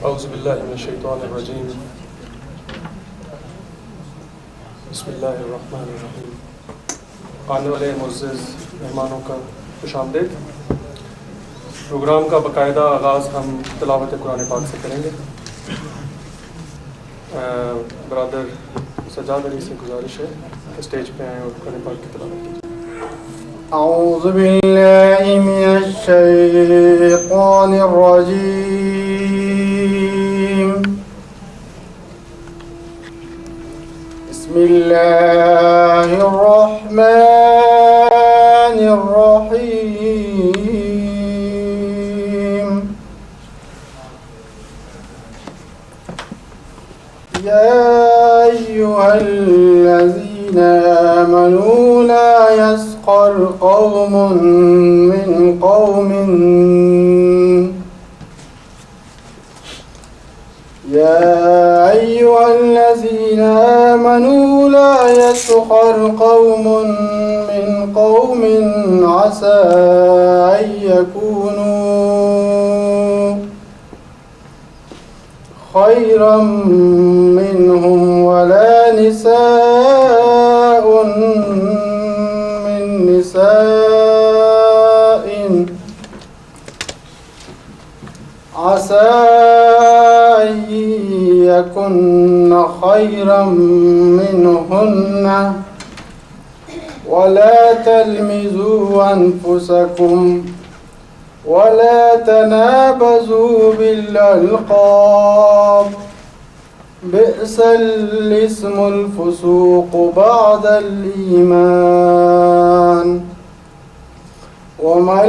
اعوذ باللہ من الشیطان الرجیم بسم اللہ الرحمن الرحیم۔ آنے والے معزز مہمانوں کا خوش آمدید۔ پروگرام کا باقاعدہ آغاز ہم تلاوت قرآن پاک سے کریں گے۔ برادر سجاد علی سے گزارش ہے کہ اسٹیج پہ آئیں اور قرآن پاک کی تلاوت کریں۔ اعوذ باللہ من الشیطان الرجیم۔ بسم اللہ الرحمن الرحیم۔ یا ایہا الذین آمنوا لا يسخر قوم من قوم يا أيها الذين آمنوا لا يسخر قوم من قوم عسى أن يكونوا خيرا منهم ولا نساء من نساء عسى أن يكن خيرا منهن ولا تلمزوا أنفسكم ولا تنابزوا بالألقاب بئس الاسم الفسوق بعد الإيمان ومن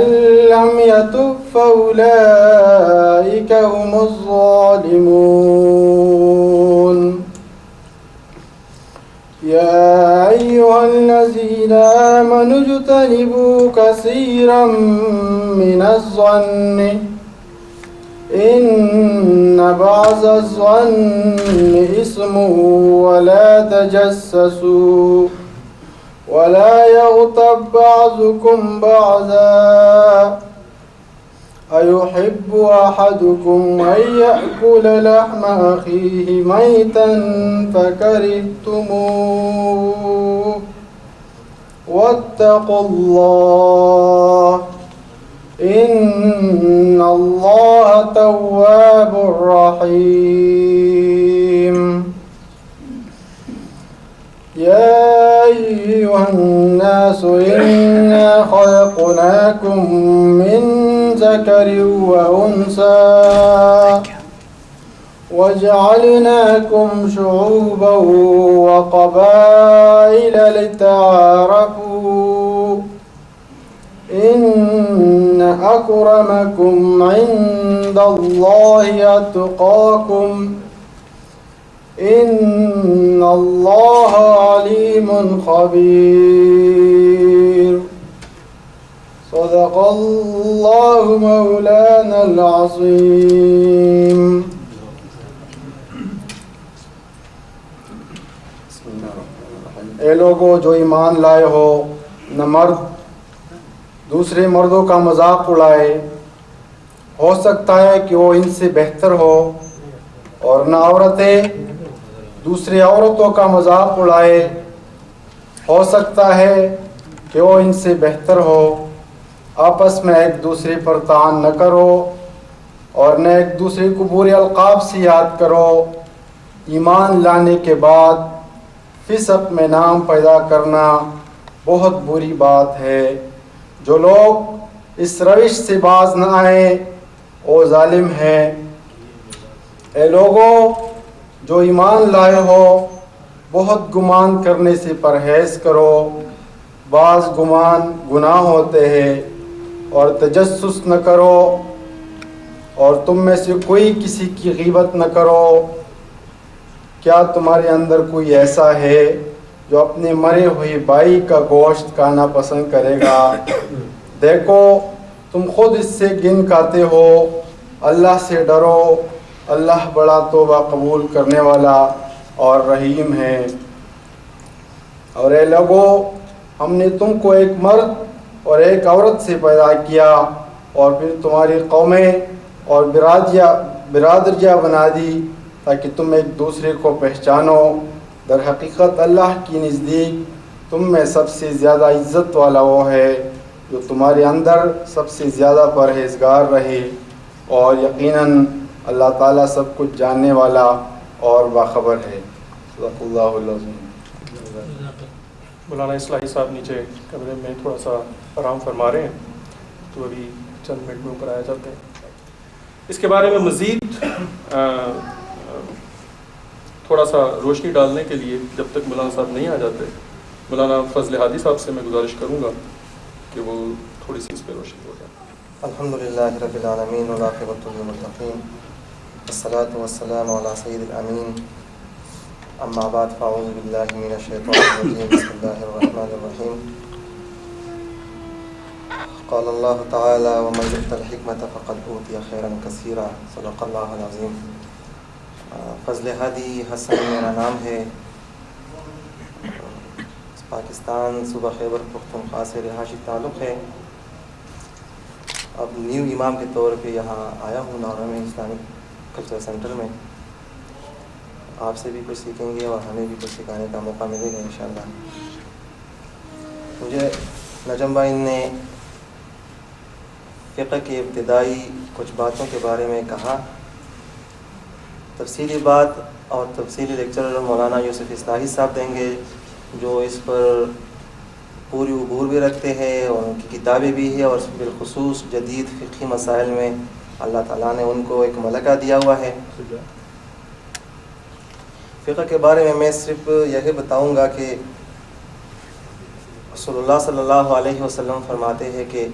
لم يتب فأولئك هم الظالمون يا أيها الذين آمنوا اجتنبوا كثيرا من الظن إن بعض الظن إثم ولا تجسسوا ولا يغتب بعضكم بعضا أيحب أحدكم أن يأكل لحم أخيه ميتا فكرهتموه واتقوا الله إن الله تواب رحيم يا أيها الناس إنا خلقناكم من ذكر وأنثى وجعلناكم شعوبا وقبائل لتعارفوا إن أكرمكم عند الله أتقاكم إن الله عليم خبير صدق الله مولانا العظيم۔ اے لوگو جو ایمان لائے ہو، نہ مرد دوسرے مردوں کا مذاق اڑائے، ہو سکتا ہے کہ وہ ان سے بہتر ہو، اور نہ عورتیں دوسری عورتوں کا مذاق اڑائے، ہو سکتا ہے کہ وہ ان سے بہتر ہو۔ آپس میں ایک دوسرے پر طعن نہ کرو اور نہ ایک دوسرے کو برے القاب سے یاد کرو۔ ایمان لانے کے بعد فسق میں نام پیدا کرنا بہت بری بات ہے۔ جو لوگ اس روش سے باز نہ آئیں وہ ظالم ہیں۔ اے لوگوں جو ایمان لائے ہو، بہت گمان کرنے سے پرہیز کرو۔ بعض گمان گناہ ہوتے ہیں، اور تجسس نہ کرو، اور تم میں سے کوئی کسی کی غیبت نہ کرو۔ کیا تمہارے اندر کوئی ایسا ہے جو اپنے مرے ہوئے بھائی کا گوشت کھانا پسند کرے گا؟ دیکھو تم خود اس سے گن کھاتے ہو۔ اللہ سے ڈرو، اللہ بڑا توبہ قبول کرنے والا اور رحیم ہے۔ اور اے لوگو، ہم نے تم کو ایک مرد اور ایک عورت سے پیدا کیا، اور پھر تمہاری قومیں اور برادر جا بنا دی تاکہ تم ایک دوسرے کو پہچانو۔ در حقیقت اللہ کی نزدیک تم میں سب سے زیادہ عزت والا وہ ہے جو تمہارے اندر سب سے زیادہ پرہیزگار رہے، اور یقیناً اللہ تعالیٰ سب کچھ جاننے والا اور باخبر ہے۔ صدق اللہ العظیم۔ مولانا اصلاحی صاحب نیچے کمرے میں تھوڑا سا آرام فرما رہے ہیں، تو ابھی چند منٹ میں اوپر آیا جاتے ہیں۔ اس کے بارے میں مزید تھوڑا سا روشنی ڈالنے کے لیے جب تک مولانا صاحب نہیں آ جاتے، مولانا فضل ہادی صاحب سے میں گزارش کروں گا کہ وہ تھوڑی سی اس پہ روشنی ہو جائے۔ الحمدللہ رب العالمین والعاقبۃ للمتقین والصلاة والسلام علی سید الامین، اما بعد فاعوذ باللہ من الشیطان الرجیم، بسم اللہ الرحمن الرحیم۔ قال اللہ تعالی ومن یؤت الحکمۃ فقد اوتی خیرا کثیرا، صدق اللہ العظیم۔ فضل ہادی حسن میرا نام ہے، پاکستان صوبہ خیبر پختونخوا سے رہائشی تعلق ہے۔ اب نیو امام کے طور پہ یہاں آیا ہوں نارا میں اسلامک کلچر سینٹر میں۔ آپ سے بھی کچھ سیکھیں گے اور ہمیں بھی کچھ سکھانے کا موقع ملے گا انشاءاللہ۔ مجھے نجم بھائی نے فقہ کی ابتدائی کچھ باتوں کے بارے میں کہا۔ تفصیلی بات اور تفصیلی لیکچر مولانا یوسف اصلاحی صاحب دیں گے، جو اس پر پوری عبور بھی رکھتے ہیں اور ان کی کتابیں بھی ہیں، اور بالخصوص جدید فقہی مسائل میں اللہ تعالیٰ نے ان کو ایک ملکہ دیا ہوا ہے۔ فقہ کے بارے میں صرف یہی بتاؤں گا کہ رسول اللہ صلی اللہ علیہ وسلم فرماتے ہیں کہ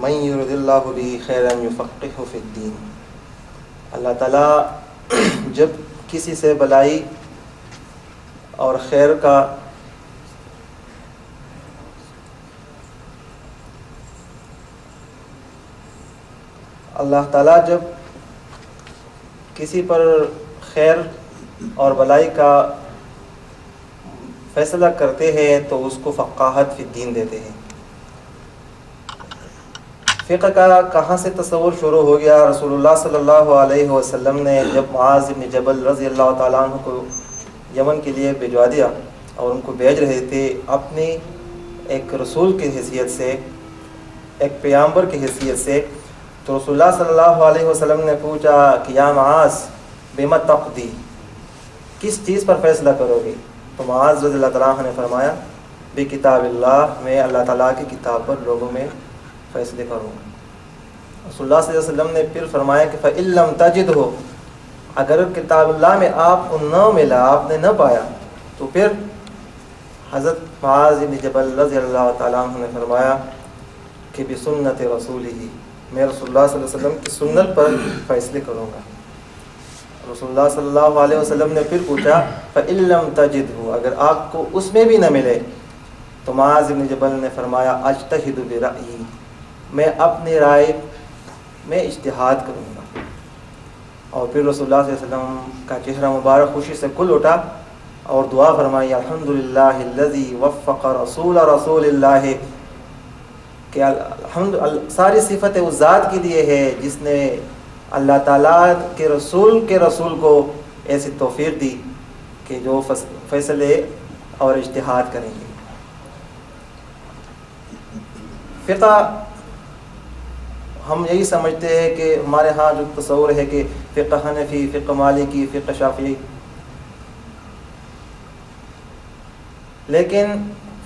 من یرد اللہ بہ خیرا یفقہہ فی الدین۔ اللہ تعالیٰ جب کسی سے بلائی اور خیر کا اللہ تعالیٰ جب کسی پر خیر اور بلائی کا فیصلہ کرتے ہیں تو اس کو فقاہت فی الدین دیتے ہیں۔ فقہ کا کہاں سے تصور شروع ہو گیا؟ رسول اللہ صلی اللہ علیہ وسلم نے جب معاذ بن جبل رضی اللہ تعالیٰ عنہ کو یمن کے لیے بھجوا دیا اور ان کو بھیج رہے تھے اپنی ایک رسول کی حیثیت سے، ایک پیغمبر کی حیثیت سے، تو رسول اللہ صلی اللہ علیہ وسلم نے پوچھا کہ یا معاذ بما تقضی، کس چیز پر فیصلہ کرو گے؟ تو معاذ رضی اللہ تعالیٰ عنہ نے فرمایا بکتاب اللہ، میں اللہ تعالیٰ کی کتاب پر لوگوں میں فیصلے کروں گا۔ رسول اللہ صلی اللہ علیہ وسلم نے پھر فرمایا کہ فَإِن لَمْ تَجِدْهُ، اگر کتاب اللہ میں آپ کو نہ ملا، آپ نے نہ پایا، تو پھر حضرت معاذ بن جبل رضی اللہ تعالیٰ عنہ نے فرمایا کہ بسنت رسولہ، میں رسول اللہ صلی اللہ علیہ وسلم کی سنت پر فیصلے کروں گا۔ رسول اللہ صلی اللہ علیہ وسلم نے پھر پوچھا فَإِن لَمْ تَجِدْهُ، اگر آپ کو اس میں بھی نہ ملے، تو معاذ بن جبل نے فرمایا اجتہد برأیی، میں اپنی رائے میں اجتہاد کروں گا۔ اور پھر رسول اللہ صلی اللہ علیہ وسلم کا چہرہ مبارک خوشی سے کھل اٹھا اور دعا فرمائی الحمدللہ الذی وفق رسول اللہ، کہ ساری صفت اس ذات کے لیے ہے جس نے اللہ تعالیٰ کے رسول کو ایسی توفیق دی کہ جو فیصلے اور اجتہاد کریں گے۔ فقہ ہم یہی سمجھتے ہیں کہ ہمارے ہاں جو تصور ہے کہ فقہ حنفی، فقہ مالکی، فقہ شافعی، لیکن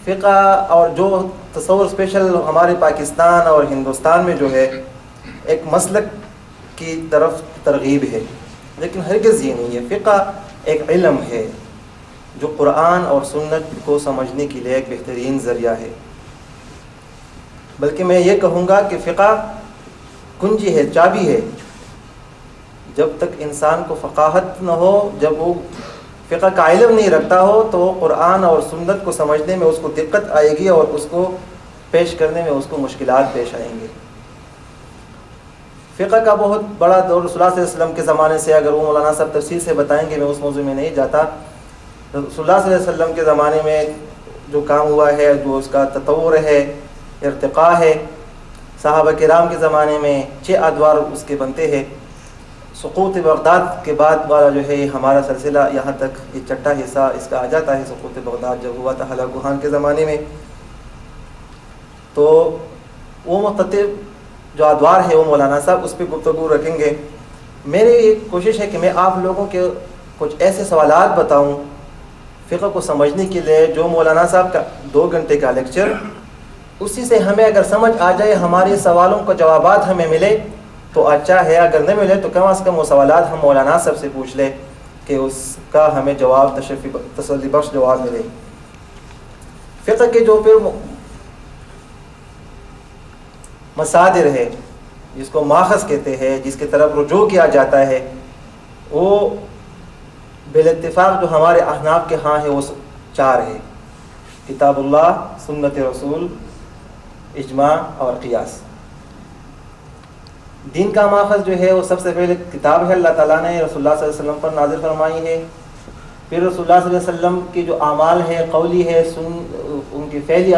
فقہ اور جو تصور اسپیشل ہمارے پاکستان اور ہندوستان میں جو ہے ایک مسلک کی طرف ترغیب ہے، لیکن ہرگز یہ نہیں ہے۔ فقہ ایک علم ہے جو قرآن اور سنت کو سمجھنے کے لیے ایک بہترین ذریعہ ہے۔ بلکہ میں یہ کہوں گا کہ فقہ کنجی ہے، چابی ہے۔ جب تک انسان کو فقاہت نہ ہو، جب وہ فقہ کا علم نہیں رکھتا ہو، تو وہ قرآن اور سنت کو سمجھنے میں اس کو دقت آئے گی اور اس کو پیش کرنے میں اس کو مشکلات پیش آئیں گے۔ فقہ کا بہت بڑا دور رسول اللہ صلی اللہ علیہ وسلم کے زمانے سے، اگر وہ مولانا صاحب تفصیل سے بتائیں گے، میں اس موضوع میں نہیں جاتا۔ رسول اللہ صلی اللہ علیہ وسلم کے زمانے میں جو کام ہوا ہے، جو اس کا تطور ہے، ارتقاء ہے، صحابہ کرام کے زمانے میں 6 ادوار اس کے بنتے ہیں۔ سقوط بغداد کے بعد والا جو ہے ہمارا سلسلہ یہاں تک یہ چھٹا حصہ اس کا آ جاتا ہے. سقوط بغداد جب ہوا تھا ہلاک گوہان کے زمانے میں، تو وہ مختلف جو ادوار ہے وہ مولانا صاحب اس پہ گفتگو رکھیں گے. میری ایک کوشش ہے کہ میں آپ لوگوں کے کچھ ایسے سوالات بتاؤں فقہ کو سمجھنے کے لیے، جو مولانا صاحب کا 2 گھنٹے کا لیکچر، اسی سے ہمیں اگر سمجھ آ جائے، ہمارے سوالوں کو جوابات ہمیں ملے تو اچھا ہے، اگر نہیں ملے تو کم از کم وہ سوالات ہم مولانا صاحب سے پوچھ لیں کہ اس کا ہمیں جواب تسلی بخش جواب ملے. فقہ کے جو پھر مصادر ہے، جس کو ماخذ کہتے ہیں، جس کی طرف رجوع کیا جاتا ہے، وہ بالاتفاق جو ہمارے احناف کے ہاں ہے وہ 4 ہے: کتاب اللہ، سنت رسول، اجماع اور قیاس. دین کا ماخذ جو ہے وہ سب سے پہلے کتاب ہے، اللہ تعالیٰ نے رسول اللہ صلی اللہ علیہ وسلم پر نازل فرمائی ہے. پھر رسول اللہ صلی اللہ علیہ وسلم کی جو اعمال ہے، قولی ہے، ان کی فعلی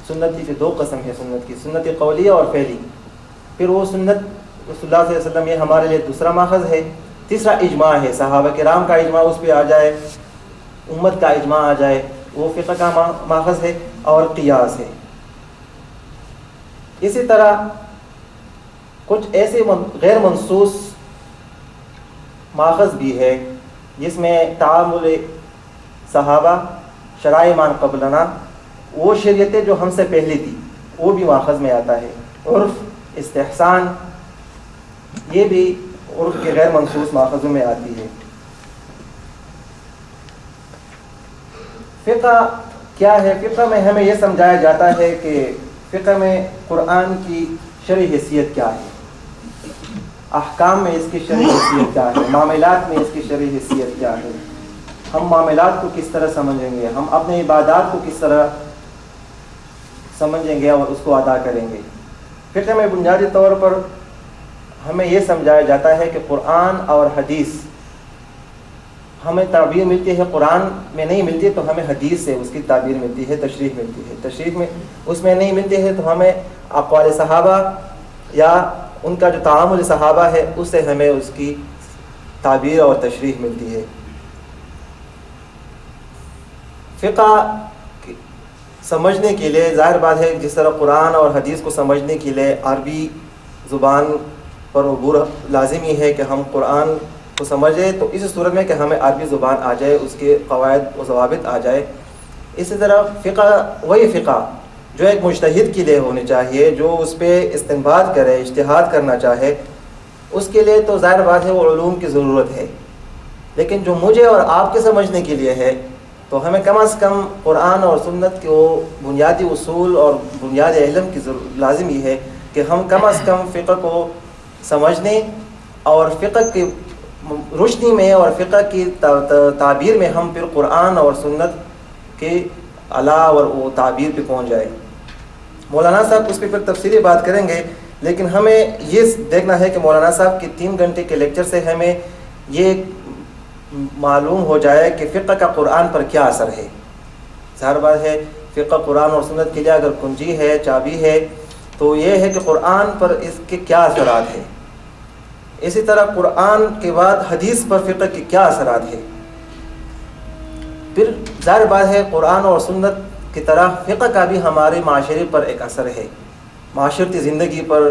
سنت کی 2 قسم ہے سنت کی، سنت قولیہ اور فعلی. پھر وہ سنت رسول اللہ صلی اللہ علیہ وسلم یہ ہمارے لیے دوسرا ماخذ ہے. تیسرا اجماع ہے، صحابہ کرام کا اجماع اس پہ آ جائے، امت کا اجماع آ جائے، وہ فقہ کا ماخذ ہے. اور قیاس ہے. اسی طرح کچھ ایسے غیر منصوص ماخذ بھی ہے جس میں تعامل صحابہ، شرائع من قبلنا، وہ شریعتیں جو ہم سے پہلے تھی وہ بھی ماخذ میں آتا ہے. عرف، استحسان، یہ بھی عرف کے غیر منصوص ماخذوں میں آتی ہے. فقہ کیا ہے؟ فقہ میں ہمیں یہ سمجھایا جاتا ہے کہ فقہ میں قرآن کی شرعی حیثیت کیا ہے، احکام میں اس کی شرعی حیثیت کیا ہے، معاملات میں اس کی شرعی حیثیت کیا ہے، ہم معاملات کو کس طرح سمجھیں گے، ہم اپنے عبادات کو کس طرح سمجھیں گے اور اس کو ادا کریں گے. فقہ میں بنیادی طور پر ہمیں یہ سمجھایا جاتا ہے کہ قرآن اور حدیث ہمیں تعبیر ملتی ہے، قرآن میں نہیں ملتی تو ہمیں حدیث سے اس کی تعبیر ملتی ہے، تشریح ملتی ہے. تشریح میں اس میں نہیں ملتی ہے تو ہمیں اقوال صحابہ یا ان کا جو تعامل صحابہ ہے اس سے ہمیں اس کی تعبیر اور تشریح ملتی ہے. فقہ سمجھنے کے لیے ظاہر بات ہے، جس طرح قرآن اور حدیث کو سمجھنے کے لیے عربی زبان پر عبور لازمی ہے کہ ہم قرآن کو سمجھیں، تو اس صورت میں کہ ہمیں عربی زبان آ جائے، اس کے قواعد و ضوابط آ جائے. اسی طرح فقہ وہی فقہ جو ایک مجتہد کے لیے ہونی چاہیے، جو اس پہ استنباط کرے، اجتہاد کرنا چاہے، اس کے لیے تو ظاہر بات ہے وہ علوم کی ضرورت ہے. لیکن جو مجھے اور آپ کے سمجھنے کے لیے ہے تو ہمیں کم از کم قرآن اور سنت کے وہ بنیادی اصول اور بنیادی علم کی لازمی ہے کہ ہم کم از کم فقہ کو سمجھنے اور فقہ کی روشنی میں اور فقہ کی تعبیر میں ہم پھر قرآن اور سنت کے اعلیٰ اور وہ تعبیر پہ پہنچ جائے. مولانا صاحب اس پہ پھر تفصیلی بات کریں گے، لیکن ہمیں یہ دیکھنا ہے کہ مولانا صاحب کے 3 گھنٹے کے لیکچر سے ہمیں یہ معلوم ہو جائے کہ فقہ کا قرآن پر کیا اثر ہے. ظاہر بات ہے فقہ قرآن اور سنت کے لیے اگر کنجی ہے، چابی ہے، تو یہ ہے کہ قرآن پر اس کے کیا اثرات ہیں. اسی طرح قرآن کے بعد حدیث پر فقہ کے کیا اثرات ہیں. پھر ظاہر بات ہے قرآن اور سنت کی طرح فقہ کا بھی ہمارے معاشرے پر ایک اثر ہے، معاشرتی زندگی پر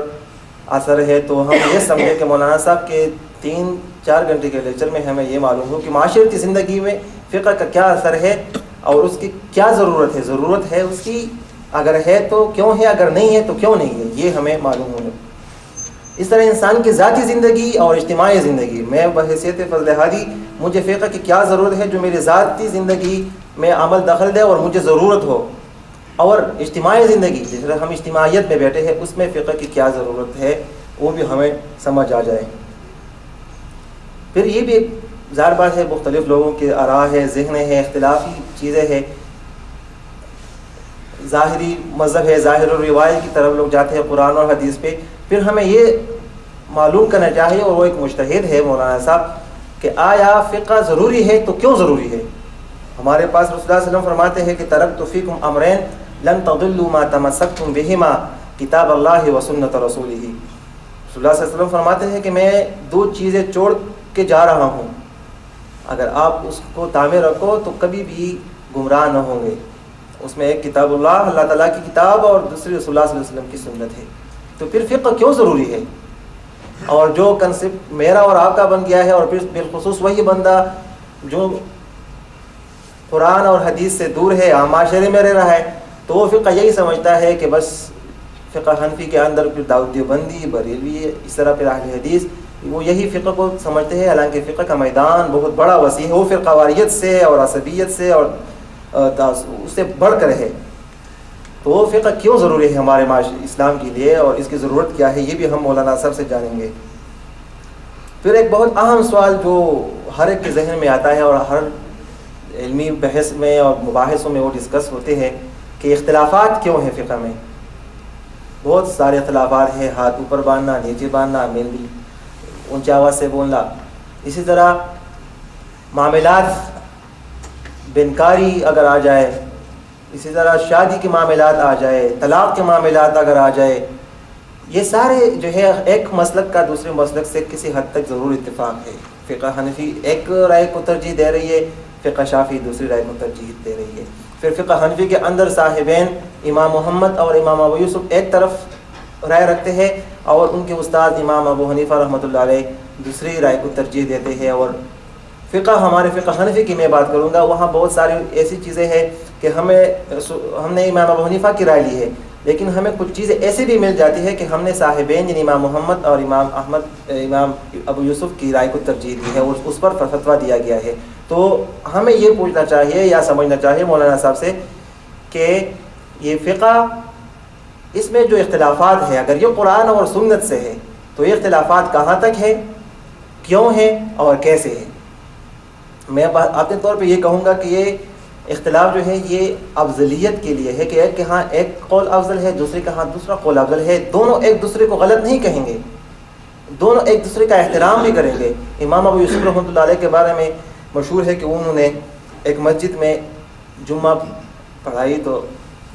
اثر ہے. تو ہم یہ سمجھیں کہ مولانا صاحب کے 3-4 گھنٹے کے لیکچر میں ہمیں یہ معلوم ہو کہ معاشرتی زندگی میں فقہ کا کیا اثر ہے اور اس کی کیا ضرورت ہے اس کی، اگر ہے تو کیوں ہے، اگر نہیں ہے تو کیوں نہیں ہے، یہ ہمیں معلوم ہونا. اس طرح انسان کی ذاتی زندگی اور اجتماعی زندگی میں بحیثیت فضل ہادی مجھے فقہ کی کیا ضرورت ہے جو میری ذاتی زندگی میں عمل دخل دے اور مجھے ضرورت ہو، اور اجتماعی زندگی جس طرح ہم اجتماعیت میں بیٹھے ہیں اس میں فقہ کی کیا ضرورت ہے وہ بھی ہمیں سمجھ آ جائے. پھر یہ بھی ظاہر بات ہے مختلف لوگوں کے آراء ہے، ذہن ہے، اختلافی چیزیں ہیں. ظاہری مذہب ہے، ظاہر و روایت کی طرف لوگ جاتے ہیں قرآن اور حدیث پہ. پھر ہمیں یہ معلوم کرنا چاہیے، اور وہ ایک مجتہد ہے مولانا صاحب، کہ آیا فقہ ضروری ہے تو کیوں ضروری ہے. ہمارے پاس رسول اللہ صلی اللہ علیہ وسلم فرماتے ہیں کہ ترکت فیکم امرین لن تضلوا ما تمسکتم بہما کتاب اللہ و سنت رسولہ. رسول اللہ صلی اللہ علیہ وسلم فرماتے ہیں کہ میں 2 چیزیں چھوڑ کے جا رہا ہوں، اگر آپ اس کو تعمیر رکھو تو کبھی بھی گمراہ نہ ہوں گے. اس میں ایک کتاب اللہ تعالیٰ کی کتاب، اور دوسری رسول اللہ صلی اللہ علیہ وسلم کی سنت ہے. تو پھر فقہ کیوں ضروری ہے؟ اور جو کنسپٹ میرا اور آپ کا بن گیا ہے، اور پھر بالخصوص وہی بندہ جو قرآن اور حدیث سے دور ہے، عام معاشرے میں رہ رہا ہے، تو وہ فقہ یہی سمجھتا ہے کہ بس فقہ حنفی کے اندر پھر دیوبندی، بریلوی، اس طرح پھر اہل حدیث، وہ یہی فقہ کو سمجھتے ہیں. حالانکہ فقہ کا میدان بہت بڑا وسیع ہے، وہ فرقہ واریت سے اور عصبیت سے اور اس سے بڑھ کر ہے. تو وہ فقہ کیوں ضروری ہے ہمارے اسلام کے لیے، اور اس کی ضرورت کیا ہے، یہ بھی ہم مولانا صاحب سے جانیں گے. پھر ایک بہت اہم سوال جو ہر ایک کے ذہن میں آتا ہے اور ہر علمی بحث میں اور مباحثوں میں وہ ڈسکس ہوتے ہیں کہ اختلافات کیوں ہیں فقہ میں. بہت سارے اختلافات ہیں، ہاتھ اوپر باندھنا، نیچے باندھنا، بھی اونچی آواز سے بولنا. اسی طرح معاملات بینکاری اگر آ جائے، اسی طرح شادی کے معاملات آ جائے، طلاق کے معاملات اگر آ جائے، یہ سارے جو ہے ایک مسلک کا دوسرے مسلک سے کسی حد تک ضرور اتفاق ہے. فقہ حنفی ایک رائے کو ترجیح دے رہی ہے، فقہ شافعی دوسری رائے کو ترجیح دے رہی ہے. پھر فقہ حنفی کے اندر صاحبین امام محمد اور امام ابو یوسف ایک طرف رائے رکھتے ہیں، اور ان کے استاد امام ابو حنیفہ رحمۃ اللہ علیہ دوسری رائے کو ترجیح دیتے ہیں. اور فقہ ہمارے فقہ حنفی کی میں بات کروں گا، وہاں بہت ساری ایسی چیزیں ہیں کہ ہم نے امام ابو حنیفہ کی رائے لی ہے، لیکن ہمیں کچھ چیزیں ایسی بھی مل جاتی ہے کہ ہم نے صاحبین یعنی امام محمد اور امام ابو یوسف کی رائے کو ترجیح دی ہے اور اس پر فتویٰ دیا گیا ہے. تو ہمیں یہ پوچھنا چاہیے یا سمجھنا چاہیے مولانا صاحب سے کہ یہ فقہ، اس میں جو اختلافات ہیں، اگر یہ قرآن اور سنت سے ہے تو یہ اختلافات کہاں تک ہے، کیوں ہے اور کیسے ہے. میں اپنے طور پہ یہ کہوں گا کہ یہ اختلاف جو ہے یہ افضلیت کے لیے ہے، کہ ایک کے ہاں ایک قول افضل ہے، دوسرے کے ہاں دوسرا قول افضل ہے. دونوں ایک دوسرے کو غلط نہیں کہیں گے، دونوں ایک دوسرے کا احترام بھی کریں گے. امام ابو یوسف رحمۃ اللہ علیہ کے بارے میں مشہور ہے کہ انہوں نے ایک مسجد میں جمعہ پڑھائی، تو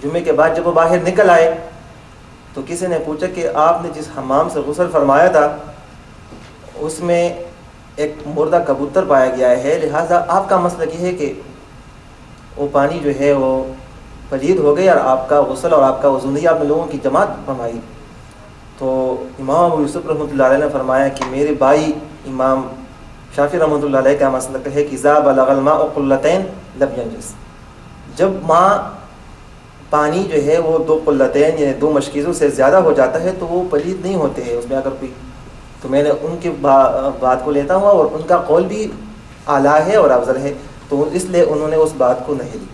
جمعے کے بعد جب وہ باہر نکل آئے تو کسی نے پوچھا کہ آپ نے جس حمام سے غسل فرمایا تھا اس میں ایک مردہ کبوتر پایا گیا ہے، لہٰذا آپ کا مسئلہ یہ ہے کہ وہ پانی جو ہے وہ پلید ہو گئی اور آپ کا غسل اور آپ کا وضو نہیں، آپ نے لوگوں کی جماعت فرمائی. تو امام ابو یوسف رحمۃ اللہ علیہ نے فرمایا کہ میرے بھائی امام شافعی رحمۃ اللہ علیہ کا مسلک ہے کہ اذا بلغ الماء قلتین لم ینجس، جب ماں پانی جو ہے وہ 2 قلتین یعنی 2 مشکیزوں سے زیادہ ہو جاتا ہے تو وہ پلید نہیں ہوتے ہیں اس میں اگر کوئی. تو میں نے ان کی بات کو لیتا ہوں اور ان کا قول بھی اعلیٰ ہے اور افضل ہے، تو اس لیے انہوں نے اس بات کو نہیں لی.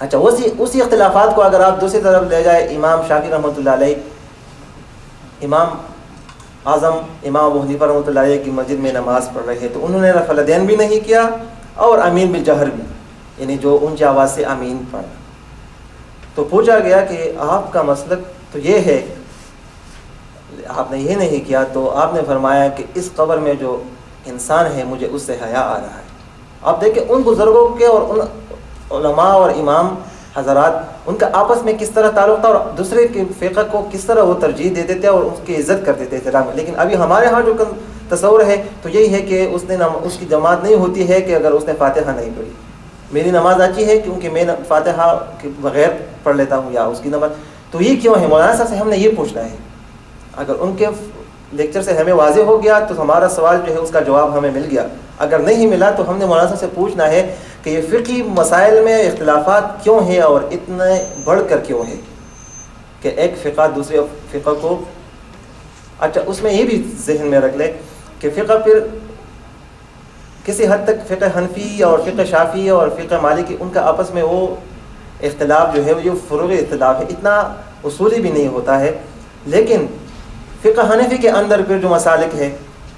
اچھا، اسی اختلافات کو اگر آپ دوسری طرف لے جائے، امام شافعی رحمۃ اللہ علیہ امام اعظم امام ابو حنیفہ رحمۃ اللہ علیہ کی مسجد میں نماز پڑھ رہے ہیں تو انہوں نے رفع الیدین بھی نہیں کیا اور امین بالجہر بھی، یعنی جو اونچی آواز سے امین پڑھا. تو پوچھا گیا کہ آپ کا مسلک تو یہ ہے، آپ نے یہ نہیں کیا، تو آپ نے فرمایا کہ اس قبر میں جو انسان ہے مجھے اس سے حیا آ رہا ہے. آپ دیکھیں ان بزرگوں کے اور ان علماء اور امام حضرات ان کا آپس میں کس طرح تعلق تھا، اور دوسرے کے فقہ کو کس طرح وہ ترجیح دیتے تھے اور اس کی عزت کرتے تھے، احترام. لیکن ابھی ہمارے ہاں جو تصور ہے تو یہی ہے کہ اس کی جماعت نہیں ہوتی ہے کہ اگر اس نے فاتحہ نہیں پڑھی. میری نماز اچھی ہے کیونکہ میں فاتحہ کے بغیر پڑھ لیتا ہوں، یا اس کی نماز. تو یہ کیوں ہے؟ مولانا صاحب سے ہم نے یہ پوچھنا ہے. اگر ان کے لیکچر سے ہمیں واضح ہو گیا تو ہمارا سوال جو ہے اس کا جواب ہمیں مل گیا. اگر نہیں ملا تو ہم نے مولانا صاحب سے پوچھنا ہے کہ یہ فقہی مسائل میں اختلافات کیوں ہیں اور اتنے بڑھ کر کیوں ہے کہ ایک فقہ دوسرے فقہ کو. اچھا، اس میں یہ بھی ذہن میں رکھ لے کہ فقہ پھر کسی حد تک فقہ حنفی اور فقہ شافعی اور فقہ مالکی ان کا آپس میں وہ اختلاف جو ہے وہ فروعی اختلاف ہے، اتنا اصولی بھی نہیں ہوتا ہے. لیکن فقہ حنفی کے اندر پھر جو مسالک ہے،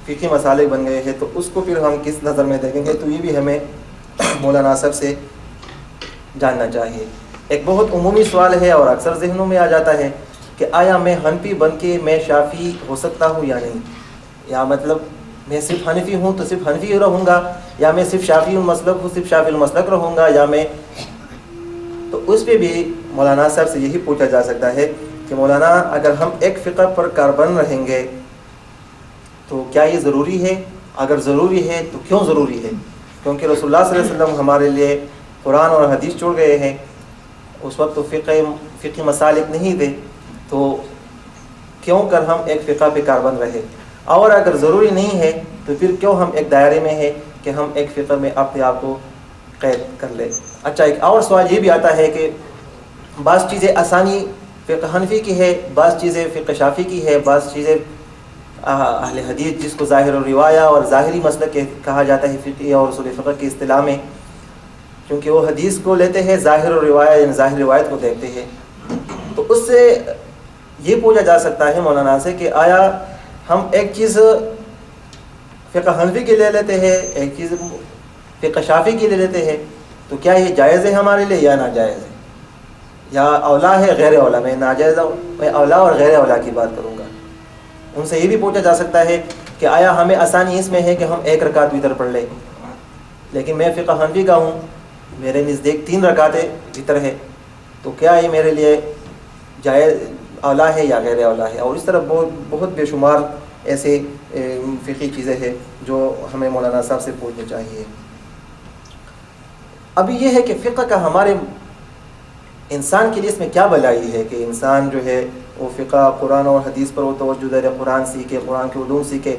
فقہی مسالک بن گئے ہیں، تو اس کو پھر ہم کس نظر میں دیکھیں گے، تو یہ بھی ہمیں مولانا صاحب سے جاننا چاہیے. ایک بہت عمومی سوال ہے اور اکثر ذہنوں میں آ جاتا ہے کہ آیا میں حنفی بن کے میں شافعی ہو سکتا ہوں یا نہیں، یا مطلب میں صرف حنفی ہوں تو صرف حنفی رہوں گا، یا میں صرف شافعی المسلک ہوں صرف شافعی المسلک رہوں گا، یا میں. تو اس پہ بھی مولانا صاحب سے یہی پوچھا جا سکتا ہے کہ مولانا اگر ہم ایک فقہ پر کاربن رہیں گے تو کیا یہ ضروری ہے؟ اگر ضروری ہے تو کیوں ضروری ہے؟ کیونکہ رسول اللہ صلی اللہ علیہ وسلم ہمارے لیے قرآن اور حدیث چھوڑ گئے ہیں. اس وقت تو فقہ مسالک نہیں تھے، تو کیوں کر ہم ایک فقہ پہ کاربند رہے؟ اور اگر ضروری نہیں ہے تو پھر کیوں ہم ایک دائرے میں ہے کہ ہم ایک فقہ میں اپنے آپ کو قید کر لیں؟ اچھا، ایک اور سوال یہ بھی آتا ہے کہ بعض چیزیں آسانی فقہ حنفی کی ہے، بعض چیزیں فقہ شافی کی ہے، بعض چیزیں اہل حدیث جس کو ظاہر الروایہ اور ظاہری مسلک کہا جاتا ہے فقہ اور اصول فقہ کی اصطلاح میں، کیونکہ وہ حدیث کو لیتے ہیں ظاہر الروایہ یعنی ظاہر روایت کو دیکھتے ہیں. تو اس سے یہ پوچھا جا سکتا ہے مولانا سے کہ آیا ہم ایک چیز فقہ حنفی کے لے لیتے ہیں، ایک چیز فقہ شافی کے لے لیتے ہیں، تو کیا یہ جائز ہے ہمارے لیے یا ناجائز ہے، یا اولا ہے غیر اولا؟ میں ناجائز میں اولا اور غیر اولا کی بات کروں گا. ان سے یہ بھی پوچھا جا سکتا ہے کہ آیا ہمیں آسانی اس میں ہے کہ ہم ایک رکعت وتر پڑھ لیں، لیکن میں فقہ حنفی کا ہوں، میرے نزدیک 3 رکعتیں وتر ہے، تو کیا یہ میرے لیے جائز اولا ہے یا غیر اولا ہے؟ اور اس طرح بہت بے شمار ایسے فقہی چیزیں ہیں جو ہمیں مولانا صاحب سے پوچھنی چاہیے. ابھی یہ ہے کہ فقہ کا ہمارے انسان کے لیے اس میں کیا بھلائی ہے کہ انسان جو ہے وہ فقہ قرآن اور حدیث پر وہ توجہ دے، قرآن سیکھے، قرآن کے علوم سیکھے،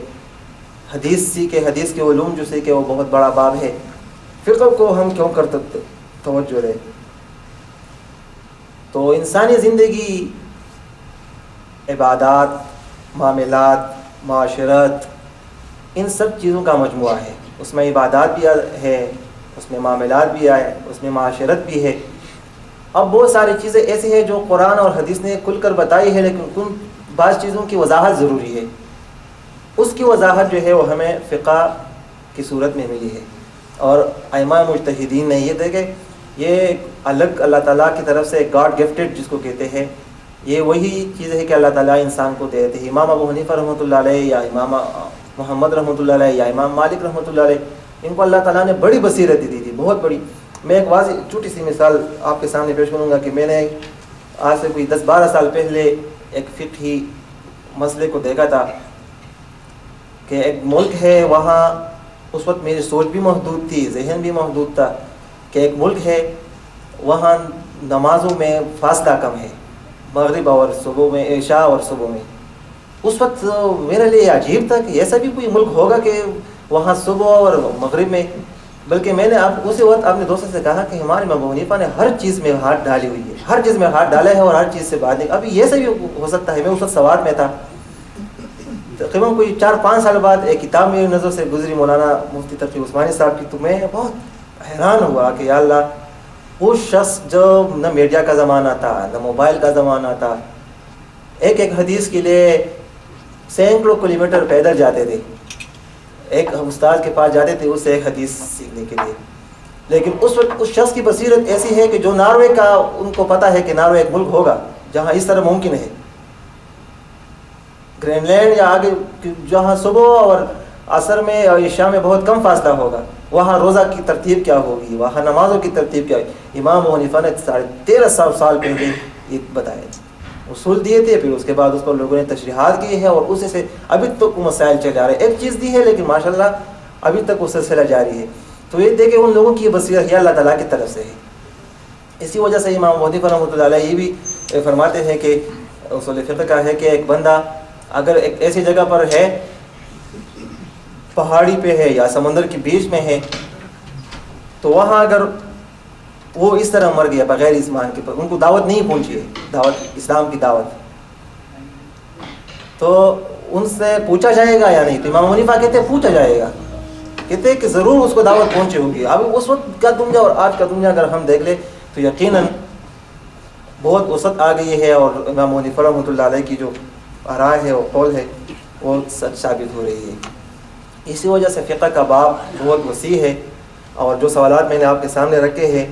حدیث سیکھے، حدیث کے علوم جو سیکھے وہ بہت بڑا باب ہے. فقہ کو ہم کیوں کرتے توجہ دیں؟ تو انسانی زندگی عبادات، معاملات، معاشرت، ان سب چیزوں کا مجموعہ ہے. اس میں عبادات بھی ہے، اس میں معاملات بھی ہے، اس میں معاشرت بھی ہے. اب بہت ساری چیزیں ایسی ہیں جو قرآن اور حدیث نے کھل کر بتائی ہے، لیکن ان بعض چیزوں کی وضاحت ضروری ہے. اس کی وضاحت جو ہے وہ ہمیں فقہ کی صورت میں ملی ہے. اور ائمہ مجتہدین نے یہ دیکھے یہ الگ اللہ تعالیٰ کی طرف سے گاڈ گفٹڈ جس کو کہتے ہیں، یہ وہی چیز ہے کہ اللہ تعالیٰ انسان کو دیتے ہیں. امام ابو حنیفہ رحمۃ اللہ علیہ یا امام محمد رحمۃ اللہ علیہ یا امام مالک رحمۃ اللہ علیہ، ان کو اللہ تعالیٰ نے بڑی بصیرت دی تھی، بہت بڑی. میں ایک واضح چھوٹی سی مثال آپ کے سامنے پیش کروں گا کہ میں نے آج سے کوئی 10-12 سال پہلے ایک فقہی مسئلے کو دیکھا تھا کہ ایک ملک ہے، وہاں اس وقت میری سوچ بھی محدود تھی، ذہن بھی محدود تھا، کہ ایک ملک ہے وہاں نمازوں میں فاصلہ کم ہے، مغرب اور صبح میں، عشاء اور صبح میں. اس وقت میرے لیے عجیب تھا کہ ایسا بھی کوئی ملک ہوگا کہ وہاں صبح اور مغرب میں. بلکہ میں نے اسی وقت اپنے دوستوں سے کہا کہ ہمارے امام ابو حنیفہ نے ہر چیز میں ہاتھ ڈالی ہوئی ہے، ہر چیز میں ہاتھ ڈالا ہے اور ہر چیز سے بات نہیں. ابھی یہ بھی ہو سکتا ہے. میں اس وقت سوات میں تھا، تقریباً کوئی 4-5 سال بعد ایک کتاب میری نظر سے گزری مولانا مفتی تقی عثمانی صاحب کی، تو میں بہت حیران ہوا کہ یا اللہ، وہ شخص جو نہ میڈیا کا زمانہ تھا نہ موبائل کا زمانہ تھا، ایک حدیث کے لیے سینکڑوں کلومیٹر پیدل جاتے تھے، ایک استاد کے پاس جاتے تھے اس سے ایک حدیث سیکھنے کے لیے. لیکن اس وقت اس شخص کی بصیرت ایسی ہے کہ جو ناروے کا ان کو پتہ ہے کہ ناروے ایک ملک ہوگا جہاں اس طرح ممکن ہے، گرین لینڈ یا آگے جہاں صبح اور عصر میں اور عشاء میں بہت کم فاصلہ ہوگا، وہاں روزہ کی ترتیب کیا ہوگی، وہاں نمازوں کی ترتیب کیا ہوگی. امام ابو حنیفہ نے 13.5 سال پہلے یہ بتائے، اصول دیے تھے، پھر اس کے بعد اس پر لوگوں نے تشریحات کی ہے اور اسی سے ابھی تک مسائل چل جا رہے ہیں. ایک چیز دی ہے لیکن ماشاءاللہ ابھی تک وہ سلسلہ جاری ہے. تو یہ دیکھیں ان لوگوں کی یہ بصیرت ہے اللہ تعالیٰ کی طرف سے ہے. اسی وجہ سے امام ابو حنیفہ رحمۃ اللہ علیہ یہ بھی فرماتے ہیں کہ اصول فقہ کا ہے کہ ایک بندہ اگر ایک ایسی جگہ پر ہے، پہاڑی پہ ہے یا سمندر کے بیچ میں ہے، تو وہاں اگر وہ اس طرح مر گیا بغیر ایمان کے، پر ان کو دعوت نہیں پہنچی ہے، دعوت اسلام کی دعوت، تو ان سے پوچھا جائے گا یا نہیں؟ تو امام حنیفہ کہتے ہیں پوچھا جائے گا، کہتے ہیں کہ ضرور اس کو دعوت پہنچی ہوگی. اب اس وقت کا دنیا اور آج کا دنیا اگر ہم دیکھ لیں تو یقیناً بہت وسعت آ گئی ہے، اور امام حنیفہ رحمۃ اللہ علیہ کی جو رائے ہے وہ قول ہے وہ سچ ثابت ہو رہی ہے. اسی وجہ سے فقہ کا باب بہت وسیع ہے، اور جو سوالات میں نے آپ کے سامنے رکھے ہیں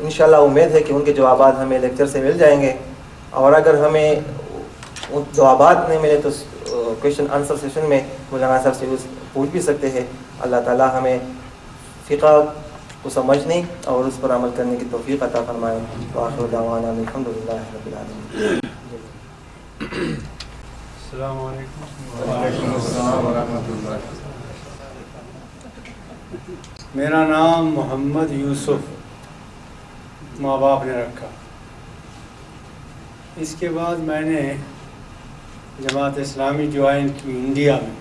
انشاءاللہ امید ہے کہ ان کے جوابات ہمیں لیکچر سے مل جائیں گے، اور اگر ہمیں ان جوابات نہیں ملے تو کویشچن آنسر سیشن میں مولانا صاحب سے پوچھ بھی سکتے ہیں. اللہ تعالیٰ ہمیں فقہ کو سمجھنے اور اس پر عمل کرنے کی توفیق عطا فرمائے. وآخر دعوانا الحمدللہ رب العالمین. السلام علیکم۔ وعلیکم السلام ورحمۃ اللہ۔ میرا نام محمد یوسف ماں باپ نے رکھا۔ اس کے بعد میں نے جماعت اسلامی جوائن کی انڈیا میں،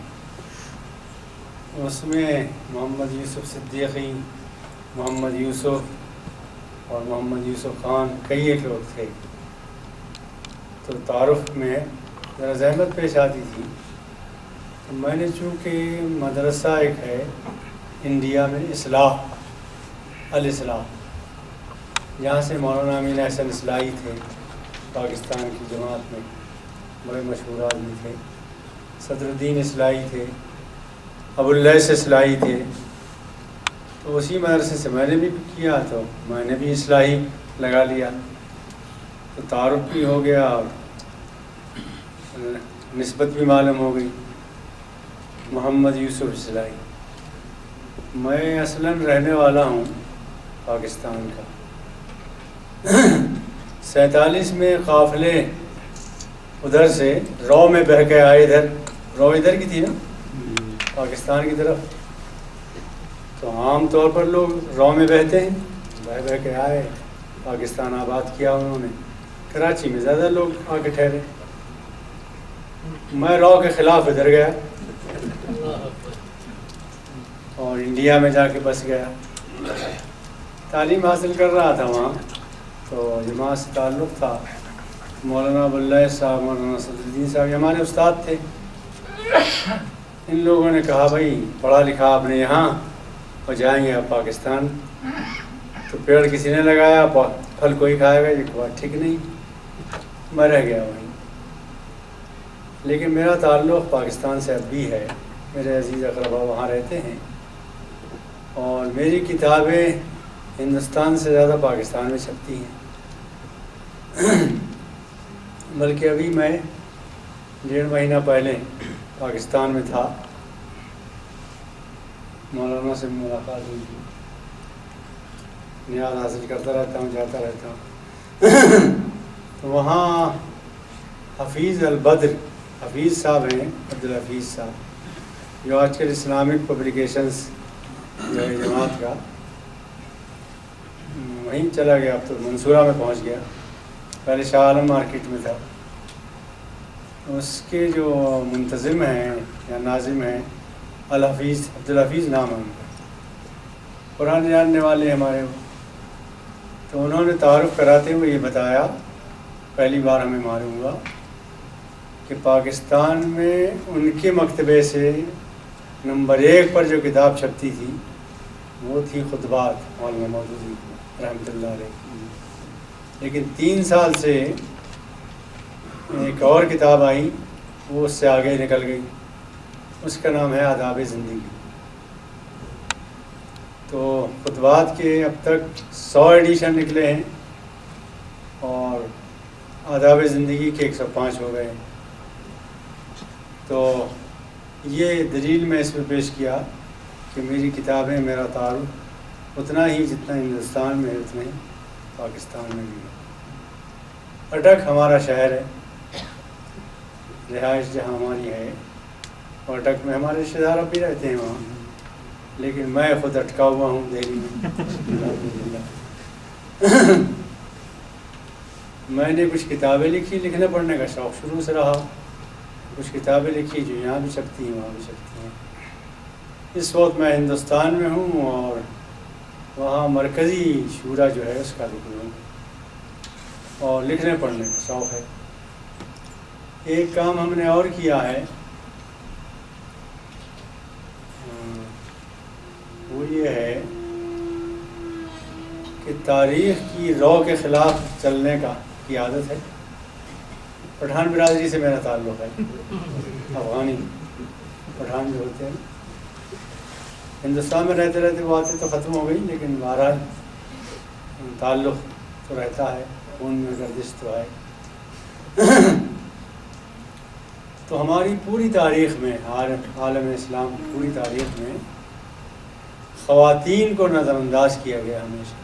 اس میں محمد یوسف صدیقی، محمد یوسف اور محمد یوسف خان کئی ایک لوگ تھے، تو تعارف میں ذرا زحمت پیش آتی تھی۔ تو میں نے چونکہ مدرسہ ایک ہے انڈیا میں اصلاح الاصلاح، جہاں سے مولانا امین احسن اصلاحی تھے، پاکستان کی جماعت میں بڑے مشہور آدمی تھے، صدر الدین اصلاحی تھے، ابو اللیث اصلاحی تھے، تو اسی مدرسے سے میں نے بھی کیا، تو میں نے بھی اصلاحی لگا لیا، تو تعارف بھی ہو گیا اور نسبت بھی معلوم ہو گئی۔ محمد یوسف اصلاحی، میں اصلاً رہنے والا ہوں پاکستان کا۔ 47 میں قافلے ادھر سے رو میں بہہ کے آئے، رو ادھر کی تھی نا پاکستان کی طرف، تو عام طور پر لوگ رو میں بہتے ہیں، بہہ کے آئے، پاکستان آباد کیا انہوں نے، کراچی میں زیادہ لوگ آ کے ٹھہرے، میں رو کے خلاف ادھر گیا اور انڈیا میں جا کے بس گیا، تعلیم حاصل کر رہا تھا وہاں، تو جماعت سے تعلق تھا، مولانا ابو اللیث صاحب، مولانا صدر الدین صاحب یہ ہمارے استاد تھے۔ ان لوگوں نے کہا بھائی پڑھا لکھا آپ نے یہاں اور جائیں گے آپ پاکستان، تو پیڑ کسی نے لگایا، پھل کوئی کھائے گا، یہ بات ٹھیک نہیں، میں رہ گیا وہیں۔ لیکن میرا تعلق پاکستان سے اب بھی ہے، میرے عزیز اقربا وہاں رہتے ہیں، اور میری کتابیں ہندوستان سے زیادہ پاکستان میں چھپتی ہیں، بلکہ ابھی میں 1.5 مہینہ پہلے پاکستان میں تھا، مولانا سے ملاقات ہوئی تھی، نیاز حاصل کرتا رہتا ہوں، جاتا رہتا ہوں، تو وہاں حفیظ البدر، حفیظ صاحب ہیں، عبدالحفیظ صاحب، جو آج کل اسلامک پبلیکیشنز جو ہے جماعت کا، وہیں چلا گیا، اب تو منصورہ میں پہنچ گیا، پہلے شاہ عالم مارکیٹ میں تھا۔ اس کے جو منتظم ہیں یا ناظم ہیں الحفیظ، عبدالحفیظ نام ہے ان کا، قرآن جاننے والے ہمارے وہ، تو انہوں نے تعارف کراتے ہوئے یہ بتایا، پہلی بار ہمیں معلوم ہوا کہ پاکستان میں ان کے مکتبے سے نمبر 1 پر جو کتاب چھپتی تھی وہ تھی خطبات مولانا مودودی رحمۃ اللہ علیہ، لیکن 3 سال سے ایک اور کتاب آئی، وہ اس سے آگے نکل گئی، اس کا نام ہے آداب زندگی۔ تو خطبات کے اب تک 100 ایڈیشن نکلے ہیں اور آداب زندگی کے 105 ہو گئے ہیں۔ تو یہ دلیل میں اس میں پیش کیا کہ میری کتابیں، میرا تعارف اتنا ہی جتنا ہندوستان میں ہے اتنا ہی پاکستان میں بھی ہے۔ اٹک ہمارا شہر ہے، رہائش جہاں ہماری ہے، اور اٹک میں ہمارے رشتہ دار اب بھی رہتے ہیں وہاں، لیکن میں خود اٹکا ہوا ہوں دہلی میں۔ میں نے کچھ کتابیں لکھی، لکھنے پڑھنے کا شوق شروع سے رہا، کچھ کتابیں لکھی جو یہاں بھی چھپتی ہیں وہاں بھی چھپتی ہیں۔ اس وقت میں ہندوستان میں ہوں اور وہاں مرکزی شورا جو ہے اس کا رکن ہوں، اور لکھنے پڑھنے کا شوق ہے۔ ایک کام ہم نے اور کیا ہے، وہ یہ ہے کہ تاریخ کی رو کے خلاف چلنے کی عادت ہے۔ پٹھان برادری سے میرا تعلق ہے، افغانی پٹھان جو ہوتے ہیں، ہندوستان میں رہتے رہتے وہ عادت تو ختم ہو گئی، لیکن بہرحال تعلق تو رہتا ہے، خون میں گردش تو ہے۔ تو ہماری پوری تاریخ میں، عالم اسلام کی پوری تاریخ میں خواتین کو نظر انداز کیا گیا ہمیشہ۔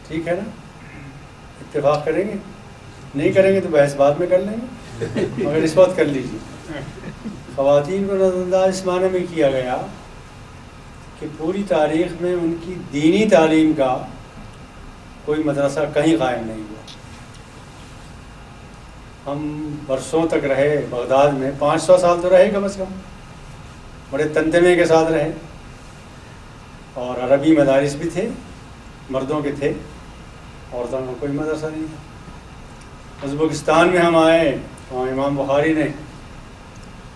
ٹھیک ہے نا؟ اتفاق کریں گے؟ نہیں کریں گے تو بحث بعد میں کر لیں گے۔ مگر اس وقت کر لیجیے. خواتین کو نظر انداز اس معنی میں کیا گیا کہ پوری تاریخ میں ان کی دینی تعلیم کا کوئی مدرسہ کہیں قائم نہیں ہوا. ہم برسوں تک رہے بغداد میں، 500 سال تو رہے کم از کم، بڑے تنتنے کے ساتھ رہے، اور عربی مدارس بھی تھے، مردوں کے تھے، عورتوں کا کوئی مدرسہ نہیں تھا. ازبکستان میں ہم آئے، وہاں امام بخاری نے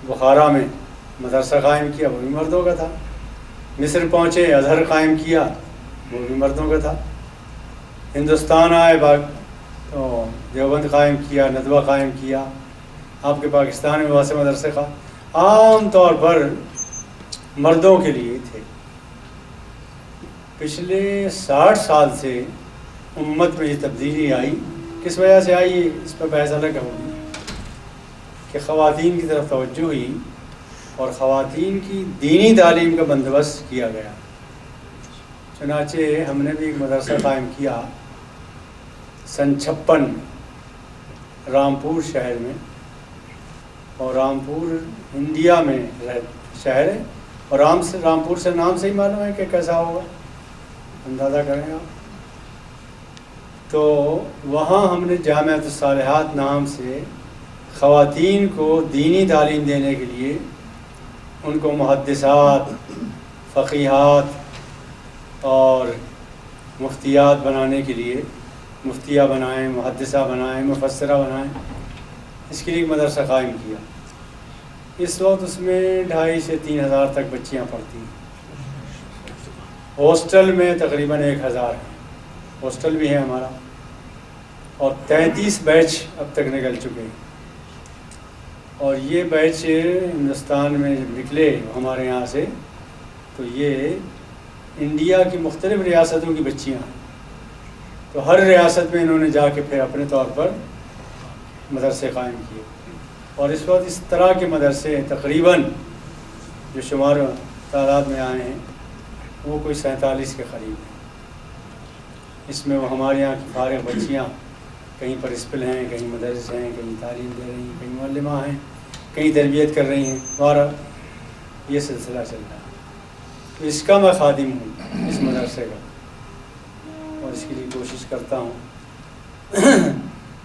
بخارا میں مدرسہ قائم کیا، وہ بھی مردوں کا تھا. مصر پہنچے، ازہر قائم کیا، وہ بھی مردوں کا تھا. ہندوستان آئے، تو دیوبند قائم کیا، ندوہ قائم کیا. آپ کے پاکستان میں ویسے مدرسے کا عام طور پر مردوں کے لیے تھے. پچھلے 60 سال سے امت میں یہ تبدیلی آئی. کس وجہ سے آئی اس پر بحث الگ ہوگی، کہ خواتین کی طرف توجہ ہوئی اور خواتین کی دینی تعلیم کا بندوبست کیا گیا. چنانچہ ہم نے بھی ایک مدرسہ قائم کیا سن 56 رامپور شہر میں، اور رامپور انڈیا میں شہر ہے، اور رامپور سے نام سے ہی معلوم ہے کہ کیسا ہوگا، اندازہ کریں آپ. تو وہاں ہم نے جامعۃ الصالحات نام سے خواتین کو دینی تعلیم دینے کے لیے ان کو محدثات، فقیہات اور مفتیات بنانے کے لیے مفتیہ بنائیں، محدثہ بنائیں، مفسرہ بنائیں، اس کے لیے ایک مدرسہ قائم کیا. اس وقت اس میں 2500 سے 3000 تک بچیاں پڑھتی ہیں. ہاسٹل میں تقریباً 1000 ہیں، ہاسٹل بھی ہے ہمارا، اور 33 بیچ اب تک نکل چکے ہیں. اور یہ بیچ ہندوستان میں جب نکلے ہمارے یہاں سے، تو یہ انڈیا کی مختلف ریاستوں کی بچیاں ہیں. تو ہر ریاست میں انہوں نے جا کے پھر اپنے طور پر مدرسے قائم کیے. اور اس وقت اس طرح کے مدرسے تقریباً جو شمار تعداد میں آئے ہیں وہ کوئی 47 کے قریب ہیں. اس میں وہ ہمارے یہاں کی فارغ بچیاں کہیں پرنسپل ہیں، کہیں مدرس ہیں، کہیں تعلیم دے رہی ہیں، کہیں معلمہ ہیں، کہیں تربیت کر رہی ہیں. ہمارا یہ سلسلہ چل رہا ہے. تو اس کا میں خادم ہوں، اس مدرسے کا، اور اس کے لیے کوشش کرتا ہوں.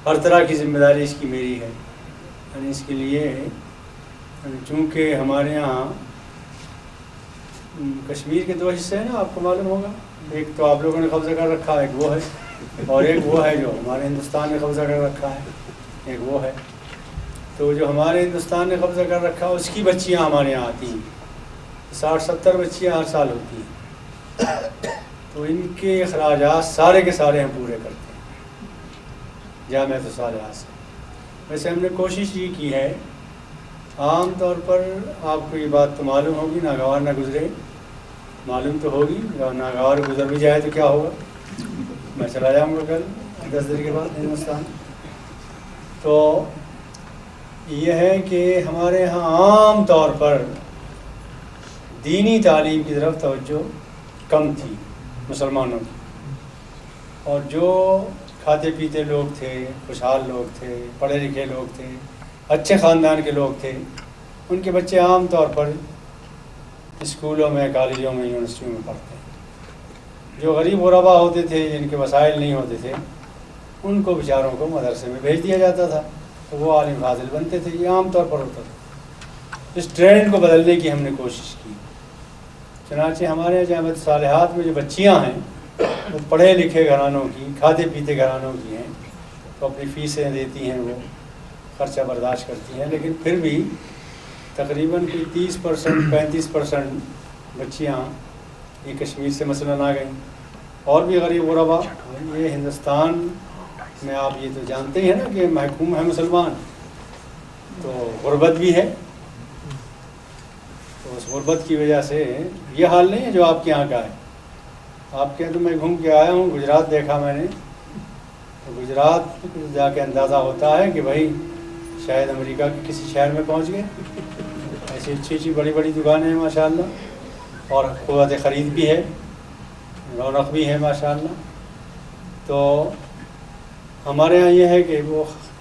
ہر طرح کی ذمہ داری اس کی میری ہے. یعنی اس کے لیے چونکہ ہمارے یہاں کشمیر کے 2 حصے ہیں نا، آپ کو معلوم ہوگا. ایک تو آپ لوگوں نے قبضہ کر رکھا ہے، ایک وہ ہے، اور ایک وہ ہے جو ہمارے ہندوستان نے قبضہ کر رکھا ہے، ایک وہ ہے. تو جو ہمارے ہندوستان نے قبضہ کر رکھا اس کی بچیاں ہمارے یہاں آتی ہیں. 60-70 بچیاں ہر سال ہوتی ہیں. تو ان کے اخراجات سارے کے سارے ہم پورے کرتے ہیں جامعۃ الصالحات سے. ویسے ہم نے کوشش یہ کی ہے، عام طور پر آپ کو یہ بات تو معلوم ہوگی، ناگوار نہ گزرے، معلوم تو ہوگی، ناگوار گزر بھی جائے تو کیا ہوگا، میں چلا جاؤں گا کل 10 دن کے بعد ہندوستان. تو یہ ہے کہ ہمارے یہاں عام طور پر دینی تعلیم کی طرف توجہ کم تھی مسلمانوں کی. اور جو کھاتے پیتے لوگ تھے، خوشحال لوگ تھے، پڑھے لکھے لوگ تھے، اچھے خاندان کے لوگ تھے، ان کے بچے عام طور پر اسکولوں میں، کالجوں میں، یونیورسٹیوں میں پڑھتے ہیں. جو غریب غربا ہوتے تھے، جن کے وسائل نہیں ہوتے تھے، ان کو بیچاروں کو مدرسے میں بھیج دیا جاتا تھا، تو وہ عالم فاضل بنتے تھے. یہ عام طور پر ہوتا تھا. اس ٹرینڈ کو بدلنے کی ہم نے کوشش کی. چنانچہ ہمارے یہاں جامعۃ الصالحات میں جو بچیاں ہیں وہ پڑھے لکھے گھرانوں کی، کھاتے پیتے گھرانوں کی ہیں، تو اپنی فیسیں دیتی ہیں، وہ خرچہ برداشت کرتی ہیں. لیکن پھر بھی تقریباً کوئی 30% 35% بچیاں یہ کشمیر سے مثلاً آ گئیں. اور بھی غریب غربا، یہ ہندوستان میں آپ یہ تو جانتے ہی ہیں نا کہ محکوم ہے مسلمان، تو غربت بھی ہے. تو اس غربت کی وجہ سے یہ حال نہیں ہے جو آپ کے یہاں کا ہے. آپ کے یہاں تو میں گھوم کے آیا ہوں، گجرات دیکھا میں نے، تو گجرات جا کے اندازہ ہوتا ہے کہ بھائی شاید امریکہ کے کسی شہر میں پہنچ گئے. ایسی اچھی بڑی بڑی دکانیں ہیں ماشاءاللہ، اور قوت خرید بھی ہے، رونق بھی ہے ماشاءاللہ. تو ہمارے ہاں یہ ہے کہ وہ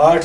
8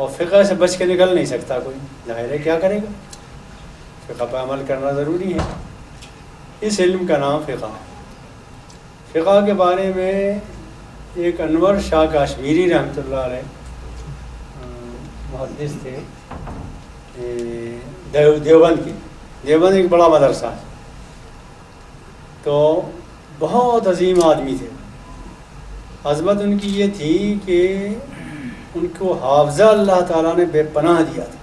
اور فقہ سے بچ کے نکل نہیں سکتا کوئی، ظاہر ہے کیا کرے گا، فقہ پہ عمل کرنا ضروری ہے۔ اس علم کا نام فقہ ہے۔ فقہ کے بارے میں ایک انور شاہ کاشمیری رحمۃ اللہ علیہ محدث تھے دیوبند کے، دیوبند ایک بڑا مدرسہ ہے، تو بہت عظیم آدمی تھے۔ عظمت ان کی یہ تھی کہ ان کو حافظہ اللہ تعالیٰ نے بے پناہ دیا تھا۔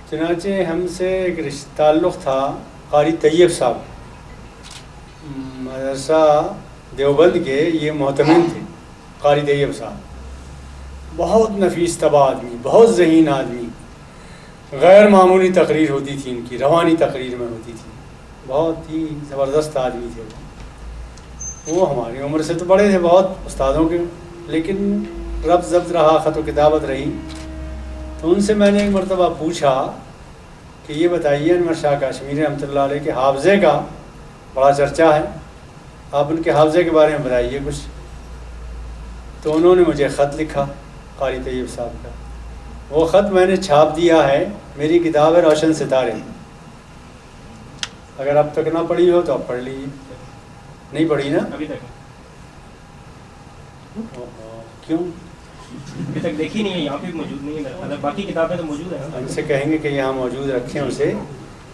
چنانچہ ہم سے ایک رشتہ تعلق تھا قاری طیب صاحب، مدرسہ دیوبند کے یہ محتمم تھے قاری طیب صاحب، بہت نفیس طبع آدمی، بہت ذہین آدمی، غیر معمولی تقریر ہوتی تھی ان کی، روانی تقریر میں ہوتی تھی، بہت ہی زبردست آدمی تھے وہ ہماری عمر سے تو بڑے تھے بہت استادوں کے، لیکن رب ضبط رہا، خط و کتابت رہی۔ تو ان سے میں نے ایک مرتبہ پوچھا کہ یہ بتائیے انور شاہ کاشمیری رحمۃ اللہ علیہ کے حافظے کا بڑا چرچا ہے، آپ ان کے حافظے کے بارے میں بتائیے کچھ۔ تو انہوں نے مجھے خط لکھا قاری طیب صاحب کا، وہ خط میں نے چھاپ دیا ہے، میری کتاب ہے روشن ستارے، اگر اب تک نہ پڑھی ہو تو اب پڑھ لیجیے۔ نہیں پڑھی نا ابھی تک کیوں؟ ابھی تک دیکھی نہیں ہے، یہاں پہ موجود نہیں ہے میرا خیال ہے، باقی کتابیں تو موجود ہیں نا۔ ان سے کہیں گے کہ یہاں موجود رکھیں اسے،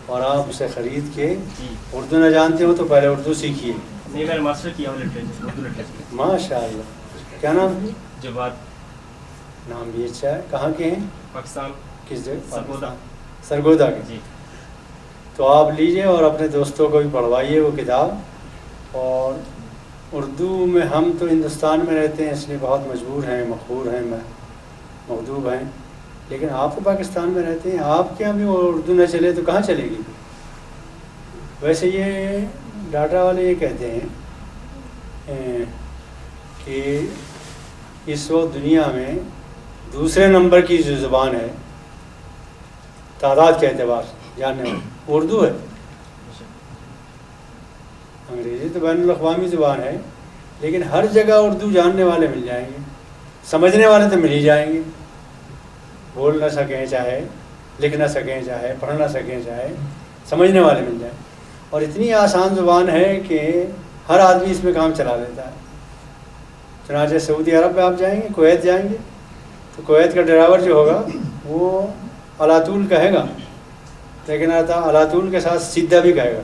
اور آپ اسے خرید کے، جی اردو نہ جانتے ہو تو پہلے اردو سیکھیے۔ نہیں، میں نے ماسٹر کیا ہوں لٹریچر، اردو لٹریچر۔ ماشاء اللہ، کیا نام ہے؟ جواد، نام بھی اچھا ہے، کہاں کے ہیں؟ پاکستان، کس جگہ؟ سرگودا۔ سرگودا کے؟ جی تو آپ لیجئے اور اپنے دوستوں کو بھی پڑھوائیے وہ کتاب۔ اور اردو میں ہم تو ہندوستان میں رہتے ہیں اس لیے بہت مجبور ہیں، مقبول ہیں، مغضوب ہیں، لیکن آپ تو پاکستان میں رہتے ہیں، آپ کے یہاں بھی وہ اردو نہ چلے تو کہاں چلے گی؟ ویسے یہ ڈاٹا والے یہ کہتے ہیں کہ اس وقت دنیا میں دوسرے نمبر کی جو زبان ہے تعداد کے اعتبار سے جاننے والی اردو ہے۔ انگریزی تو بین الاقوامی زبان ہے، لیکن ہر جگہ اردو جاننے والے مل جائیں گے، سمجھنے والے تو مل ہی جائیں گے، بول نہ سکیں چاہے، لکھ نہ سکیں چاہے، پڑھ نہ سکیں چاہے، سمجھنے والے مل جائیں۔ اور اتنی آسان زبان ہے کہ ہر آدمی اس میں کام چلا لیتا ہے۔ چنانچہ سعودی عرب میں آپ جائیں گے، کویت جائیں گے تو کویت کا ڈرائیور جو ہوگا وہ علاتول کہے گا، لیکن علاتول کے ساتھ سیدھا بھی کہے گا،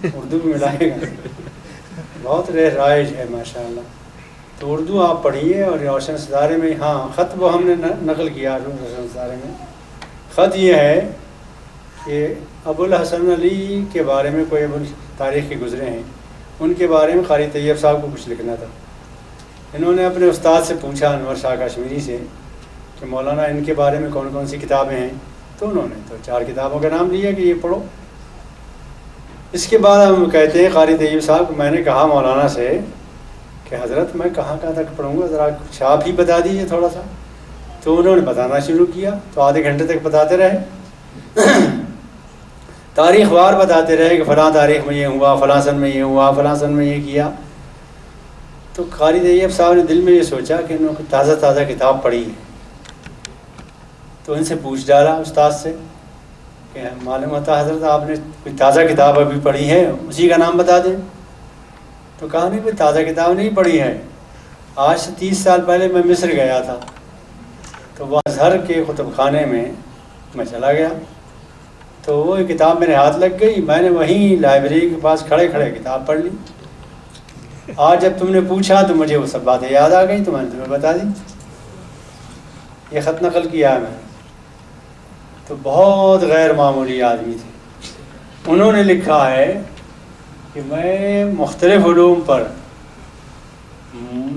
اردو بھی ملائے گا، بہت رائج ہے ماشاءاللہ۔ تو اردو آپ پڑھیے۔ اور روشن ستارے میں ہاں خط وہ ہم نے نقل کیا روشن ستارے میں، خط یہ ہے کہ ابو الحسن علی کے بارے میں کوئی تاریخ کے گزرے ہیں، ان کے بارے میں قاری طیب صاحب کو کچھ لکھنا تھا۔ انہوں نے اپنے استاد سے پوچھا انور شاہ کاشمیری سے کہ مولانا ان کے بارے میں کون کون سی کتابیں ہیں، تو انہوں نے تو 4 کتابوں کا نام لیا کہ یہ پڑھو۔ اس کے بعد ہم کہتے ہیں قاری طیب صاحب، میں نے کہا مولانا سے کہ حضرت میں کہاں تک پڑھوں گا، ذرا کچھ آپ ہی بتا دیجیے تھوڑا سا۔ تو انہوں نے بتانا شروع کیا، تو آدھے گھنٹے تک بتاتے رہے، تاریخ وار بتاتے رہے کہ فلاں تاریخ میں یہ ہوا، فلاں سن میں یہ ہوا، فلاں سن میں یہ کیا۔ تو قاری طیب صاحب نے دل میں یہ سوچا کہ انہوں نے تازہ کتاب پڑھی ہے، تو ان سے پوچھ ڈالا استاد سے کہ معلوم ہوتا حضرت آپ نے کوئی تازہ کتاب ابھی پڑھی ہے، اسی کا نام بتا دیں۔ تو کہا نہیں، کوئی تازہ کتاب نہیں پڑھی ہے، آج سے 30 سال پہلے میں مصر گیا تھا، تو وہ ازہر کے کتب خانے میں چلا گیا، تو وہ کتاب میرے ہاتھ لگ گئی، میں نے وہیں لائبریری کے پاس کھڑے کتاب پڑھ لی۔ آج جب تم نے پوچھا تو مجھے وہ سب باتیں یاد آ گئیں، تو میں نے تمہیں بتا دی۔ یہ خط نقل کیا ہے میں نے۔ تو بہت غیر معمولی آدمی تھے۔ انہوں نے لکھا ہے کہ میں مختلف علوم پر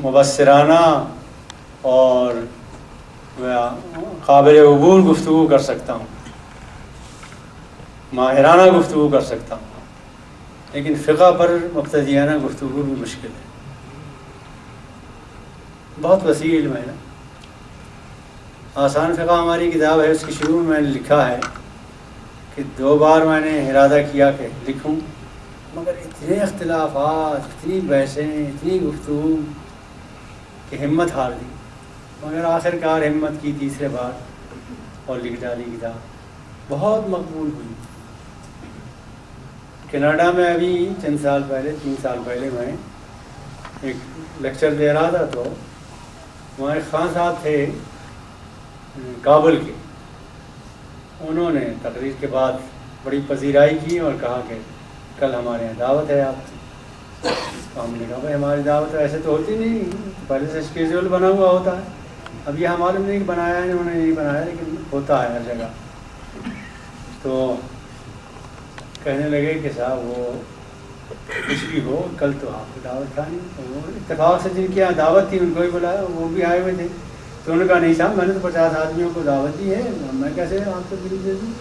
مبصرانہ اور قابل عبور گفتگو کر سکتا ہوں، ماہرانہ گفتگو کر سکتا ہوں، لیکن فقہ پر مبتدیانہ گفتگو بھی مشکل ہے۔ بہت وسیع علم ہے نا۔ آسان فقہ ہماری کتاب ہے، اس کی شروع میں میں نے لکھا ہے کہ 2 بار میں نے ارادہ کیا کہ لکھوں، مگر اتنے اختلافات، اتنی بحثیں، اتنی گفتگو کہ ہمت ہار دی۔ مگر آخرکار ہمت کی تیسرے بار اور لکھ ڈالی کتاب، بہت مقبول ہوئی۔ کینیڈا میں ابھی چند سال پہلے 3 سال پہلے میں ایک لیکچر دے رہا تھا، تو وہاں ایک خان صاحب تھے کابل کے، انہوں نے تقریر کے بعد بڑی پذیرائی کی اور کہا کہ کل ہمارے یہاں دعوت ہے آپ کی۔ تو ہم نے کہا بھائی ہماری دعوت ایسے تو ہوتی نہیں، پہلے سے اسکیجول بنا ہوا ہوتا ہے، اب یہ ہمارے نہیں بنایا ہے، انہوں نے نہیں بنایا، لیکن ہوتا ہے ہر جگہ۔ تو کہنے لگے کہ صاحب وہ کچھ بھی ہو کل تو آپ کو دعوت تھا نہیں، تو وہ اتفاق سے جن کے یہاں دعوت تھی ان کو ہی بلایا، وہ بھی آئے ہوئے تھے۔ تو انہوں نے کہا نہیں صاحب میں نے تو 50 آدمیوں کو دعوت دی ہے، میں کیسے آپ کو دل دے دوں،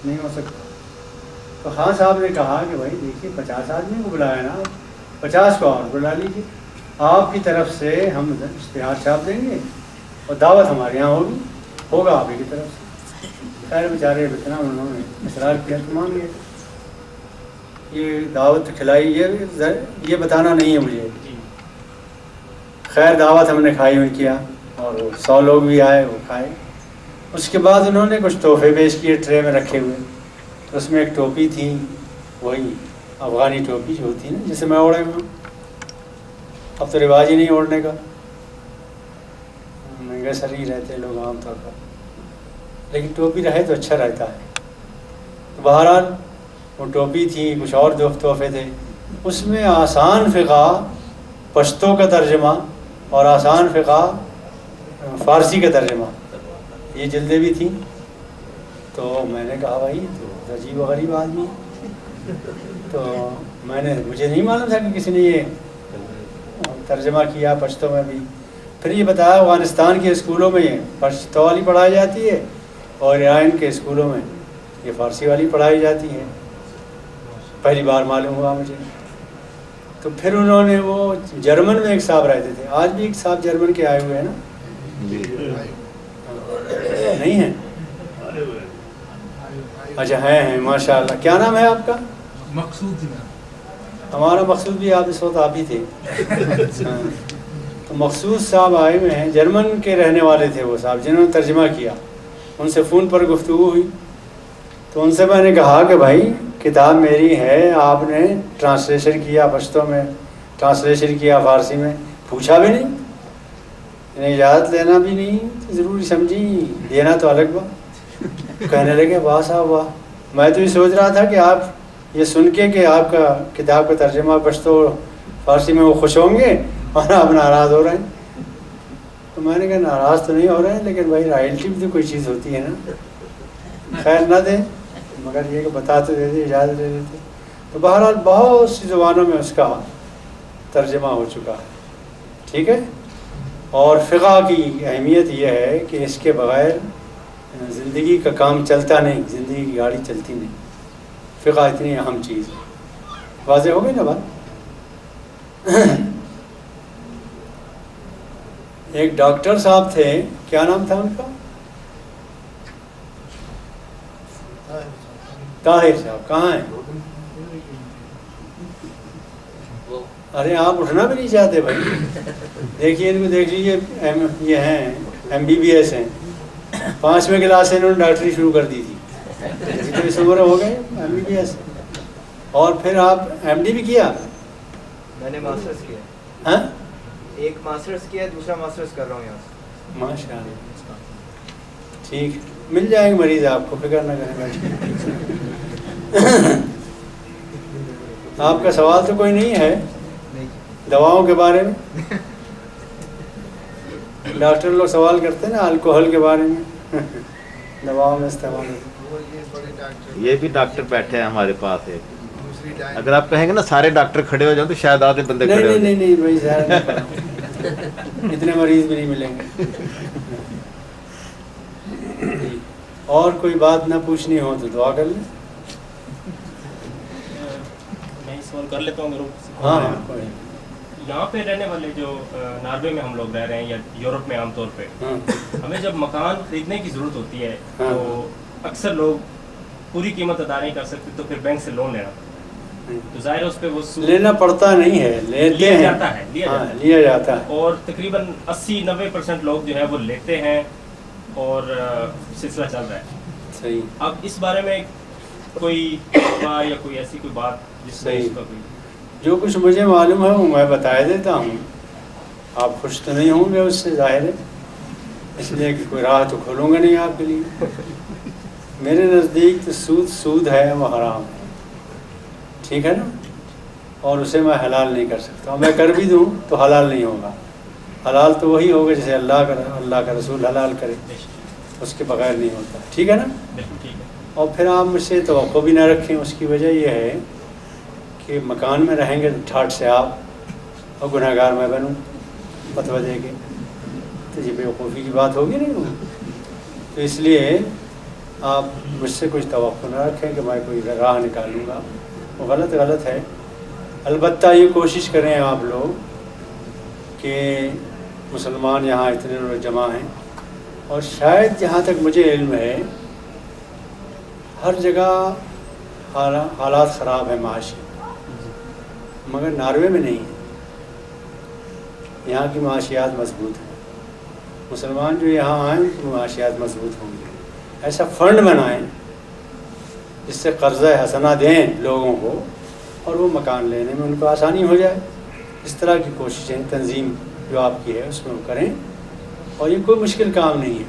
نہیں ہو سکتا۔ تو خان صاحب نے کہا کہ بھائی دیکھیے 50 آدمیوں کو بلایا نا، 50 کو اور بلا لیجیے، آپ کی طرف سے ہم اشتہار چھاپ دیں گے اور دعوت ہمارے یہاں ہوگا آپ ہی کی طرف سے۔ خیر بیچارے اتنا انہوں نے اصرار کیا تو مان گئے۔ یہ دعوت کھلائی، یہ بتانا نہیں ہے مجھے، خیر دعوت ہم نے کھائی ان کی یہاں، اور 100 لوگ بھی آئے وہ کھائے۔ اس کے بعد انہوں نے کچھ تحفے پیش کیے ٹرے میں رکھے ہوئے، اس میں ایک ٹوپی تھی، وہی افغانی ٹوپی جو ہوتی ہے نا جسے میں اوڑے ہوں، اب تو رواج ہی نہیں اوڑھنے کا، مہنگے سر ہی رہتے لوگ عام طور پر، لیکن ٹوپی رہے تو اچھا رہتا ہے۔ تو بہرحال وہ ٹوپی تھی، کچھ اور تحفے تھے، اس میں آسان فقہ پشتو کا ترجمہ اور آسان فقہ فارسی کا ترجمہ، یہ جلدیں بھی تھیں۔ تو میں نے کہا بھائی تو عجیب و غریب آدمی ہے، تو مجھے نہیں معلوم تھا کہ کسی نے یہ ترجمہ کیا پشتو میں بھی۔ پھر یہ بتایا افغانستان کے اسکولوں میں یہ پشتو والی پڑھائی جاتی ہے اور ایران کے اسکولوں میں یہ فارسی والی پڑھائی جاتی ہے، پہلی بار معلوم ہوا مجھے۔ تو پھر انہوں نے وہ جرمن میں ایک صاحب رہتے تھے، آج بھی ایک صاحب جرمن کے آئے ہوئے ہیں نا، نہیں ہیں؟ اچھا ہیں ماشاء اللہ۔ کیا نام ہے آپ کا؟ مقصود ہمارا مقصود بھی آپ اس وقت آپ ہی تھے۔ تو مقصود صاحب آئے ہوئے ہیں، جرمن کے رہنے والے تھے وہ صاحب جنہوں نے ترجمہ کیا، ان سے فون پر گفتگو ہوئی، تو ان سے میں نے کہا کہ بھائی کتاب میری ہے، آپ نے ٹرانسلیشن کیا پشتو میں، ٹرانسلیشن کیا فارسی میں، پوچھا بھی نہیں، انہیں اجازت لینا بھی نہیں تو ضروری سمجھی، دینا تو الگ بات۔ کہنے لگے واہ صاحب واہ، میں تو یہ سوچ رہا تھا کہ آپ یہ سن کے کہ آپ کا کتاب کا ترجمہ پشتو فارسی میں وہ خوش ہوں گے اور آپ ناراض ہو رہے ہیں۔ تو میں نے کہا ناراض تو نہیں ہو رہے ہیں، لیکن بھائی رائلٹی بھی تو کوئی چیز ہوتی ہے نا، خیر نہ دیں مگر یہ کہ بتا تو دیتے، اجازت دے دیتے۔ تو بہرحال بہت سی زبانوں میں اس کا ترجمہ ہو چکا ہے، ٹھیک ہے۔ اور فقہ کی اہمیت یہ ہے کہ اس کے بغیر زندگی کا کام چلتا نہیں، زندگی کی گاڑی چلتی نہیں، فقہ اتنی اہم چیز ہے۔ واضح ہو گئی نا بات؟ ایک ڈاکٹر صاحب تھے، کیا نام تھا ان کا؟ طاہر صاحب، کہاں ہیں؟ ارے آپ اٹھنا بھی نہیں چاہتے بھائی، دیکھیے ان کو دیکھ لیجیے، یہ ہیں MBBS ہیں، 5ویں کلاس سے انہوں نے ڈاکٹری شروع کر دی تھی، جتنی عمر ہو گئے MBBS، اور پھر آپ MD بھی کیا؟ میں نے ماسٹرز کیا، ہاں ایک ماسٹرز کیا، دوسرا ماسٹرز کر رہا ہوں یہاں سے۔ ماشاء اللہ، ٹھیک، مل جائیں گے مریض آپ کو، فکر نہ کریں۔ آپ کا سوال تو کوئی نہیں ہے دواؤں کے بارے میں؟ ڈاکٹر لوگ سوال کرتے ہیں نا الکوہل کے بارے میں، دواؤں میں استعمال۔ یہ بھی ڈاکٹر بیٹھے ہیں ہمارے پاس ایک، اگر آپ کہیں گے نا سارے ڈاکٹر کھڑے ہو جائیں تو شاید آدھے بندے کھڑے ہو جائیں۔ نہیں بھائی ظاہر نہیں کرنا، اتنے مریض بھی نہیں ملیں گے۔ اور کوئی بات نہ پوچھنی ہو تو دعا کر لیں۔ میں سوال کر لیتا ہوں۔ ہاں یہاں پہ رہنے والے جو ناروے میں ہم لوگ رہ رہے ہیں یا یورپ میں عام طور پہ، ہمیں جب مکان خریدنے کی ضرورت ہوتی ہے تو اکثر لوگ پوری قیمت ادا نہیں کر سکتے، تو پھر بینک سے لون لینا پڑتا ہے۔ تو ظاہر ہے اس پہ وہ سود لینا پڑتا نہیں ہے، لیتے لیا ہیں، جاتا ہے، لیا ہاں جاتا ہے، لیا جاتا ہے۔ اور تقریباً 80-90% لوگ جو ہے وہ لیتے ہیں اور سلسلہ چل رہا ہے۔ صحیح، اب اس بارے میں کوئی فتویٰ یا کوئی ایسی کوئی بات جس سے صحیح۔ اس کا کوئی جو کچھ مجھے معلوم ہے وہ میں بتا دیتا ہوں، آپ خوش تو نہیں ہوں گے اس سے، ظاہر ہے، اس لیے کہ کوئی راہ تو کھولوں گا نہیں آپ کے لیے۔ میرے نزدیک تو سود ہے، وہ حرام ہے، ٹھیک ہے نا، اور اسے میں حلال نہیں کر سکتا، میں کر بھی دوں تو حلال نہیں ہوگا۔ حلال تو وہی ہوگا جسے اللہ کا رسول حلال کرے، اس کے بغیر نہیں ہوتا، ٹھیک ہے نا۔ بالکل ٹھیک ہے۔ اور پھر آپ مجھ سے توقع بھی نہ رکھیں، اس کی وجہ یہ ہے کہ مکان میں رہیں گے تو ٹھاٹ سے آپ اور گناہ گار میں بنوں فتویٰ دے کے، تو یہ بیوقوفی کی بات ہوگی نہیں ہوگی۔ تو اس لیے آپ مجھ سے کچھ توقع نہ رکھیں کہ میں کوئی راہ نکالوں گا، وہ غلط ہے۔ البتہ یہ کوشش کریں آپ لوگ کہ مسلمان یہاں اتنے لوگ جمع ہیں، اور شاید جہاں تک مجھے علم ہے ہر جگہ حالات خراب ہیں معاشی، مگر ناروے میں نہیں ہے، یہاں کی معاشیات مضبوط ہیں۔ مسلمان جو یہاں آئیں ان کی معاشیات مضبوط ہوں گی۔ ایسا فنڈ بنائیں جس سے قرضہ حسنہ دیں لوگوں کو اور وہ مکان لینے میں ان کو آسانی ہو جائے۔ اس طرح کی کوششیں، تنظیم جو آپ کی ہے اس میں وہ کریں، اور یہ کوئی مشکل کام نہیں ہے،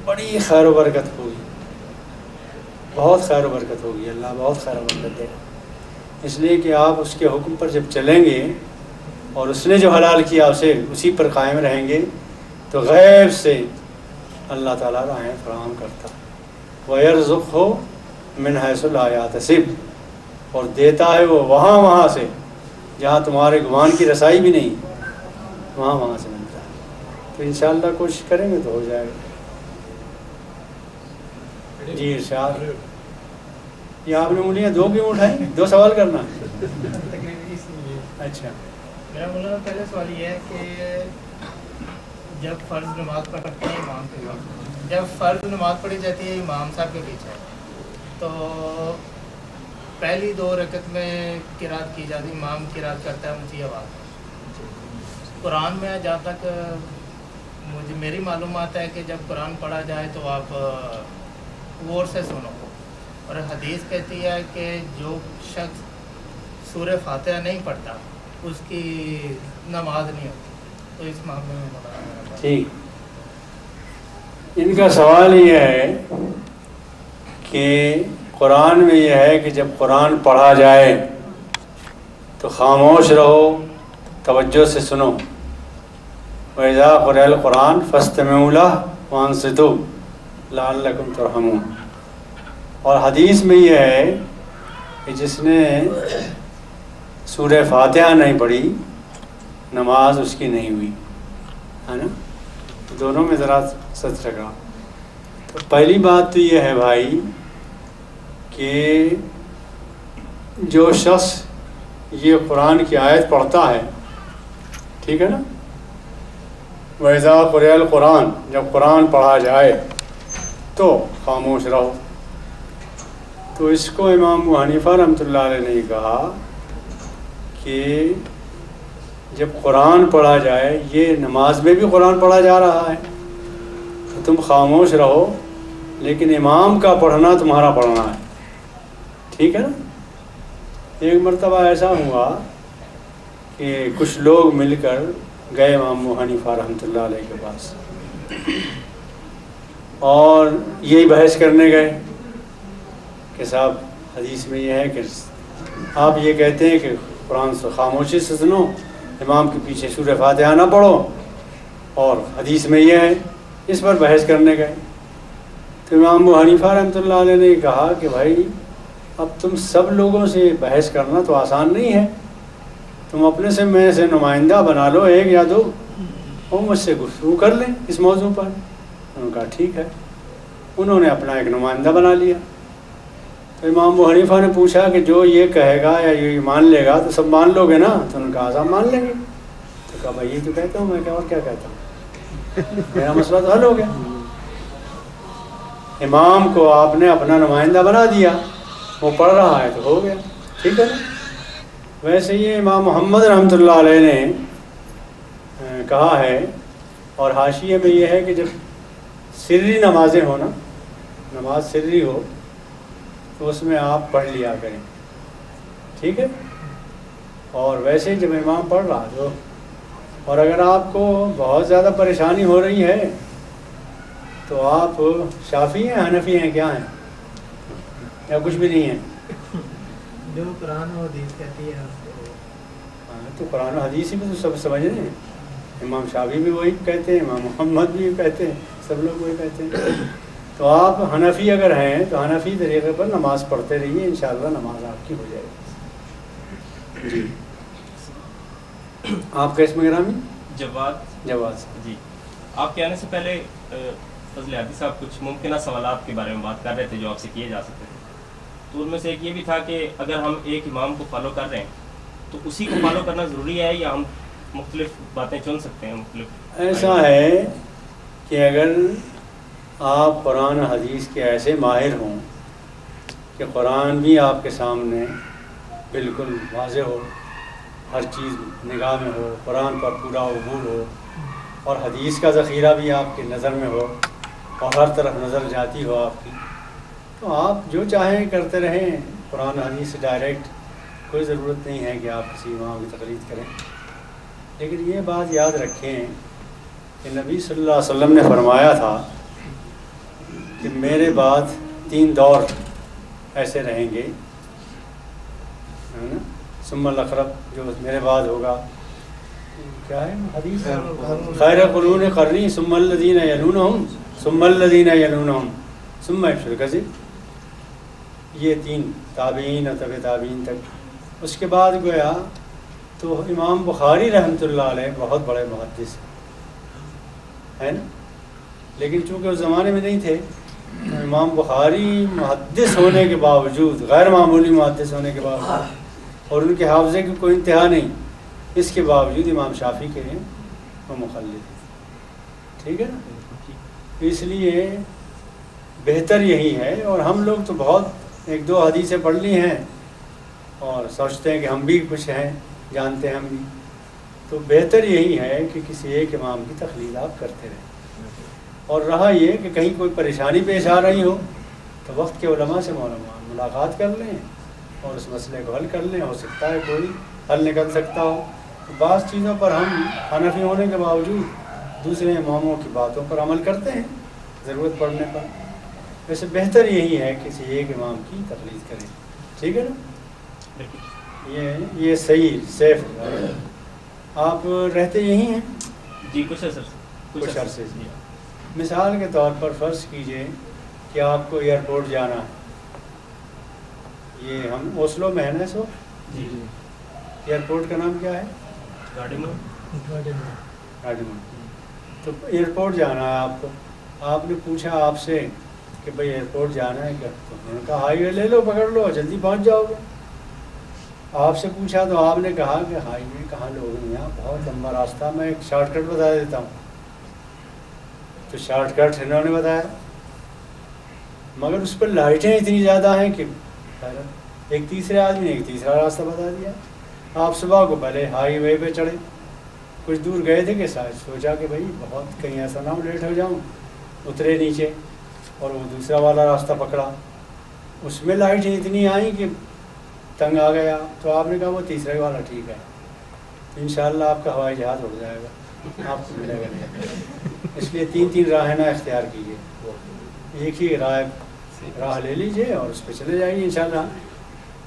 بڑی خیر و برکت ہوگی، بہت خیر و برکت ہوگی، اللہ بہت خیر و برکت دے گا۔ اس لیے کہ آپ اس کے حکم پر جب چلیں گے اور اس نے جو حلال کیا اسے اسی پر قائم رہیں گے تو غیب سے اللہ تعالیٰ راہیں فراہم کرتا وَيَرْزُقْهُ مِنْ حَيْثُ لَا يَحْتَسِبُ، اور دیتا ہے وہ وہاں سے جہاں تمہارے گمان کی رسائی بھی نہیں، وہاں سے ملتا ہے۔ تو انشاءاللہ کوشش کریں گے تو ہو جائے گا۔ جی ارشاد۔ یہ آپ نے انگلیاں دو کیوں اٹھائیں؟ دو سوال کرنا ہے؟ اچھا، میرا مولانا پہلے سوال یہ ہے کہ جب فرض نماز پڑھتے ہیں امام کے وقت، جب فرض نماز پڑھی جاتی ہے امام صاحب کے پیچھے، تو پہلی 2 رکعت میں قرات کی جاتی، امام قرات کرتا ہے اونچی آواز۔ قرآن میں جہاں تک مجھے میری معلومات ہے کہ جب قرآن پڑھا جائے تو آپ غور سے سنو، اور حدیث کہتی ہے کہ جو شخص سورہ فاتحہ نہیں پڑھتا اس کی نماز نہیں ہوتی۔ تو اس معاملے میں مولانا ٹھیک، ان کا سوال یہ ہے کہ قرآن میں یہ ہے کہ جب قرآن پڑھا جائے تو خاموش رہو، توجہ سے سنو، وَإِذَا قُرِئَ الْقُرْآنُ فَاسْتَمِعُوا لَهُ وَأَنصِتُوا لَعَلَّكُمْ تُرْحَمُونَ۔ اور حدیث میں یہ ہے کہ جس نے سورہ فاتحہ نہیں پڑھی نماز اس کی نہیں ہوئی، ہے نا۔ دونوں میں ذرا سچ رکھا۔ تو پہلی بات تو یہ ہے بھائی کہ جو شخص یہ قرآن کی آیت پڑھتا ہے، ٹھیک ہے نا، وَإِذَا قُرِئَ الْقُرْآنُ، جب قرآن پڑھا جائے تو خاموش رہو۔ تو اس کو امام ابو حنیفہ رحمۃ اللہ علیہ نے کہا کہ جب قرآن پڑھا جائے، یہ نماز میں بھی قرآن پڑھا جا رہا ہے تو تم خاموش رہو، لیکن امام کا پڑھنا تمہارا پڑھنا ہے، ٹھیک ہے نا۔ ایک مرتبہ ایسا ہوا کہ کچھ لوگ مل کر گئے امام ابو حنیفہ رحمۃ اللہ علیہ کے پاس اور یہی بحث کرنے گئے کہ صاحب حدیث میں یہ ہے کہ آپ یہ کہتے ہیں کہ قرآن سے خاموشی سے سنو، امام کے پیچھے سورہ فاتحہ نہ پڑھو، اور حدیث میں یہ ہے، اس پر بحث کرنے گئے۔ تو امام ابو حنیفہ رحمۃ اللہ علیہ نے کہا کہ بھائی اب تم سب لوگوں سے بحث کرنا تو آسان نہیں ہے، تم اپنے سے میں سے نمائندہ بنا لو، 1 یا 2، اور مجھ سے گفتگو کر لیں اس موضوع پر۔ انہوں نے کہا ٹھیک ہے، انہوں نے اپنا ایک نمائندہ بنا لیا۔ تو امام ابو حنیفہ نے پوچھا کہ جو یہ کہے گا یا یہ مان لے گا تو سب مان لو گے نا؟ تو انہوں نے کہا سب مان لیں گے۔ تو کہا بھائی یہ تو کہتا ہوں میں، اور کیا کہتا ہوں، میرا مسئلہ تو حل ہو گیا۔ امام کو آپ نے اپنا نمائندہ بنا دیا، وہ پڑھ رہا ہے تو ہو گیا۔ ٹھیک ہے نا. ویسے یہ امام محمد رحمۃ اللہ علیہ نے کہا ہے، اور حاشیے میں یہ ہے کہ جب سری نمازیں ہو نا، نماز سری ہو تو اس میں آپ پڑھ لیا کریں، ٹھیک ہے. اور ویسے جب امام پڑھ رہا تو، اور اگر آپ کو بہت زیادہ پریشانی ہو رہی ہے تو آپ شافعی ہیں، حنفی ہیں، کیا ہیں، یا کچھ بھی نہیں ہیں؟ جو قرآن و حدیث کہتی ہے تو قرآن و حدیث میں تو سب سمجھ رہے ہیں. امام شافعی بھی وہی کہتے ہیں، امام محمد بھی کہتے ہیں، سب لوگ وہی کہتے ہیں. تو آپ حنفی اگر ہیں تو حنفی طریقے پر نماز پڑھتے رہیے، انشاءاللہ نماز آپ کی ہو جائے گی. جی آپ کا اسم گرامی؟ جواد. جی آپ کے آنے سے پہلے فضل حدیث صاحب کچھ ممکنہ سوالات کے بارے میں بات کر رہے تھے جو آپ سے کیے جا سکتے تھے. تو ان میں سے ایک یہ بھی تھا کہ اگر ہم ایک امام کو فالو کر رہے ہیں تو اسی کو فالو کرنا ضروری ہے یا ہم مختلف باتیں چن سکتے ہیں؟ مختلف ایسا ہے کہ اگر آپ قرآن حدیث کے ایسے ماہر ہوں کہ قرآن بھی آپ کے سامنے بالکل واضح ہو، ہر چیز نگاہ میں ہو، قرآن پر پورا عبور ہو، اور حدیث کا ذخیرہ بھی آپ کی نظر میں ہو اور ہر طرف نظر جاتی ہو آپ کی، تو آپ جو چاہیں کرتے رہیں. قرآن حدیث سے ڈائریکٹ کوئی ضرورت نہیں ہے کہ آپ کسی امام کی تقلید کریں. لیکن یہ بات یاد رکھیں کہ نبی صلی اللہ علیہ وسلم نے فرمایا تھا کہ میرے بعد 3 دور ایسے رہیں گے، ثم الاقرب، جو میرے بعد ہوگا، کیا ہے حدیث، خیر قرون قرنی ثم الذین یلونہم ثم الذین یلونہم ثم الکذب. یہ 3 تابعین اور تبع تابعین تک. اس کے بعد گویا تو امام بخاری رحمۃ اللہ علیہ بہت بڑے محدث ہے نا، لیکن چونکہ اس زمانے میں نہیں تھے تو امام بخاری محدث ہونے کے باوجود، غیر معمولی محدث ہونے کے باوجود، اور ان کے حافظے کی کوئی انتہا نہیں، اس کے باوجود امام شافعی کے ہیں وہ مخلد ہیں. ٹھیک ہے نا. اس لیے بہتر یہی ہے. اور ہم لوگ تو بہت 1-2 حدیثیں پڑھ لی ہیں اور سوچتے ہیں کہ ہم بھی کچھ ہیں، جانتے ہیں ہم بھی. تو بہتر یہی ہے کہ کسی ایک امام کی تقلید آپ کرتے رہیں. اور رہا یہ کہ کہیں کوئی پریشانی پیش آ رہی ہو تو وقت کے علماء سے ملاقات کر لیں اور اس مسئلے کو حل کر لیں. ہو سکتا ہے کوئی حل نکل سکتا ہو. بعض چیزوں پر ہم حنفی ہونے کے باوجود دوسرے اماموں کی باتوں پر عمل کرتے ہیں ضرورت پڑنے پر. ویسے بہتر یہی ہے کسی ایک امام کی تقلید کریں. ٹھیک ہے نا. یہ صحیح سیف ہے. آپ رہتے یہی ہیں؟ جی کچھ عرصے. مثال کے طور پر فرض کیجئے کہ آپ کو ایئرپورٹ جانا ہے. یہ ہم اوسلو میں ہے نا اس وقت. جی ایئرپورٹ کا نام کیا ہے؟ گاڑیمن. تو ایئرپورٹ جانا ہے آپ کو. آپ نے پوچھا آپ سے کہ بھئی ایئرپورٹ جانا ہے کیا؟ تو انہوں نے کہا ہائی وے لے لو، پکڑ لو، جلدی پہنچ جاؤ گے. آپ سے پوچھا تو آپ نے کہا کہ ہائی وے کہاں لوگ ہیں، یہاں بہت لمبا راستہ، میں ایک شارٹ کٹ بتا دیتا ہوں. تو شارٹ کٹ انہوں نے بتایا، مگر اس پر لائٹیں اتنی زیادہ ہیں کہ ایک تیسرے آدمی نے ایک تیسرا راستہ بتا دیا. آپ صبح کو پہلے ہائی وے پہ چڑھے، کچھ دور گئے تھے کہ سوچا کہ بھائی بہت کہیں ایسا نہ ہو لیٹ ہو جاؤں، اترے نیچے اور وہ دوسرا والا راستہ پکڑا. اس میں لائٹیں اتنی آئیں کہ تنگ آ گیا. تو آپ نے کہا وہ تیسرا والا ٹھیک ہے، انشاءاللہ آپ کا ہوائی جہاز اڑ جائے گا، آپ کو ملے گا. اس لیے 3 راہیں نہ اختیار کیجیے، ایک ہی راہ لے لیجیے اور اس پہ چلے جائیے، انشاءاللہ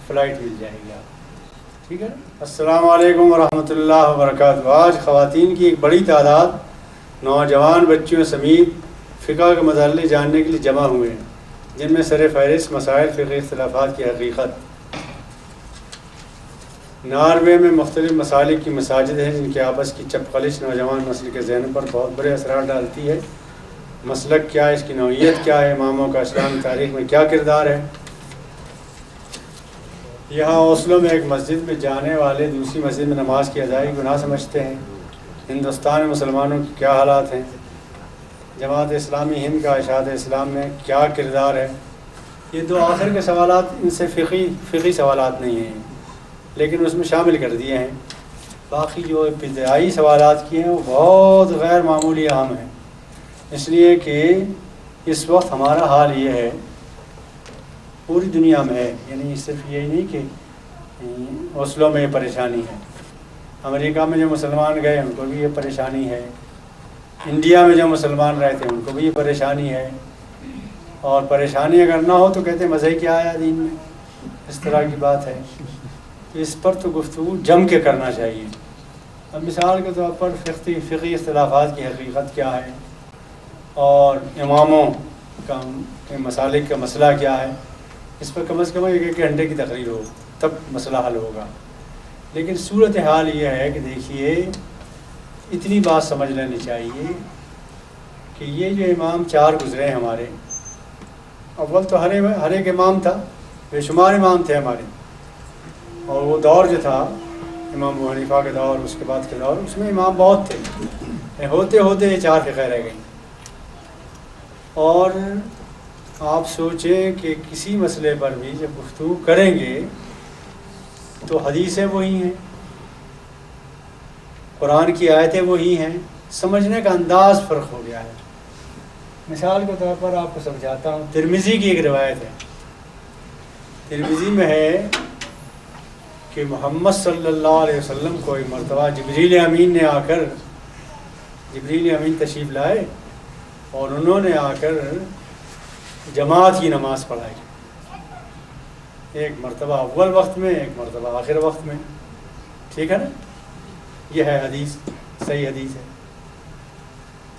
فلائٹ مل جائے گی آپ. ٹھیک ہے. السلام علیکم ورحمۃ اللہ وبرکاتہ. آج خواتین کی ایک بڑی تعداد نوجوان بچیوں سمیت فقہ کے مسائل جاننے کے لیے جمع ہوئے ہیں، جن میں سر فہرست مسائل فقہ اختلافات کی حقیقت. ناروے میں مختلف مسالک کی مساجد ہیں جن کے آپس کی چپقلش نوجوان نسل کے ذہن پر بہت بڑے اثرات ڈالتی ہے. مسلک کیا ہے، اس کی نوعیت کیا ہے، اماموں کا اسلامی تاریخ میں کیا کردار ہے. یہاں اوسلو میں ایک مسجد میں جانے والے دوسری مسجد میں نماز کی ادائیگی گناہ سمجھتے ہیں. ہندوستان میں مسلمانوں کی کیا حالات ہیں، جماعت اسلامی ہند کا اشاعت اسلام میں کیا کردار ہے، یہ دو آخر کے سوالات ان سے فقہی سوالات نہیں ہیں، لیکن اس میں شامل کر دیے ہیں۔ باقی جو ابتدائی سوالات کیے ہیں وہ بہت غیر معمولی اہم ہیں، اس لیے کہ اس وقت ہمارا حال یہ ہے، پوری دنیا میں ہے، یعنی صرف یہی نہیں کہ اوسلو میں یہ پریشانی ہے، امریکہ میں جو مسلمان گئے ان کو بھی یہ پریشانی ہے، انڈیا میں جو مسلمان رہے تھے ان کو بھی یہ پریشانی ہے، اور پریشانی اگر نہ ہو تو کہتے ہیں مزہ ہی کیا آیا دین میں، اس طرح کی بات ہے۔ اس پر تو گفتگو جم کے کرنا چاہیے۔ اب مثال کے طور پر فقہی اختلافات کی حقیقت کیا ہے اور اماموں کا مسالک کا مسئلہ کیا ہے، اس پر کم از کم ایک گھنٹے کی تقریر ہو تب مسئلہ حل ہوگا۔ لیکن صورتحال یہ ہے کہ دیکھیے اتنی بات سمجھ لینی چاہیے کہ یہ جو امام چار گزرے ہیں ہمارے، اول تو ہر ایک امام تھا، بے شمار امام تھے ہمارے، اور وہ دور جو تھا امام ابو حنیفہ کے دور، اس کے بعد کے دور، اس میں امام بہت تھے، ہوتے ہوتے یہ چار فقہ رہ گئیں۔ اور آپ سوچیں کہ کسی مسئلے پر بھی جب گفتگو کریں گے تو حدیثیں وہی ہیں، قرآن کی آیتیں وہی ہیں، سمجھنے کا انداز فرق ہو گیا ہے۔ مثال کے طور پر آپ کو سمجھاتا ہوں، ترمذی کی ایک روایت ہے، ترمذی میں ہے کہ محمد صلی اللہ علیہ وسلم کو ایک مرتبہ جبریل امین نے آ کر، جبریل امین تشریف لائے اور انہوں نے آ کر جماعت کی نماز پڑھائی، ایک مرتبہ اول وقت میں، ایک مرتبہ آخر وقت میں، ٹھیک ہے نا؟ یہ ہے حدیث، صحیح حدیث ہے۔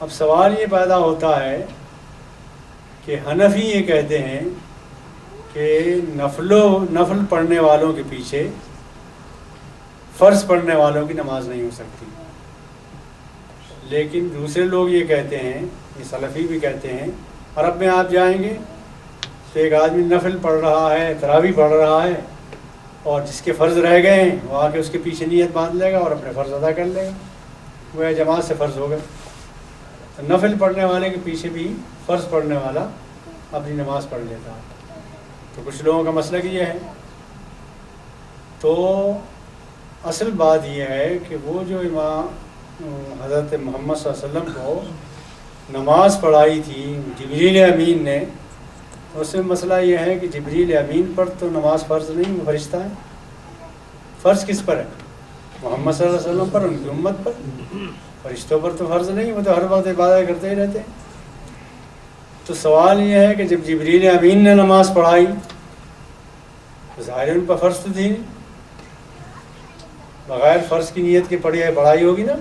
اب سوال یہ پیدا ہوتا ہے کہ حنفی یہ کہتے ہیں کہ نفل پڑھنے والوں کے پیچھے فرض پڑھنے والوں کی نماز نہیں ہو سکتی، لیکن دوسرے لوگ یہ کہتے ہیں، یہ سلفی بھی کہتے ہیں، عرب میں آپ جائیں گے تو ایک آدمی نفل پڑھ رہا ہے، تراویح پڑھ رہا ہے، اور جس کے فرض رہ گئے ہیں وہ آ کے اس کے پیچھے نیت باندھ لے گا اور اپنے فرض ادا کر لے گا، وہ جماعت سے فرض ہو گئے۔ تو نفل پڑھنے والے کے پیچھے بھی فرض پڑھنے والا اپنی نماز پڑھ لیتا ہے۔ تو کچھ لوگوں کا مسئلہ یہ ہے، تو اصل بات یہ ہے کہ وہ جو امام حضرت محمد صلی اللہ علیہ وسلم کو نماز پڑھائی تھی جبریل امین نے، اس میں مسئلہ یہ ہے کہ جبریل امین پر تو نماز فرض نہیں، وہ فرشتہ ہے۔ فرض کس پر ہے؟ محمد صلی اللہ علیہ وسلم پر، ان کی امت پر۔ فرشتوں پر تو فرض نہیں، وہ تو ہر وقت عبادت کرتے ہی رہتے ہیں۔ تو سوال یہ ہے کہ جب جبریل امین نے نماز پڑھائی تو ظاہر ان پر فرض تو تھی نہیں، بغیر فرض کی نیت کی پڑھائی ہوگی نا،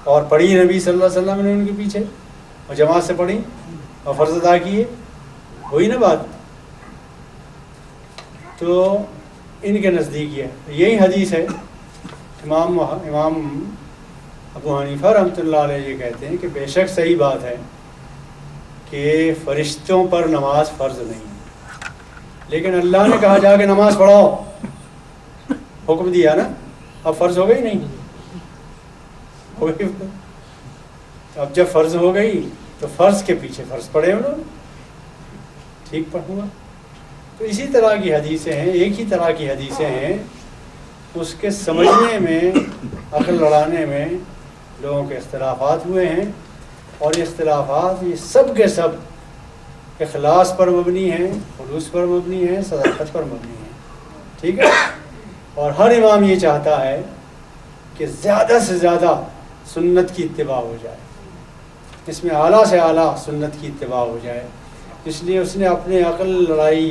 اور پڑھی نبی صلی اللہ علیہ وسلم نے ان کے پیچھے، اور جماعت سے پڑھی اور فرض ادا کیے، وہی نا بات۔ تو ان کے نزدیک یہی حدیث ہے۔ امام ابو حنیفہ رحمۃ اللہ علیہ یہ کہتے ہیں کہ بے شک صحیح بات ہے کہ فرشتوں پر نماز فرض نہیں، لیکن اللہ نے کہا جا کے نماز پڑھاؤ، حکم دیا نا، اب فرض ہو گئی نہیں؟ اب جب فرض ہو گئی تو فرض کے پیچھے فرض پڑھے انہوں نے، ٹھیک پڑھوں گا۔ تو اسی طرح کی حدیثیں ہیں، ایک ہی طرح کی حدیثیں ہیں، اس کے سمجھنے میں، عقل لڑانے میں لوگوں کے اختلافات ہوئے ہیں، اور یہ اختلافات یہ سب کے سب اخلاص پر مبنی ہیں، خلوص پر مبنی ہیں، صداقت پر مبنی ہیں، ٹھیک ہے؟ اور ہر امام یہ چاہتا ہے کہ زیادہ سے زیادہ سنت کی اتباع ہو جائے، اس میں اعلیٰ سے اعلیٰ سنت کی اتباع ہو جائے، اس لیے اس نے اپنے عقل لڑائی،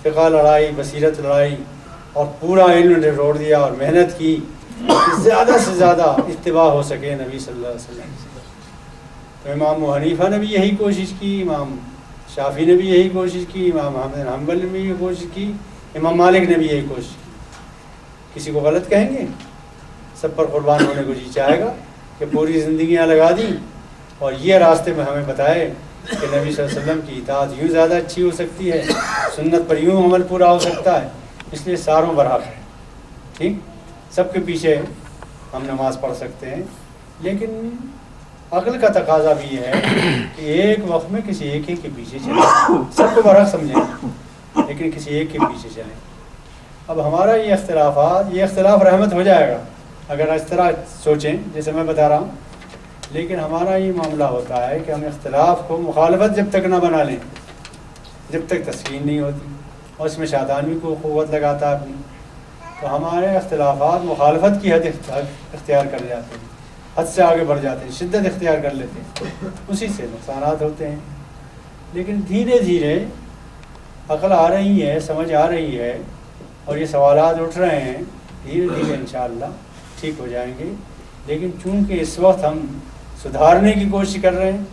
فقہ لڑائی، بصیرت لڑائی اور پورا علم نچوڑ دیا اور محنت کی کہ زیادہ سے زیادہ اتباع ہو سکے نبی صلی اللہ علیہ وسلم سے۔ تو امام ابو حنیفہ نے بھی یہی کوشش کی، امام شافعی نے بھی یہی کوشش کی، امام احمد بن حنبل نے بھی یہی کوشش کی، امام مالک نے بھی یہی کوشش کی۔ کسی کو غلط کہیں گے؟ سب پر قربان ہونے کو جی چاہے گا کہ پوری زندگیاں لگا دیں اور یہ راستے میں ہمیں بتائے کہ نبی صلی اللہ علیہ وسلم کی اطاعت یوں زیادہ اچھی ہو سکتی ہے، سنت پر یوں عمل پورا ہو سکتا ہے، اس لیے ساروں برحق ہے، ٹھیک؟ سب کے پیچھے ہم نماز پڑھ سکتے ہیں، لیکن عقل کا تقاضا بھی یہ ہے کہ ایک وقت میں کسی ایک کے پیچھے چلیں، سب کو برحق سمجھیں لیکن کسی ایک کے پیچھے چلیں۔ اب ہمارا یہ اختلافات، یہ اختلاف رحمت ہو جائے گا اگر اس طرح سوچیں جیسے میں بتا رہا ہوں، لیکن ہمارا یہ معاملہ ہوتا ہے کہ ہم اختلاف کو مخالفت جب تک نہ بنا لیں جب تک تسکین نہیں ہوتی، اور اس میں شیطان بھی کو قوت لگاتا ہے اپنی، تو ہمارے اختلافات مخالفت کی حد اختیار کر جاتے ہیں، حد سے آگے بڑھ جاتے ہیں، شدت اختیار کر لیتے ہیں، اسی سے نقصانات ہوتے ہیں۔ لیکن دھیرے دھیرے عقل آ رہی ہے، سمجھ آ رہی ہے، اور یہ سوالات اٹھ رہے ہیں، دھیرے دھیرے انشاءاللہ ٹھیک ہو جائیں گے۔ لیکن چونکہ اس وقت ہم سدھارنے کی کوشش کر رہے ہیں،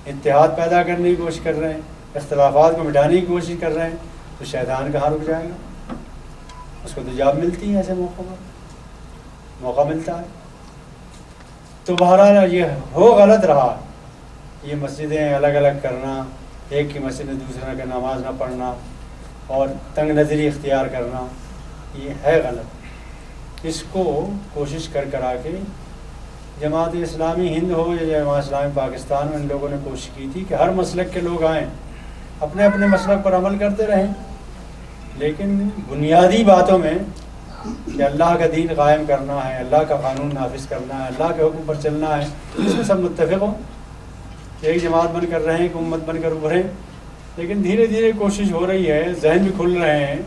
اتحاد پیدا کرنے کی کوشش کر رہے ہیں، اختلافات کو مٹانے کی کوشش کر رہے ہیں، تو شیطان کہاں رک جائے گا؟ اس کو تو جاب ملتی ہے، ایسے موقع ملتا ہے۔ تو بہرحال یہ ہو غلط رہا، یہ مسجدیں الگ الگ کرنا، ایک کی مسجد میں دوسرے کا نماز نہ پڑھنا اور تنگ نظری اختیار کرنا، یہ ہے غلط۔ اس کو کوشش کر آ کے جماعت اسلامی ہند ہو یا جماعت اسلامی پاکستان میں ان لوگوں نے کوشش کی تھی کہ ہر مسلک کے لوگ آئیں، اپنے اپنے مسلک پر عمل کرتے رہیں، لیکن بنیادی باتوں میں کہ اللہ کا دین قائم کرنا ہے، اللہ کا قانون نافذ کرنا ہے، اللہ کے حکم پر چلنا ہے، اس میں سب متفق ہوں، ایک جماعت بن کر رہیں، ایک امت بن کر ابھریں۔ لیکن دھیرے دھیرے کوشش ہو رہی ہے، ذہن بھی کھل رہے ہیں،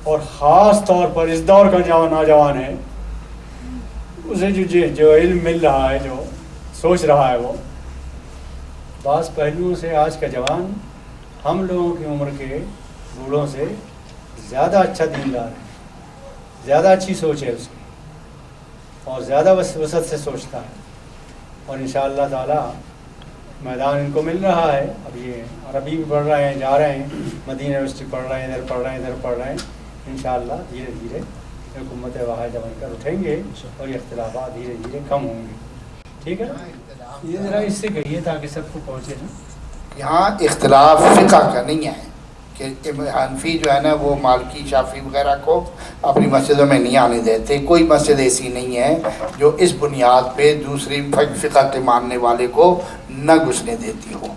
اور خاص طور پر اس دور کا جو نوجوان ہے اسے جو علم مل رہا ہے، جو سوچ رہا ہے، وہ بعض پہلوؤں سے آج کا جوان ہم لوگوں کی عمر کے بوڑھوں سے زیادہ اچھا دیندار ہے، زیادہ اچھی سوچ ہے اس کی، اور زیادہ وسعت سے سوچتا ہے، اور انشاءاللہ تعالی میدان ان کو مل رہا ہے۔ اب یہ عربی بھی پڑھ رہے ہیں، جا رہے ہیں مدینہ یونیورسٹی پڑھ رہے ہیں، ادھر پڑھ رہے ہیں، ادھر پڑھ رہے ہیں، انشاءاللہ دھیرے دھیرے حکومت واحدہ بن کر اٹھیں گے اور یہ اختلافات دھیرے دھیرے کم ہوں گے۔ ٹھیک ہے، یہ ذرا اس سے کہیے تاکہ سب کو پہنچے نا۔ یہاں اختلاف فقہ کا نہیں ہے کہ حنفی جو ہے نا وہ مالکی شافعی وغیرہ کو اپنی مسجدوں میں نہیں آنے دیتے۔ کوئی مسجد ایسی نہیں ہے جو اس بنیاد پہ دوسری فقہ کے ماننے والے کو نہ گھسنے دیتی ہو۔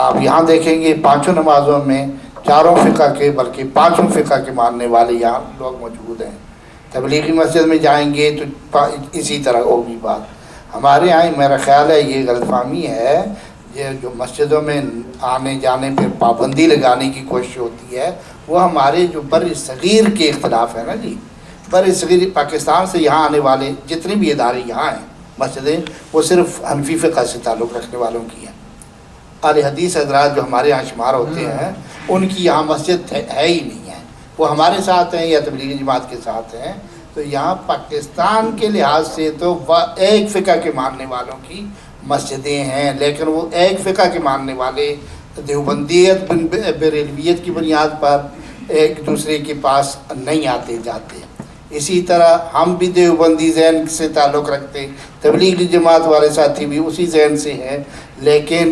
آپ یہاں دیکھیں گے پانچوں نمازوں میں چاروں فقہ کے بلکہ پانچوں فقہ کے ماننے والے یہاں لوگ موجود ہیں۔ تبلیغی مسجد میں جائیں گے تو اسی طرح ہوگی بات۔ ہمارے یہاں میرا خیال ہے یہ غلط فہمی ہے، یہ جو مسجدوں میں آنے جانے پہ پابندی لگانے کی کوشش ہوتی ہے وہ ہمارے جو بر صغیر کے اختلاف ہے نا جی، بر صغیر پاکستان سے یہاں آنے والے جتنے بھی ادارے یہاں ہیں مسجدیں، وہ صرف حنفی فقہ سے تعلق رکھنے والوں کی ہیں۔ اہل حدیث حضرات جو ہمارے یہاں شمار ہوتے ہیں ان کی یہاں مسجد ہے ہی نہیں ہے، وہ ہمارے ساتھ ہیں یا تبلیغی جماعت کے ساتھ ہیں۔ تو یہاں پاکستان کے لحاظ سے تو ایک فقہ کے ماننے والوں کی مسجدیں ہیں، لیکن وہ ایک فقہ کے ماننے والے دیوبندیت بریلویت کی بنیاد پر ایک دوسرے کے پاس نہیں آتے جاتے۔ اسی طرح ہم بھی دیوبندی ذہن سے تعلق رکھتے، تبلیغی جماعت والے ساتھی بھی اسی ذہن سے ہیں، لیکن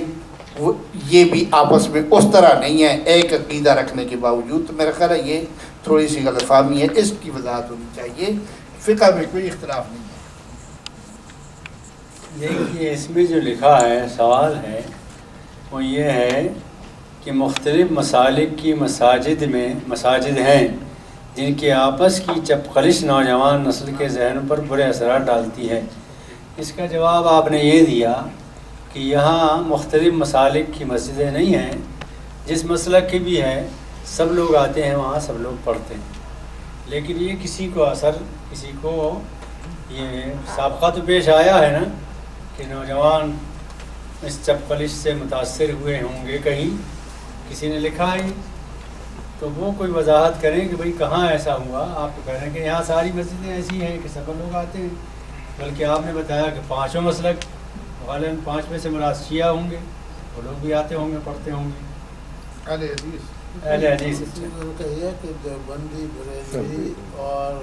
یہ بھی آپس میں اس طرح نہیں ہے ایک عقیدہ رکھنے کے باوجود۔ تو میرا خیال ہے یہ تھوڑی سی غلط فہمی ہے، اس کی وضاحت ہونی چاہیے۔ فقہ میں کوئی اختلاف نہیں ہے۔ دیکھیے اس میں جو لکھا ہے سوال ہے وہ یہ ہے کہ مختلف مسالک کی مساجد ہیں جن کے آپس کی چپقلش نوجوان نسل کے ذہن پر برے اثرات ڈالتی ہے۔ اس کا جواب آپ نے یہ دیا کہ یہاں مختلف مسالک کی مسجدیں نہیں ہیں، جس مسلک کی بھی ہے سب لوگ آتے ہیں وہاں، سب لوگ پڑھتے ہیں، لیکن یہ کسی کو اثر، کسی کو یہ سابقہ تو پیش آیا ہے نا کہ نوجوان اس چپقلش سے متاثر ہوئے ہوں گے، کہیں کسی نے لکھا ہے تو وہ کوئی وضاحت کریں کہ بھئی کہاں ایسا ہوا۔ آپ کو کہہ رہے ہیں کہ یہاں ساری مسجدیں ایسی ہیں کہ سب لوگ آتے ہیں، بلکہ آپ نے بتایا کہ پانچوں مسلک، غالباً 5 میں سے مراد شیعہ ہوں گے، وہ لوگ بھی آتے ہوں گے، پڑھتے ہوں گے۔ اہل حدیث کہیے کہ دیوبندی بریلوی اور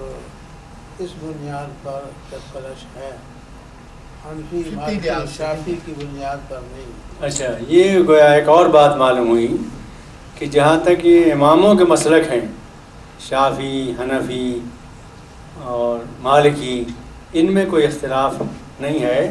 اس بنیاد پر چپقلش ہے، حنفی مالکی شافعی کی بنیاد پر نہیں۔ اچھا، یہ گویا ایک اور بات معلوم ہوئی کہ جہاں تک یہ اماموں کے مسلک ہیں، شافعی، حنفی اور مالکی، ان میں کوئی اختلاف نہیں ہے،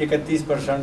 31%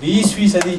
20%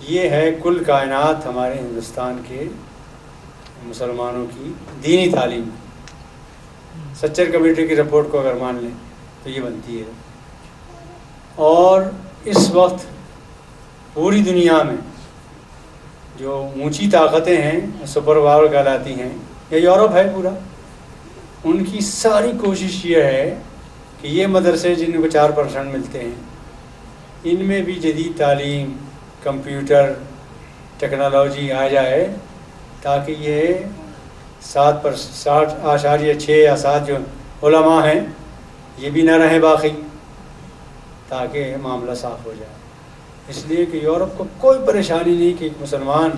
یہ ہے کل کائنات ہمارے ہندوستان کے مسلمانوں کی دینی تعلیم. سچر کمیٹی کی رپورٹ کو اگر مان لیں تو یہ بنتی ہے. اور اس وقت پوری دنیا میں جو اونچی طاقتیں ہیں سپر پاور کہلاتی ہیں یا یورپ ہے پورا، ان کی ساری کوشش یہ ہے کہ یہ مدرسے جن کو 4% ملتے ہیں ان میں بھی جدید تعلیم، کمپیوٹر، ٹیکنالوجی آ جائے تاکہ یہ 7.6 یا 7 جو علماء ہیں یہ بھی نہ رہیں باقی، تاکہ معاملہ صاف ہو جائے. اس لیے کہ یورپ کو کوئی پریشانی نہیں کہ ایک مسلمان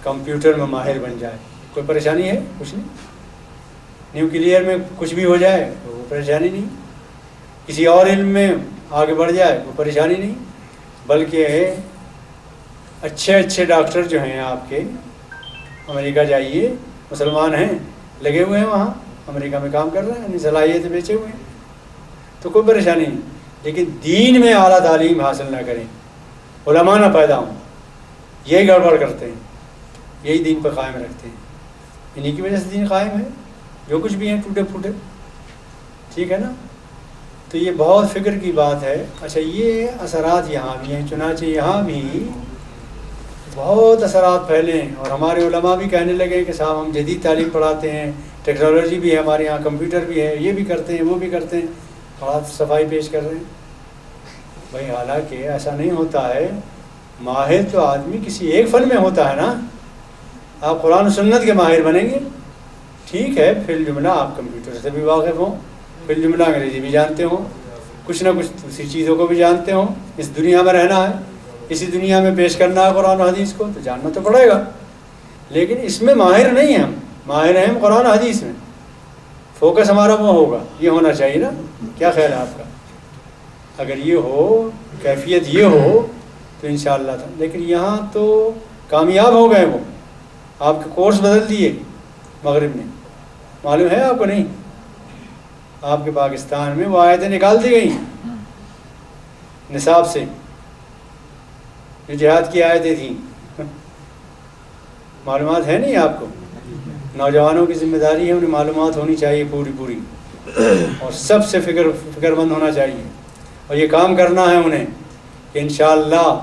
کمپیوٹر میں ماہر بن جائے. کوئی پریشانی ہے؟ کچھ نہیں. نیوکلیئر میں کچھ بھی ہو جائے تو وہ پریشانی نہیں. کسی اور علم میں آگے بڑھ جائے وہ پریشانی نہیں. بلکہ اچھے ڈاکٹر جو ہیں آپ کے امریکہ جائیے، مسلمان ہیں، لگے ہوئے ہیں وہاں امریکہ میں کام کر رہے ہیں، صلاحیتیں بیچے ہوئے ہیں، تو کوئی پریشانی نہیں. لیکن دین میں اعلیٰ تعلیم حاصل نہ کریں، علماء نہ پیدا ہوں، یہی گڑبڑ کرتے ہیں، یہی دین پہ قائم رکھتے ہیں. انہی کی وجہ سے دین قائم ہے. جو کچھ بھی ہیں ٹوٹے پھوٹے، ٹھیک ہے نا. تو یہ بہت فکر کی بات ہے. اچھا، یہ اثرات یہاں بھی ہیں، چنانچہ یہاں بھی بہت اثرات پھیلے ہیں. اور ہمارے علماء بھی کہنے لگے کہ صاحب ہم جدید تعلیم پڑھاتے ہیں، ٹیکنالوجی بھی ہے ہمارے یہاں، کمپیوٹر بھی ہے، یہ بھی کرتے ہیں وہ بھی کرتے ہیں، بڑا صفائی پیش کر رہے ہیں. بھائی حالانکہ ایسا نہیں ہوتا ہے. ماہر تو آدمی کسی ایک فن میں ہوتا ہے نا. آپ قرآن و سنت کے ماہر بنیں گے، ٹھیک ہے، فی الجملہ آپ کمپیوٹر سے بھی واقف ہوں، فی الجملہ انگریزی بھی جانتے ہوں، کچھ نہ کچھ دوسری چیزوں کو بھی جانتے ہوں. اس دنیا میں رہنا ہے، اسی دنیا میں پیش کرنا ہے قرآن و حدیث کو، تو جاننا تو پڑے گا. لیکن اس میں ماہر نہیں ہیں ہم، ماہر ہیں ہم قرآن و حدیث میں. فوکس ہمارا وہ ہوگا، یہ ہونا چاہیے نا. کیا خیال ہے آپ کا؟ اگر یہ ہو، کیفیت یہ ہو تو انشاءاللہ تھا. لیکن یہاں تو کامیاب ہو گئے. وہ آپ کے کورس بدل دیے مغرب میں، معلوم ہے آپ کو؟ نہیں. آپ کے پاکستان میں وہ آیتیں نکال دی گئیں نصاب سے جو جہاد کی آیتیں تھیں. معلومات ہے نہیں آپ کو؟ نوجوانوں کی ذمہ داری ہے، انہیں معلومات ہونی چاہیے پوری اور سب سے فکر مند ہونا چاہیے. اور یہ کام کرنا ہے انہیں کہ انشاءاللہ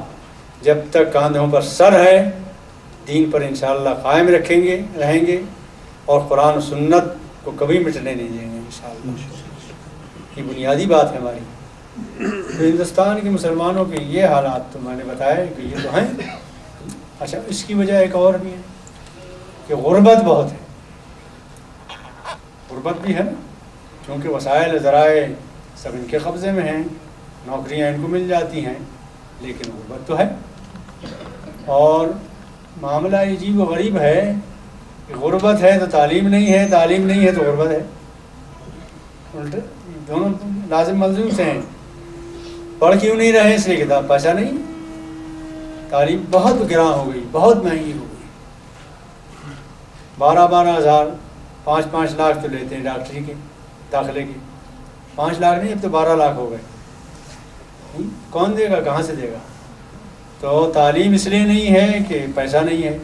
جب تک کاندھوں پر سر ہے دین پر انشاءاللہ قائم رہیں گے اور قرآن و سنت کو کبھی مٹنے نہیں دیں گے انشاءاللہ. یہ بنیادی بات ہے ہماری. تو ہندوستان کے مسلمانوں کے یہ حالات تو میں نے بتایا کہ یہ تو ہیں. اچھا، اس کی وجہ ایک اور بھی ہے کہ غربت بہت ہے. غربت بھی ہے نا، کیونکہ وسائل ذرائع سب ان کے قبضے میں ہیں، نوکریاں ان کو مل جاتی ہیں، لیکن غربت تو ہے. اور معاملہ عجیب و غریب ہے کہ غربت ہے تو تعلیم نہیں ہے، تعلیم نہیں ہے تو غربت ہے. الٹے دونوں لازم ملزوم سے ہیں. پڑھ کیوں نہیں رہے؟ اس لیے کتاب پیسہ نہیں. تعلیم بہت گراں ہو گئی، بہت مہنگی ہو گئی. 12 ہزار، 5 لاکھ تو لیتے ہیں ڈاکٹری کے داخلے کی. 5 لاکھ نہیں، اب تو 12 لاکھ ہو گئے. کون دے گا؟ کہاں سے دے گا؟ تو تعلیم اس لیے نہیں ہے کہ پیسہ نہیں ہے.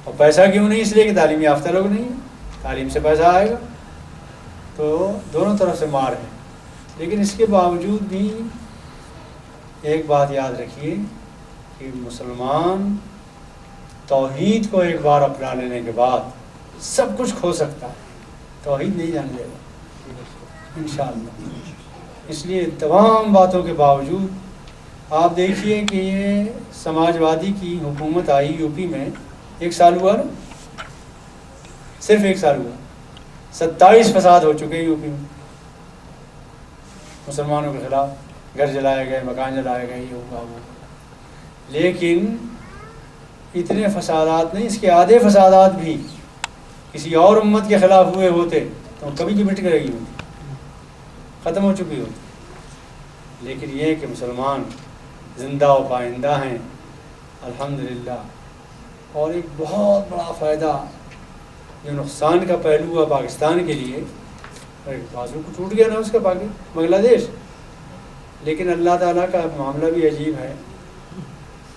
اور پیسہ کیوں نہیں؟ اس لیے کہ تعلیم یافتہ لوگ نہیں ہیں. تعلیم سے پیسہ آئے گا. تو دونوں طرف سے مار ہے. لیکن اس کے باوجود بھی ایک بات یاد رکھیے کہ مسلمان توحید کو ایک بار اپنا لینے کے بعد سب کچھ کھو سکتا ہے. توحید نہیں جان لے گا انشاءاللہ. اس لیے تمام باتوں کے باوجود آپ دیکھیے کہ یہ سماجوادی کی حکومت آئی یو پی میں، 1 سال ہوا نا، صرف 1 سال ہوا. 27 فساد ہو چکے یو پی میں مسلمانوں کے خلاف. گھر جلائے گئے، مکان جلائے گئے، یہ ہوا وہ. لیکن اتنے فسادات نہیں، اس کے آدھے فسادات بھی کسی اور امت کے خلاف ہوئے ہوتے تو کبھی کی مٹ گئی ہوتی، ختم ہو چکی ہوتی. لیکن یہ کہ مسلمان زندہ و پائندہ ہیں الحمدللہ. اور ایک بہت بڑا فائدہ جو نقصان کا پہلو ہے پاکستان کے لیے، بازو کو ٹوٹ گیا نا اس کا بنگلہ دیش. لیکن اللہ تعالیٰ کا معاملہ بھی عجیب ہے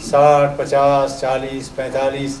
60, 50, 40, 45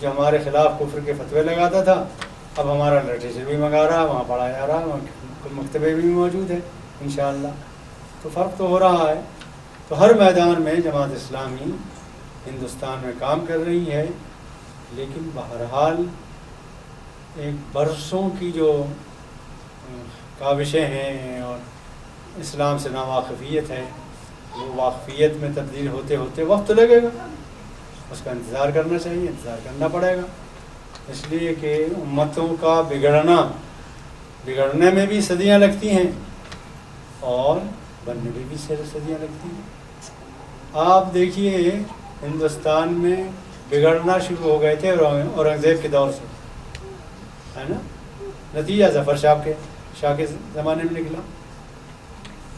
جو ہمارے خلاف کفر کے فتوے لگاتا تھا اب ہمارا لٹریچر بھی منگا رہا ہے، وہاں پڑھا جا رہا ہے، وہاں مکتبے بھی موجود ہے انشاءاللہ. تو فرق تو ہو رہا ہے. تو ہر میدان میں جماعت اسلامی ہندوستان میں کام کر رہی ہے، لیکن بہرحال ایک برسوں کی جو کاوشیں ہیں اور اسلام سے ناواقفیت ہے، وہ واقفیت میں تبدیل ہوتے ہوتے وقت لگے گا. اس کا انتظار کرنا چاہیے، انتظار کرنا پڑے گا. اس لیے کہ امتوں کا بگڑنے میں بھی صدیاں لگتی ہیں اور بننے میں بھی صدیاں لگتی ہیں. آپ دیکھیے ہندوستان میں بگڑنا شروع ہو گئے تھے اورنگزیب کے دور سے، ہے نا. نتیجہ ظفر شاہ کے زمانے میں نکلا.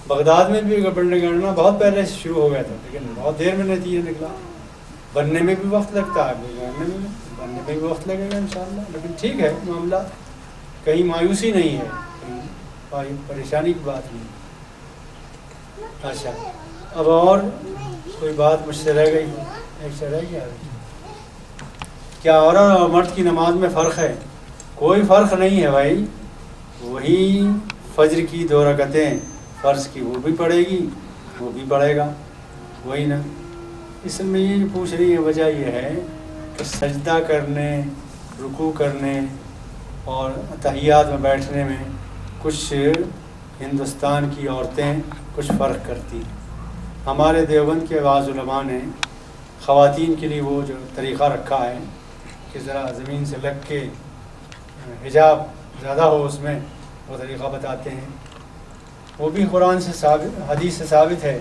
بغداد میں بھی بگڑنا بہت پہلے سے شروع ہو گیا تھا، لیکن بہت دیر میں نتیجہ نکلا. بننے میں بھی وقت لگتا ہے، بننے میں بھی وقت لگے گا انشاءاللہ. لیکن ٹھیک ہے معاملہ، کہیں مایوسی نہیں ہے، کہیں پریشانی کی بات نہیں. اچھا اب اور کوئی بات مجھ سے رہ گئی؟ ایک سے رہ گیا. کیا عورت اور مرد کی نماز میں فرق ہے؟ کوئی فرق نہیں ہے بھائی. وہی فجر کی 2 رکعتیں فرض کی وہ بھی پڑھے گی، وہ بھی پڑھے گا، وہی نا. اس میں یہ پوچھ رہی ہے، وجہ یہ ہے کہ سجدہ کرنے، رکوع کرنے اور تحیات میں بیٹھنے میں کچھ ہندوستان کی عورتیں کچھ فرق کرتی ہیں. ہمارے دیوبند کے بعض علماء نے خواتین کے لیے وہ جو طریقہ رکھا ہے کہ ذرا زمین سے لگ کے حجاب زیادہ ہو، اس میں وہ طریقہ بتاتے ہیں. وہ بھی قرآن سے ثابت، حدیث سے ثابت ہے.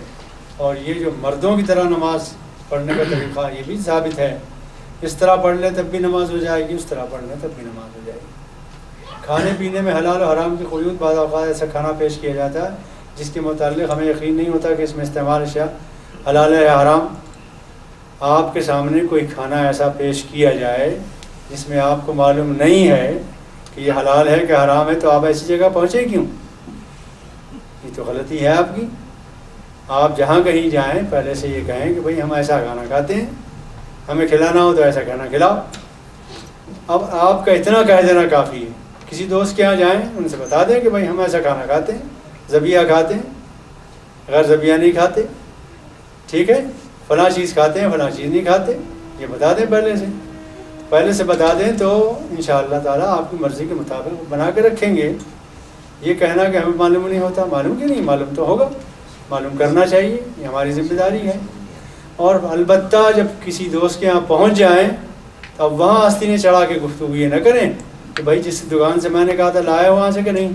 اور یہ جو مردوں کی طرح نماز پڑھنے کا طریقہ یہ بھی ثابت ہے. اس طرح پڑھ لیں تب بھی نماز ہو جائے گی، اس طرح پڑھ لیں تب بھی نماز ہو جائے گی. کھانے پینے میں حلال و حرام کی قیود، بعض اوقات ایسا کھانا پیش کیا جاتا ہے جس کے متعلق ہمیں یقین نہیں ہوتا کہ اس میں استعمال اشیاء حلال ہے یا حرام. آپ کے سامنے کوئی کھانا ایسا پیش کیا جائے جس میں آپ کو معلوم نہیں ہے کہ یہ حلال ہے کہ حرام ہے، تو آپ ایسی جگہ پہنچے کیوں؟ یہ تو غلطی ہے آپ کی. آپ جہاں کہیں جائیں پہلے سے یہ کہیں کہ بھئی ہم ایسا کھانا کھاتے ہیں، ہمیں کھلانا ہو تو ایسا کھانا کھلاؤ. اب آپ کا اتنا کہہ دینا کافی ہے. کسی دوست کے یہاں جائیں، ان سے بتا دیں کہ بھئی ہم ایسا کھانا کھاتے ہیں، ذبیحہ کھاتے ہیں، غیر ذبیحہ نہیں کھاتے، ٹھیک ہے، فلاں چیز کھاتے ہیں، فلاں چیز نہیں کھاتے. یہ بتا دیں پہلے سے بتا دیں تو انشاءاللہ تعالیٰ آپ کی مرضی کے مطابق بنا کے رکھیں گے. یہ کہنا کہ ہمیں معلوم نہیں ہوتا، معلوم کہ نہیں، معلوم تو ہوگا، معلوم کرنا چاہیے، یہ ہماری ذمہ داری ہے. اور البتہ جب کسی دوست کے یہاں پہنچ جائیں تو اب وہاں آستینیں چڑھا کے گفتگو یہ نہ کریں کہ بھائی جس دکان سے میں نے کہا تھا لایا وہاں سے کہ نہیں،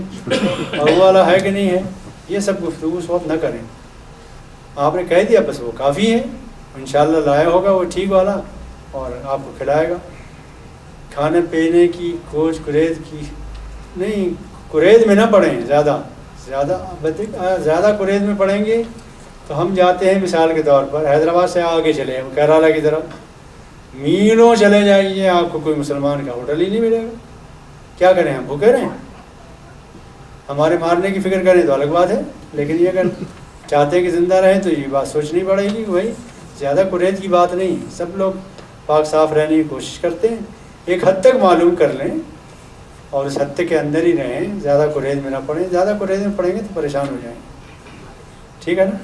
اور وہ والا ہے کہ نہیں ہے. یہ سب گفتگو اس وقت نہ کریں. آپ نے کہہ دیا بس وہ کافی ہے. انشاءاللہ لایا ہوگا وہ ٹھیک والا اور آپ کو کھلائے گا. کھانے پینے کی کھوج کرید کی نہیں، کرید میں نہ پڑیں. زیادہ کرید میں پڑیں گے تو ہم جاتے ہیں مثال کے طور پر حیدرآباد سے آگے چلے ہم کیرالہ کی طرف، میلوں چلے جائیے آپ کو کوئی مسلمان کا ہوٹل ہی نہیں ملے گا. کیا کریں ہم بھوکے رہیں؟ ہمارے مارنے کی فکر کریں تو الگ بات ہے، لیکن یہ اگر چاہتے کہ زندہ رہیں تو یہ بات سوچنی پڑے گی کہ بھائی زیادہ کرید کی بات نہیں. سب لوگ پاک صاف رہنے کی کوشش کرتے ہیں. ایک حد تک معلوم کر لیں اور اس حد تک کے اندر ہی رہیں، زیادہ کرید میں نہ پڑیں. زیادہ کرید میں پڑیں گے تو پریشان ہو جائیں گے. ٹھیک ہے نا؟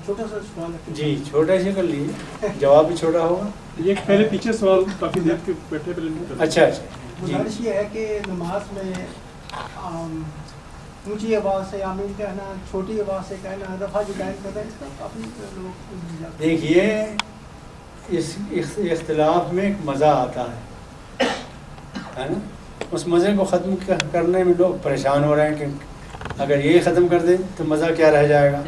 چھوٹا سا سوال ہے جی چھوٹا سے کر لیجیے، جواب بھی چھوٹا ہوگا. یہ پہلے پیچھے سوال کافی دیر کے بیٹھے پہلے. اچھا گزارش یہ ہے کہ نماز میں اونچی آواز سے آمین کہنا، چھوٹی آواز سے کہنا، رفع جدائن کرنا، اس کا کافی لوگ دیکھیے اس اختلاف میں ایک مزہ آتا ہے نا. اس مزے کو ختم کرنے میں لوگ پریشان ہو رہے ہیں کہ اگر یہ ختم کر دیں تو مزہ کیا رہ جائے گا.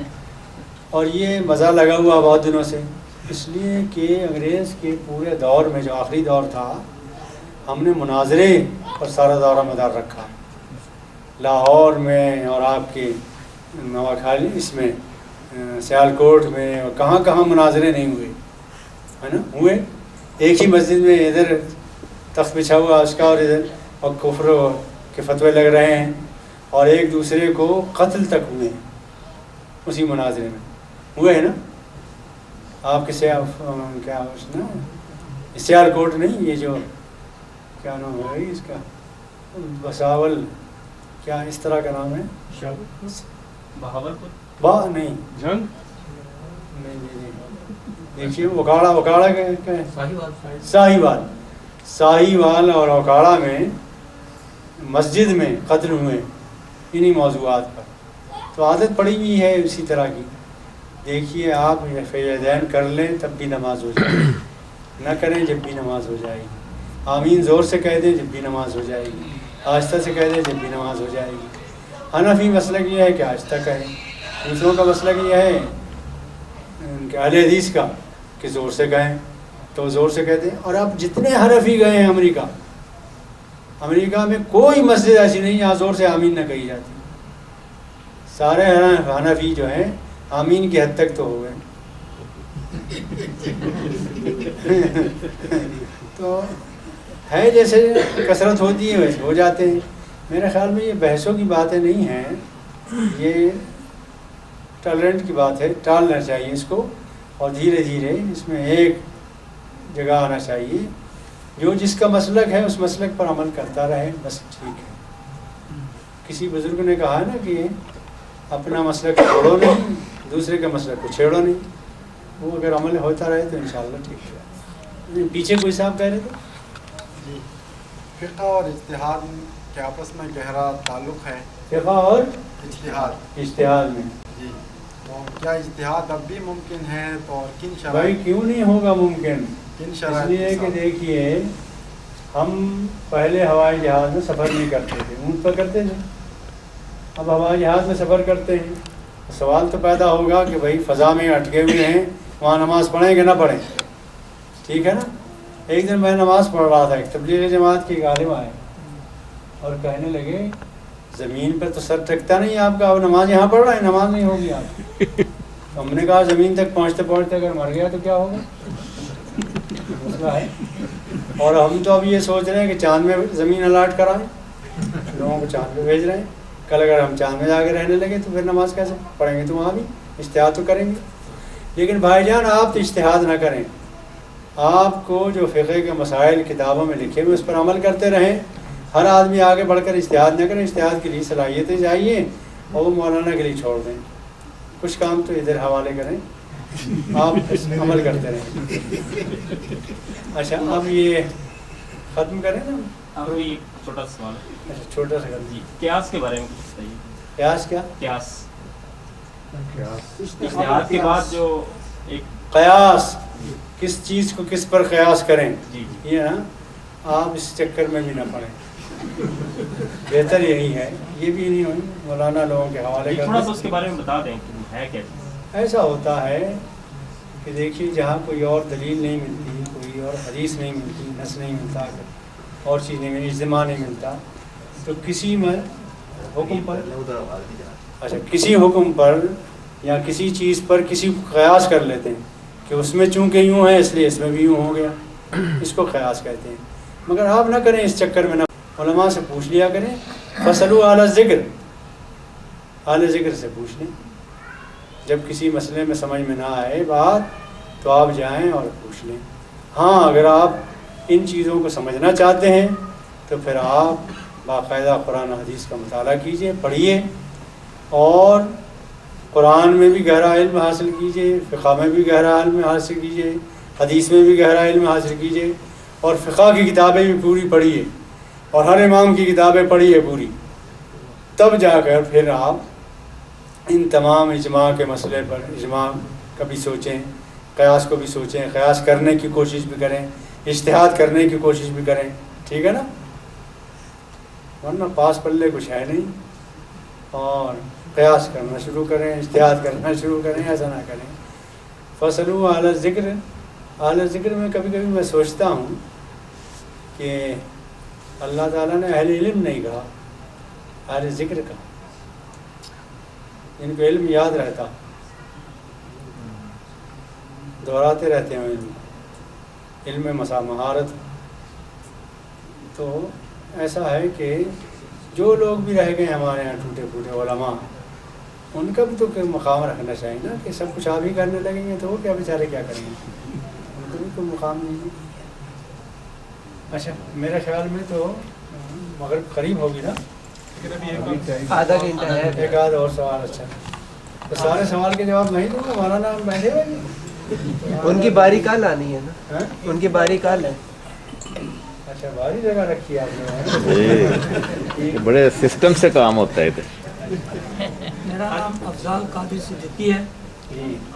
اور یہ مزہ لگا ہوا بہت دنوں سے، اس لیے کہ انگریز کے پورے دور میں جو آخری دور تھا ہم نے مناظرے پر سارا دورہ مدار رکھا. لاہور میں اور آپ کے نواخالی اس میں سیالکوٹ میں اور کہاں کہاں مناظرے نہیں ہوئے، ہے نا. ہوئے ایک ہی مسجد میں، ادھر تخت بچھا ہوا اس کا اور ادھر اور کفر کے فتوے لگ رہے ہیں اور ایک دوسرے کو قتل تک ہوئے ہیں اسی مناظرے میں. ہوئے ہیں نا. آپ کے کیا نا سیال کوٹ نہیں، یہ جو کیا نام ہے اس کا، بساول، کیا اس طرح کا نام ہے، بہاولپور نہیں جنگ نہیں دیکھیے وکاڑا کا ساہیوال اور اوکاڑا میں مسجد میں قتل ہوئے انہی موضوعات پر. تو عادت پڑی ہوئی ہے اسی طرح کی. دیکھیے آپ فیضین کر لیں تب بھی نماز ہو جائے گی، نہ کریں جب بھی نماز ہو جائے گی. آمین زور سے کہہ دیں جب بھی نماز ہو جائے گی، آہستہ سے کہہ دیں جب بھی نماز ہو جائے گی. حنفی مسلک یہ ہے کہ آہستہ کہیں، دوسروں کا مسلک یہ ہے کہ اہل حدیث کا کہ زور سے کہیں، تو زور سے کہتے ہیں. اور اب جتنے حنفی گئے ہیں امریکہ میں کوئی مسجد ایسی نہیں جہاں زور سے آمین نہ کہی جاتی. سارے حنفی جو ہیں آمین کی حد تک تو ہو گئے. تو ہے جیسے کثرت ہوتی ہے ویسے ہو جاتے ہیں. میرے خیال میں یہ بحثوں کی باتیں نہیں ہیں، یہ ٹالرنٹ کی بات ہے. ٹالنا چاہیے اس کو اور دھیرے دھیرے اس میں ایک جگہ آنا چاہیے. جو جس کا مسلک ہے اس مسلک پر عمل کرتا رہے، بس ٹھیک ہے. کسی بزرگ نے کہا ہے نا کہ اپنا مسلک چھوڑو نہیں، دوسرے کے مسلک کو چھیڑو نہیں. وہ اگر عمل ہوتا رہے تو انشاءاللہ ٹھیک ہے. پیچھے کوئی صاحب کہہ رہے تھے جی، فقہ اور اجتہاد کے آپس میں گہرا تعلق ہے. فقہ اور اجتہاد میں جی، تو کیا اجتہاد اب بھی ممکن ہے؟ تو کن بھائی شرائط کیوں نہیں ہوگا ممکن؟ کن اس شرائط لیے کہ دیکھیے ہم پہلے ہوائی جہاز میں سفر نہیں کرتے تھے، اونٹ پر کرتے تھے. اب ہوائی جہاز میں سفر کرتے ہیں. سوال تو پیدا ہوگا کہ بھائی فضا میں اٹکے ہوئے ہیں، وہاں نماز پڑھیں کہ نہ پڑھیں؟ ٹھیک ہے نا. ایک دن میں نماز پڑھ رہا تھا، ایک تبلیغ جماعت کے عالم آئے اور کہنے لگے زمین پر تو سر ٹکتا نہیں آپ کا، اب نماز یہاں پڑھ رہے ہیں، نماز نہیں ہوگی آپ کی. تو ہم نے کہا زمین تک پہنچتے پہنچتے اگر مر گیا تو کیا ہوگا؟ مسئلہ ہے. اور ہم تو اب یہ سوچ رہے ہیں کہ چاند میں زمین الاٹ کرائیں، لوگوں کو چاند پہ بھیج رہے ہیں. کل اگر ہم چاند میں جا کے رہنے لگے تو پھر نماز کیسے پڑھیں گے؟ تو وہاں بھی اجتہاد تو کریں گے. لیکن بھائی جان آپ تو اجتہاد نہ کریں، آپ کو جو فقہ کے مسائل کتابوں میں لکھے ہوئے اس پر عمل کرتے رہیں. ہر آدمی آگے بڑھ کر اجتہاد نہ کریں. اجتہاد کے لیے صلاحیتیں چاہیے اور وہ مولانا کے لیے چھوڑ دیں. کچھ کام تو ادھر حوالے کریں، آپ عمل کرتے رہیں. اچھا اب یہ ختم کریں نا. چھوٹا سا سوال ہے. اچھا چھوٹا سا جی، قیاس کے بارے میں کچھ بتائیے. قیاس کیا؟ قیاس اجتہاد کے بعد جو ایک قیاس، کس چیز کو کس پر قیاس کریں. جی یہ نا آپ اس چکر میں بھی نہ پڑیں، بہتر یہی ہے. یہ بھی نہیں ہوئی مولانا لوگوں کے حوالے کر تھوڑا سا اس کے بارے میں بتا دیں کہ ہے کیا. ایسا ہوتا ہے کہ دیکھیے جہاں کوئی اور دلیل نہیں ملتی، کوئی اور حدیث نہیں ملتی، نص نہیں ملتا، اور چیز نہیں ملتی، اجتماع نہیں ملتا، تو کسی میں حکم پر کسی حکم پر یا کسی چیز پر کسی کو قیاس کر لیتے ہیں کہ اس میں چونکہ یوں ہے اس لیے اس میں بھی یوں ہو گیا. اس کو قیاس کہتے ہیں. مگر آپ نہ کریں اس چکر میں، نہ علماء سے پوچھ لیا کریں. فصلوا اعلی ذکر، اعلی ذکر سے پوچھ لیں. جب کسی مسئلے میں سمجھ میں نہ آئے بات تو آپ جائیں اور پوچھ لیں. ہاں اگر آپ ان چیزوں کو سمجھنا چاہتے ہیں تو پھر آپ باقاعدہ قرآن حدیث کا مطالعہ کیجئے، پڑھیے، اور قرآن میں بھی گہرا علم حاصل کیجئے، فقہ میں بھی گہرا علم حاصل کیجئے، حدیث میں بھی گہرا علم حاصل کیجئے، اور فقہ کی کتابیں بھی پوری پڑھیے، اور ہر امام کی کتابیں پڑھیے پوری. تب جا کر پھر آپ ان تمام اجماع کے مسئلے پر اجماع کا بھی سوچیں، قیاس کو بھی سوچیں، قیاس کرنے کی کوشش بھی کریں، اجتہاد کرنے کی کوشش بھی کریں. ٹھیک ہے نا. ورنہ پاس پلے کچھ ہے نہیں، اور قیاس کرنا شروع کریں، اجتہاد کرنا شروع کریں، ایسا نہ کریں. فصلوا اعلی ذکر، اعلی ذکر میں کبھی کبھی میں سوچتا ہوں کہ اللہ تعالیٰ نے اہل علم نہیں کہا، اہل ذکر کہا. جن کو علم یاد رہتا، دہراتے رہتے ہیں علم مہارت. تو ایسا ہے کہ جو لوگ بھی رہ گئے ہمارے یہاں ٹوٹے پھوٹے علماء، ان کا بھی تو کوئی مقام رکھنا چاہیے نا کہ سب کچھ آپ ہی کرنے لگیں گے تو وہ کیا بیچارے کیا کریں گے، ان کو بھی کوئی مقام نہیں ہے۔ اچھا میرے خیال میں تو مغرب قریب ہوگی نا، آدھا گھنٹہ ہے، ایک آدھ اور سوال۔ اچھا تو سارے سوال کے جواب نہیں دوں گا، مولانا ہم بیٹھے ہوئے ان کی باری کل آنی ہے نا، ان کی باری کل ہے۔ اچھا باری جگہ رکھی ہے آپ نے، بڑے سسٹم سے کام ہوتا ہے ادھر۔ میرا نام افضال قادر صدیقی ہے،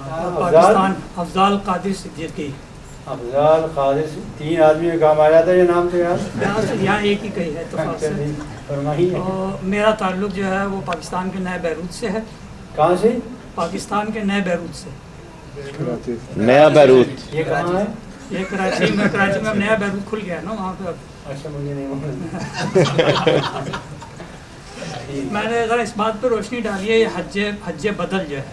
افضال افضال قادر صدیقی۔ افضال قادر، 3 آدمی کا کام آ جاتا ہے یہ نام تو یار؟ یہاں ایک ہی کہی ہے اتفاق سے۔ اور میرا تعلق جو ہے وہ پاکستان کے نئے بیروت سے ہے۔ کہاں سے؟ پاکستان کے نئے بیروت سے۔ نیا بیروت یہ کہاں ہے؟ یہ کراچی میں، کراچی میں نیا بیروت کھل گیا ہے نا وہاں پہ۔ اچھا مجھے نہیں معلوم۔ میں نے ذرا اس بات پہ روشنی ڈالی ہے، یہ حج بدل جو ہے،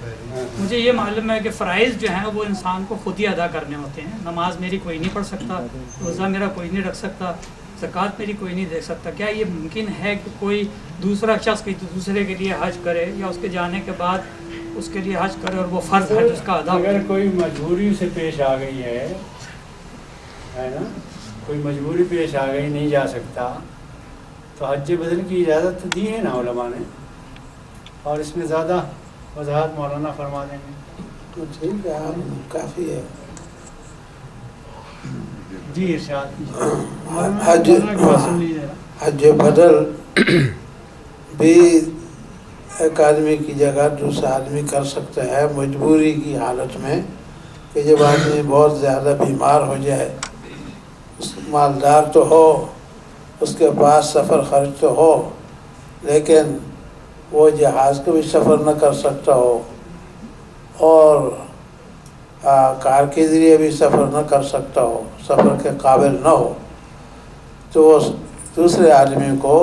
مجھے یہ معلوم ہے کہ فرائض جو ہیں وہ انسان کو خود ہی ادا کرنے ہوتے ہیں۔ نماز میری کوئی نہیں پڑھ سکتا، روزہ میرا کوئی نہیں رکھ سکتا، زکوٰۃ میری کوئی نہیں دے سکتا۔ کیا یہ ممکن ہے کہ کوئی دوسرا شخص کسی دوسرے کے لیے حج کرے یا اس کے جانے کے بعد اس کے لیے حج کرے اور وہ فرض حج اس کا ادا اگر کوئی مجبوری سے پیش آ گئی ہے نا، کوئی مجبوری پیش آ گئی نہیں جا سکتا تو حج بدل کی اجازت دی ہے نا علماء نے، اور اس میں زیادہ وضاحت مولانا فرما دیں گے تو ٹھیک ہے، کافی ہے۔ جی ارشاد۔ حج بدل بھی ایک آدمی کی جگہ دوسرا آدمی کر سکتا ہے مجبوری کی حالت میں، کہ جب آدمی بہت زیادہ بیمار ہو جائے، مالدار تو ہو، اس کے پاس سفر خرچ تو ہو، لیکن وہ جہاز کا بھی سفر نہ کر سکتا ہو اور کار کے ذریعے بھی سفر نہ کر سکتا ہو، سفر کے قابل نہ ہو، تو وہ دوسرے آدمی کو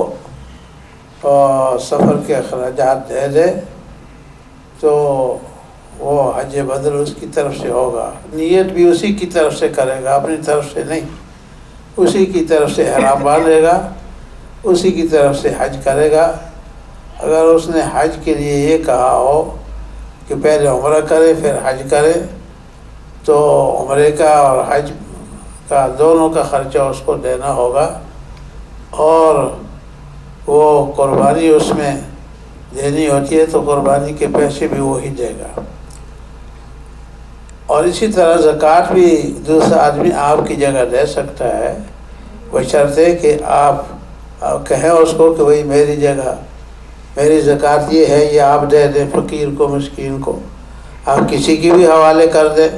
سفر کے اخراجات دے دے تو وہ حج بدل اس کی طرف سے ہوگا۔ نیت بھی اسی کی طرف سے کرے گا، اپنی طرف سے نہیں، اسی کی طرف سے احرام باندھے گا، اسی کی طرف سے حج کرے گا۔ اگر اس نے حج کے لیے یہ کہا ہو کہ پہلے عمرہ کرے پھر حج کرے، تو عمرے کا اور حج کا دونوں کا خرچہ اس کو دینا ہوگا، اور وہ قربانی اس میں دینی ہوتی ہے تو قربانی کے پیسے بھی وہی دے گا۔ اور اسی طرح زکوٰۃ بھی دوسرا آدمی آپ کی جگہ دے سکتا ہے، بشرطے کہ آپ کہیں اس کو کہ بھائی میری جگہ میری زکوٰۃ یہ ہے، یہ آپ دے دیں فقیر کو، مسکین کو۔ آپ کسی کی بھی حوالے کر دیں،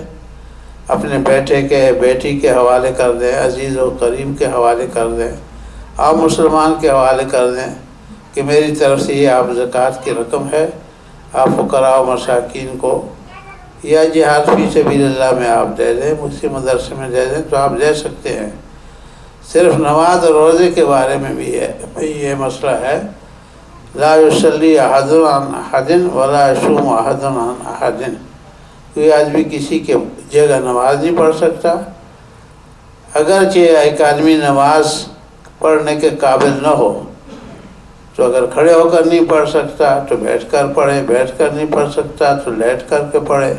اپنے بیٹے کے، بیٹی کے حوالے کر دیں، عزیز و قریب کے حوالے کر دیں، آپ مسلمان کے حوالے کر دیں کہ میری طرف سے یہ آپ زکوٰۃ کی رقم ہے، آپ فقراء و مساکین کو، یا جہاد فی سبیل اللہ میں آپ دے دیں، اسی مدرسے میں دے دیں، تو آپ دے سکتے ہیں۔ صرف نماز اور روزے کے بارے میں بھی یہ مسئلہ ہے، لا یصلی احد عن احد ولا یصوم احد عن احد۔ کوئی آدمی کسی کے جگہ نماز نہیں پڑھ سکتا، اگرچہ ایک آدمی نماز پڑھنے کے قابل نہ ہو تو اگر کھڑے ہو کر نہیں پڑھ سکتا تو بیٹھ کر پڑھے، بیٹھ کر نہیں پڑھ سکتا تو لیٹ کر کے پڑھے۔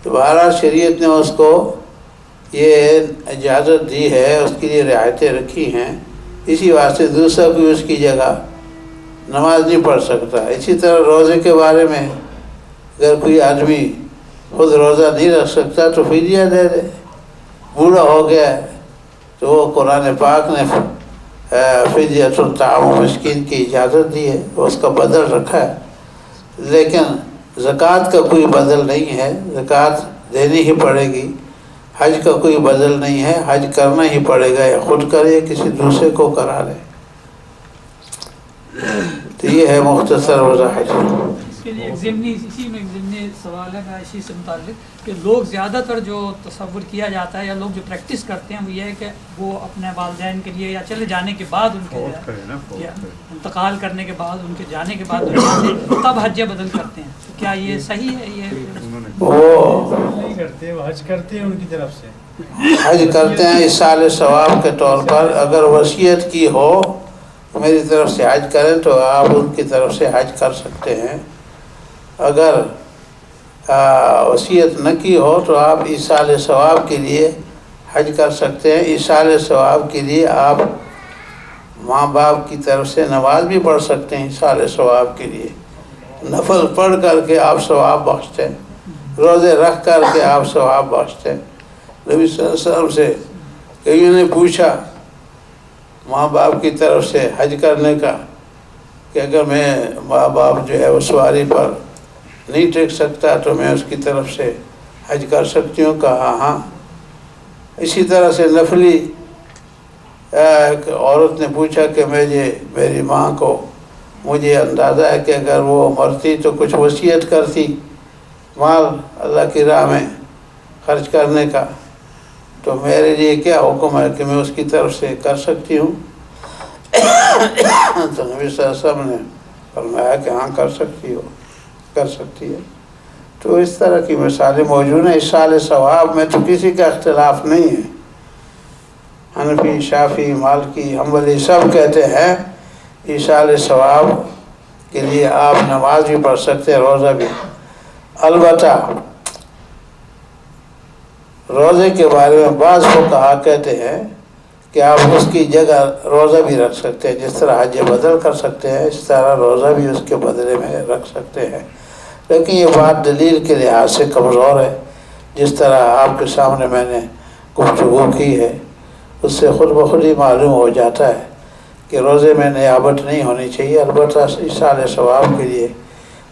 تو بہرحال شریعت نے اس کو یہ اجازت دی ہے، اس کے لیے رعایتیں رکھی ہیں، اسی واسطے دوسرا کوئی اس کی جگہ نماز نہیں پڑھ سکتا۔ اسی طرح روزے کے بارے میں اگر کوئی آدمی خود روزہ نہیں رکھ سکتا تو فدیہ دے دے، بوڑھا ہو گیا ہے تو وہ قرآن پاک نے فدیۃ الطعام مسکین کی اجازت دی ہے، اس کا بدل رکھا ہے، لیکن زکوٰۃ کا کوئی بدل نہیں ہے، زکوٰۃ دینی ہی پڑے گی۔ حج کا کوئی بدل نہیں ہے، حج کرنا ہی پڑے گا، یا خود کرے یا کسی دوسرے کو کرا لے۔ تو یہ ہے مختصر وضاحت۔ اس کے لیے ایک ضمنی سوال ہے میرا اسی سے متعلق کہ لوگ زیادہ تر جو تصور کیا جاتا ہے یا لوگ جو پریکٹس کرتے ہیں وہ یہ ہے کہ وہ اپنے والدین کے لیے یا چلے جانے کے بعد ان کے انتقال کرنے کے بعد ان کے جانے کے بعد تب حج بدل کرتے ہیں، تو کیا یہ صحیح ہے؟ یہ وہ نہیں کرتے، وہ حج کرتے ہیں ان کی طرف سے، حج کرتے ہیں اصال ثواب کے طور پر۔ اگر وصیت کی ہو میری طرف سے حج کریں تو آپ ان کی طرف سے حج کر سکتے ہیں. اگر وصیت نہ کی ہو تو آپ ایصال ثواب کے لیے حج کر سکتے ہیں. ایصال ثواب کے لیے آپ ماں باپ کی طرف سے نماز بھی پڑھ سکتے ہیں. ایصال ثواب کے لیے نفل پڑھ کر کے آپ ثواب بخشتے ہیں, روزے رکھ کر کے آپ ثواب بخشتے ہیں. نبی صلی اللہ علیہ وسلم سے کئیوں نے پوچھا ماں باپ کی طرف سے حج کرنے کا کہ اگر میں ماں باپ جو ہے وہ سواری پر نہیں ٹک سکتا تو میں اس کی طرف سے حج کر سکتی ہوں. کہا ہاں. اسی طرح سے نفلی ایک عورت نے پوچھا کہ میری ماں کو مجھے اندازہ ہے کہ اگر وہ مرتی تو کچھ وصیت کرتی مال اللہ کی راہ میں خرچ کرنے کا, تو میرے لیے کیا حکم ہے کہ میں اس کی طرف سے کر سکتی ہوں؟ تو نبی صلی اللہ علیہ وسلم نے فرمایا کہ ہاں کر سکتی ہے. تو اس طرح کی مثالیں موجود ہیں. ایصال ثواب میں تو کسی کا اختلاف نہیں ہے. حنفی, شافعی, مالکی, حنبلی سب کہتے ہیں ایصال ثواب کے لیے آپ نماز بھی پڑھ سکتے ہیں, روزہ بھی. البتہ روزے کے بارے میں بعض فقہا کہتے ہیں کہ آپ اس کی جگہ روزہ بھی رکھ سکتے ہیں. جس طرح حج بدل کر سکتے ہیں اس طرح روزہ بھی اس کے بدلے میں رکھ سکتے ہیں. لیکن یہ بات دلیل کے لحاظ سے کمزور ہے. جس طرح آپ کے سامنے میں نے گفتگو کی ہے اس سے خود بخود ہی معلوم ہو جاتا ہے کہ روزے میں نیابت نہیں ہونی چاہیے. البتہ ایصال ثواب کے لیے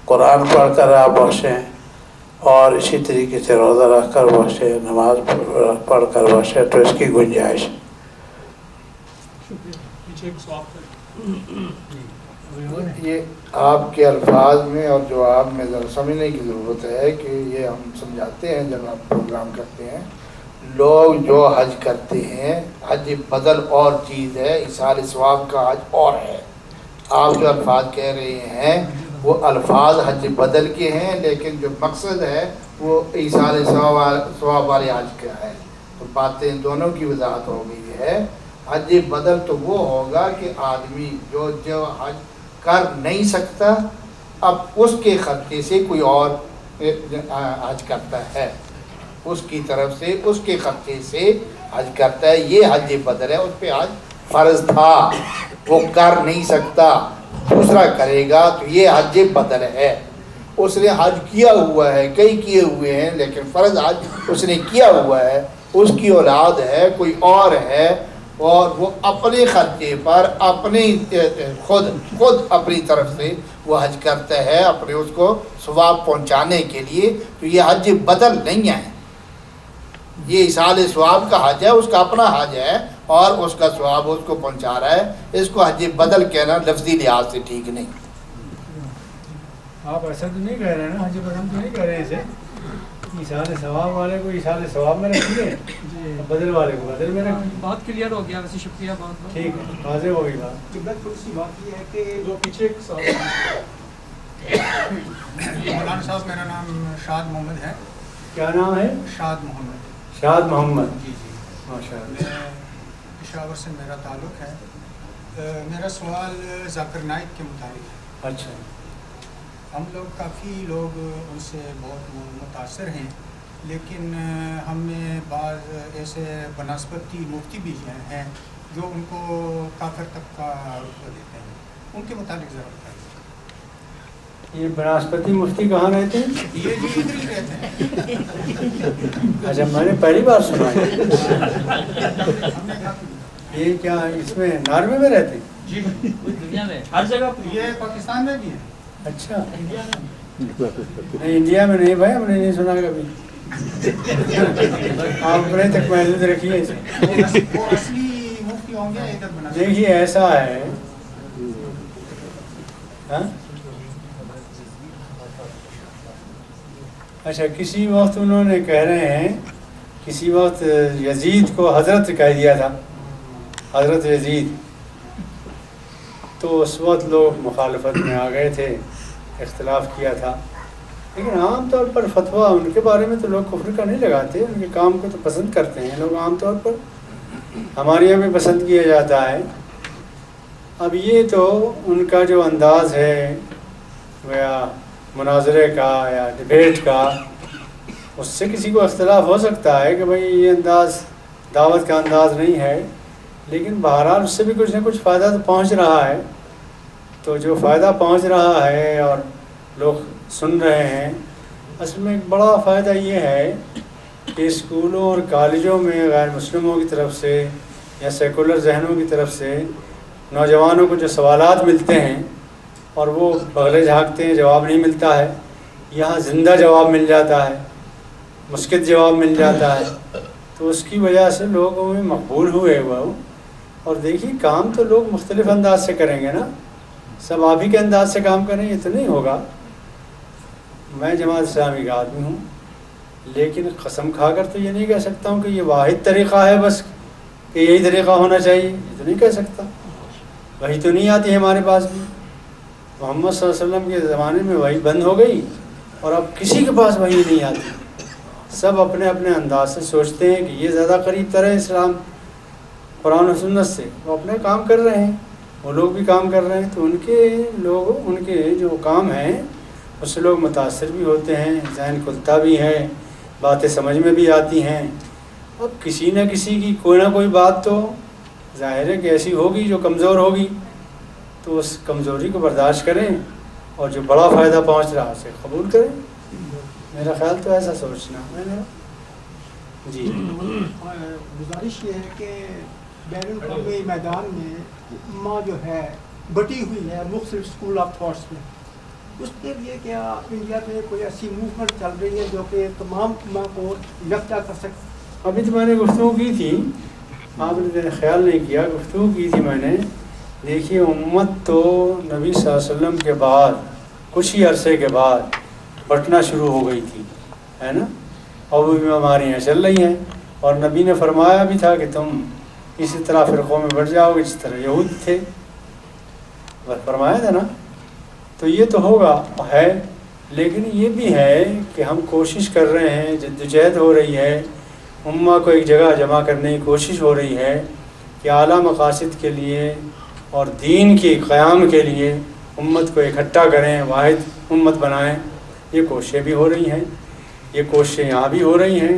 قرآن پڑھ کر آپ بخشیں اور اسی طریقے سے روزہ رکھ کر بخشیں, نماز پڑھ کر بخشیں تو اس کی گنجائش ہے. یہ آپ کے الفاظ میں اور جواب میں ذرا سمجھنے کی ضرورت ہے کہ یہ ہم سمجھاتے ہیں جب آپ پروگرام کرتے ہیں. لوگ جو حج کرتے ہیں حج بدل اور چیز ہے, ایصال ثواب کا حج اور ہے. آپ جو الفاظ کہہ رہے ہیں وہ الفاظ حج بدل کے ہیں, لیکن جو مقصد ہے وہ ایصال ثواب والے حج کا ہے. تو باتیں دونوں کی وضاحت ہو گئی ہے. حج بدل تو وہ ہوگا کہ آدمی جو حج کر نہیں سکتا اب اس کے خرچے سے کوئی اور حج کرتا ہے, اس کی طرف سے اس کے خرچے سے حج کرتا ہے. یہ حج بدل ہے. اس پہ حج فرض تھا, وہ کر نہیں سکتا, دوسرا کرے گا تو یہ حج بدل ہے. اس نے حج کیا ہوا ہے, کئی کیے ہوئے ہیں, لیکن فرض حج اس نے کیا ہوا ہے. اس کی اولاد ہے, کوئی اور ہے, اور وہ اپنے خرچے پر اپنی خود اپنی طرف سے وہ حج کرتا ہے اپنے اس کو ثواب پہنچانے کے لیے. تو یہ حج بدل نہیں ہے, یہ ایصال ثواب کا حج ہے, اس کا اپنا حج ہے اور اس کا ثواب اس کو پہنچا رہا ہے. اس کو حج بدل کہنا لفظی لحاظ سے ٹھیک نہیں. آپ ایسا تو نہیں کہہ رہے ہیں نا, حج بدل تو نہیں کہہ رہے ہیں اسے. ایصال ثواب والے کو ایصال ثواب میں رکھیے, بدل والے کو بدل میں رکھیے. بات کلیئر ہو گیا. ویسے شکریہ, بہت ٹھیک ہے, واضح ہو گئی بات. تھوڑی سی بات یہ ہے کہ جو پیچھے ایک سوال مولانا صاحب میرا نام شاد محمد ہے. کیا نام ہے؟ شاد محمد. شاد محمد. جی جی ماشاء اللہ. میں پشاور سے میرا تعلق ہے. میرا سوال ذاکر نائک کے متعلق ہے. اچھا. ہم لوگ کافی لوگ ان سے بہت متاثر ہیں, لیکن ہم میں بعض ایسے بنسبتی مفتی بھی ہیں جو ان کو کافر تک کا رتبہ دیتے ہیں. ان کے متعلق ذرا بتائیے. یہ بناسپتی مفتی کہاں رہتے ہیں؟ یہ جی ادھر ہی رہتے ہیں. اچھا, میں نے پہلی بار سنا ہے. یہ کیا اس میں ناروے میں رہتے ہیں؟ جی دنیا میں ہر جگہ. یہ پاکستان میں بھی ہیں. اچھا, نہیں انڈیا میں نہیں بھائی, ہم نے نہیں سنا کبھی. آپ اپنے تک محدود رکھیے. وہ اصلی مفتی ہوں گے ادھر بنا. دیکھیے ایسا ہے, اچھا کسی وقت انہوں نے کہہ رہے ہیں, کسی وقت یزید کو حضرت کہہ دیا تھا, حضرت یزید. تو اس وقت لوگ مخالفت میں آ گئے تھے, اختلاف کیا تھا. لیکن عام طور پر فتویٰ ان کے بارے میں تو لوگ کفر کا نہیں لگاتے, ان کے کام کو تو پسند کرتے ہیں لوگ عام طور پر. ہمارے یہاں بھی پسند کیا جاتا ہے. اب یہ تو ان کا جو انداز ہے یا مناظرے کا یا ڈبیٹ کا، اس سے کسی کو اختلاف ہو سکتا ہے کہ بھئی یہ انداز دعوت کا انداز نہیں ہے، لیکن بہرحال اس سے بھی کچھ نہ کچھ فائدہ تو پہنچ رہا ہے. تو جو فائدہ پہنچ رہا ہے اور لوگ سن رہے ہیں، اصل میں ایک بڑا فائدہ یہ ہے کہ اسکولوں اور کالجوں میں غیر مسلموں کی طرف سے یا سیکولر ذہنوں کی طرف سے نوجوانوں کو جو سوالات ملتے ہیں اور وہ بغلے جھانکتے ہیں، جواب نہیں ملتا ہے، یہاں زندہ جواب مل جاتا ہے، مسکت جواب مل جاتا ہے. تو اس کی وجہ سے لوگوں میں مقبول ہوئے وہ. اور دیکھیے کام تو لوگ مختلف انداز سے کریں گے نا، سب آپ ہی کے انداز سے کام کریں یہ تو نہیں ہوگا. میں جماعت اسلامی کا آدمی ہوں، لیکن قسم کھا کر تو یہ نہیں کہہ سکتا ہوں کہ یہ واحد طریقہ ہے بس کہ یہی طریقہ ہونا چاہیے، یہ تو نہیں کہہ سکتا. وہی تو نہیں آتی ہے ہمارے پاس بھی. محمد صلی اللہ علیہ وسلم کے زمانے میں وہی بند ہو گئی اور اب کسی کے پاس وہی نہیں آتی. سب اپنے اپنے انداز سے سوچتے ہیں کہ یہ زیادہ قریب تر ہے اسلام قرآن و سنت سے. وہ اپنے کام کر رہے ہیں، وہ لوگ بھی کام کر رہے ہیں، تو ان کے جو کام ہیں اس سے لوگ متاثر بھی ہوتے ہیں، ذہن کھلتا بھی ہے، باتیں سمجھ میں بھی آتی ہیں. اب کسی نہ کسی کی کوئی نہ کوئی بات تو ظاہر ہے کہ ایسی ہوگی جو کمزور ہوگی، تو اس کمزوری کو برداشت کریں اور جو بڑا فائدہ پہنچ رہا اسے قبول کریں. میرا خیال تو ایسا سوچنا ہے. جی گزارش یہ ہے کہ بین الاقوامی میدان میں امہ جو ہے بٹی ہوئی ہے مختلف اسکول آف تھاٹس میں، اس کے لیے کیا انڈیا میں کوئی ایسی موومنٹ چل رہی ہے جو کہ تمام امہ کو یکجا کر سکے؟ ابھی تو میں نے گفتگو کی تھی، آپ نے خیال نہیں کیا، گفتگو کی تھی میں نے. دیکھیے امت تو نبی صلی اللہ علیہ وسلم کے بعد کچھ ہی عرصے کے بعد بٹنا شروع ہو گئی تھی، ہے نا، اور وہ بیماریاں چل رہی ہیں. اور نبی نے فرمایا بھی تھا کہ تم اسی طرح فرقوں میں بٹ جاؤ گے جس طرح یہود تھے، بس فرمایا تھا نا. تو یہ تو ہوگا ہے، لیکن یہ بھی ہے کہ ہم کوشش کر رہے ہیں، جدوجہد ہو رہی ہے، امہ کو ایک جگہ جمع کرنے کی کوشش ہو رہی ہے کہ اعلیٰ مقاصد کے لیے اور دین کے قیام کے لیے امت کو اکٹھا کریں، واحد امت بنائیں. یہ کوششیں بھی ہو رہی ہیں، یہ کوششیں یہاں بھی ہو رہی ہیں،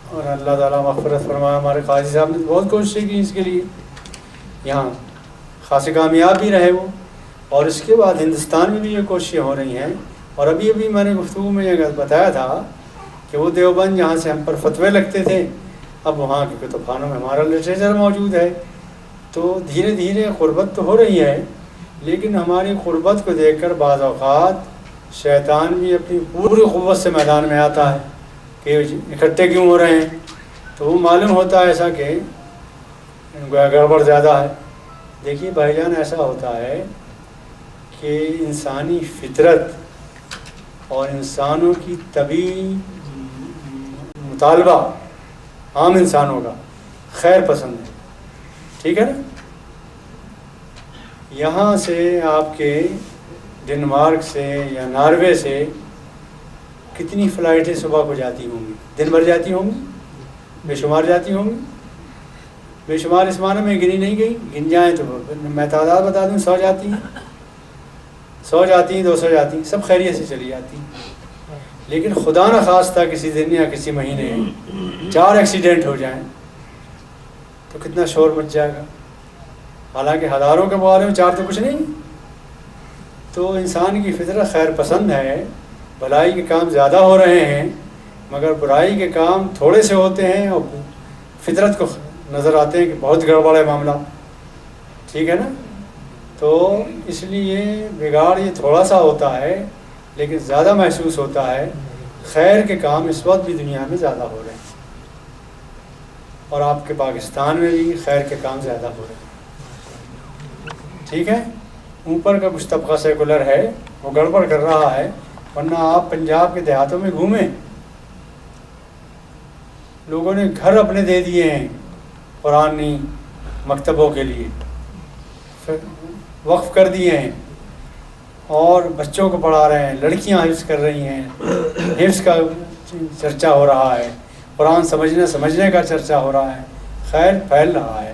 اور اللہ تعالیٰ مغفرت فرمایا. ہمارے قاضی صاحب نے بہت کوششیں کی اس کے لیے، یہاں خاصے کامیاب بھی رہے وہ. اور اس کے بعد ہندوستان میں بھی یہ کوششیں ہو رہی ہیں. اور ابھی میں نے گفتگو میں یہ بتایا تھا کہ وہ دیوبند جہاں سے ہم پر فتوے لگتے تھے، اب وہاں کے کتب خانوں میں ہمارا لٹریچر موجود ہے. تو دھیرے دھیرے غربت تو ہو رہی ہے، لیکن ہماری غربت کو دیکھ کر بعض اوقات شیطان بھی اپنی پوری قوت سے میدان میں آتا ہے کہ اکٹھے کیوں ہو رہے ہیں. تو وہ معلوم ہوتا ہے ایسا کہ گڑبڑ زیادہ ہے. دیکھیے بھائی جان، ایسا ہوتا ہے کہ انسانی فطرت اور انسانوں کی طبعی مطالبہ عام انسانوں کا خیر پسند ہے، ٹھیک ہے نا. یہاں سے آپ کے ڈنمارک سے یا ناروے سے کتنی فلائٹیں صبح کو جاتی ہوں گی؟ دن بھر جاتی ہوں گی، بے شمار جاتی ہوں گی، بے شمار اس معنی میں گنی نہیں گئی. گن جائیں تو میں تعداد بتا دوں، 100 جاتی ہیں، 100 جاتی ہیں، 200 جاتی ہیں، سب خیریت سے چلی جاتی ہیں. لیکن خدا نہ خواستہ کسی دن یا کسی مہینے 4 ایکسیڈنٹ ہو جائیں تو کتنا شور مچ جائے گا. حالانکہ ہزاروں کے مقابلے میں 4 تو کچھ نہیں. تو انسان کی فطرت خیر پسند ہے، بھلائی کے کام زیادہ ہو رہے ہیں، مگر برائی کے کام تھوڑے سے ہوتے ہیں اور فطرت کو نظر آتے ہیں کہ بہت گڑبڑ ہے معاملہ، ٹھیک ہے نا. تو اس لیے بگاڑ یہ تھوڑا سا ہوتا ہے، لیکن زیادہ محسوس ہوتا ہے. خیر کے کام اس وقت بھی دنیا میں زیادہ ہو رہے ہیں، اور آپ کے پاکستان میں بھی خیر کے کام زیادہ ہو رہے ہیں، ٹھیک ہے. اوپر کا کچھ طبقہ سیکولر ہے، وہ گڑبڑ کر رہا ہے. ورنہ آپ پنجاب کے دیہاتوں میں گھومیں، لوگوں نے گھر اپنے دے دیے ہیں قرآنی مکتبوں کے لیے، وقف کر دیے ہیں، اور بچوں کو پڑھا رہے ہیں، لڑکیاں حفظ کر رہی ہیں، حفظ کا چرچا ہو رہا ہے، قرآن سمجھنے کا چرچا ہو رہا ہے، خیر پھیل رہا ہے.